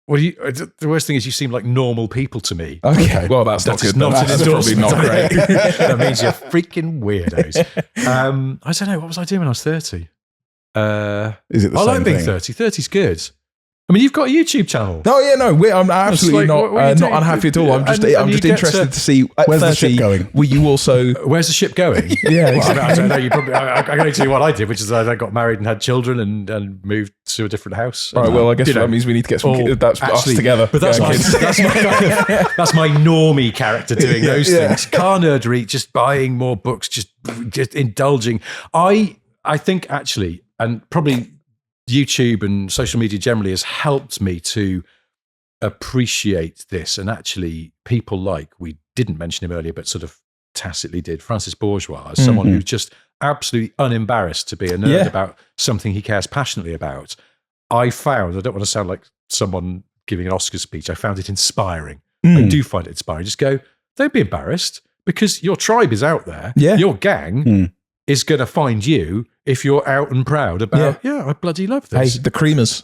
Well, the worst thing is you seem like normal people to me. Okay, well that's not good. That's probably not great. That means you're freaking weirdos. I don't know, what was I doing when I was 30? Is it the same like being thing? 30. 30's good. I mean, you've got a YouTube channel. I'm absolutely not unhappy at all. I'm just interested to see where's the ship going. Were you also? Where's the ship going? Yeah, exactly. I don't know. You probably. I can only tell you what I did, which is I got married and had children and moved to a different house. All right. Well, I guess that means we need to get some. That's us together. But that's my normie character doing those things. Car nerdery, just buying more books, just indulging. I think actually, and probably YouTube and social media generally has helped me to appreciate this. And actually, people like, we didn't mention him earlier, but sort of tacitly did, Francis Bourgeois, as someone who's just absolutely unembarrassed to be a nerd about something he cares passionately about. I don't want to sound like someone giving an Oscar speech, I found it inspiring. I do find it inspiring. Just go, don't be embarrassed, because your tribe is out there. Yeah. Your gang is going to find you if you're out and proud about, I bloody love this. Hey, the creamers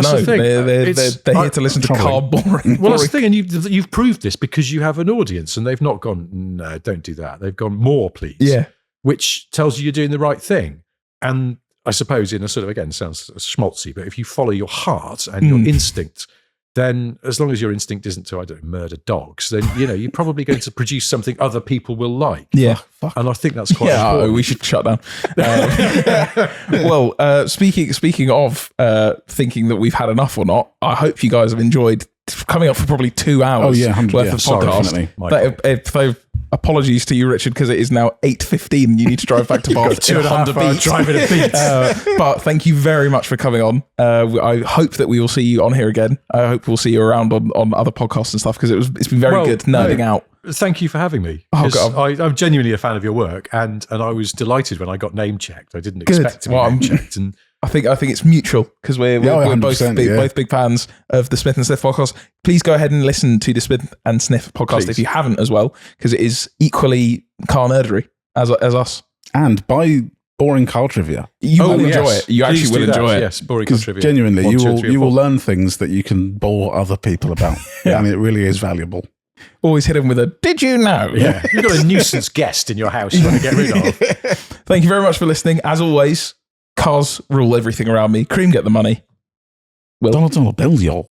know. They're here to listen to car boring. Well, that's the thing, and you've proved this because you have an audience, and they've not gone, no, don't do that. They've gone, more, please. Yeah. Which tells you you're doing the right thing. And I suppose in a sort of, again, sounds schmaltzy, but if you follow your heart and your instinct, then as long as your instinct isn't to, I don't know, murder dogs, then, you're probably going to produce something other people will like. Yeah. And I think that's quite important. We should shut down. Speaking of thinking that we've had enough or not, I hope you guys have enjoyed coming up for probably 2 hours worth of podcast. So apologies to you, Richard, because it is now 8:15 and you need to drive back to Bath. 2.5 hours driving a beat. But thank you very much for coming on. I hope that we will see you on here again. I hope we'll see you around on other podcasts and stuff, because it's been very good nerding out. Thank you for having me. I'm genuinely a fan of your work, and I was delighted when I got name checked. I didn't expect to be name checked. And I think it's mutual, because we're both big fans of the Smith and Sniff podcast. Please go ahead and listen to the Smith and Sniff podcast if you haven't as well, because it is equally car nerdery as us. And buy boring car trivia. You will enjoy it. You actually will enjoy it. Yes, boring car trivia. Genuinely, you will learn things that you can bore other people about. And it really is valuable. Always hit him with a, did you know? Yeah. You've got a nuisance guest in your house you want to get rid of. Thank you very much for listening. As always, cars rule everything around me. C.R.E.A.M get the money. $1 bill, y'all.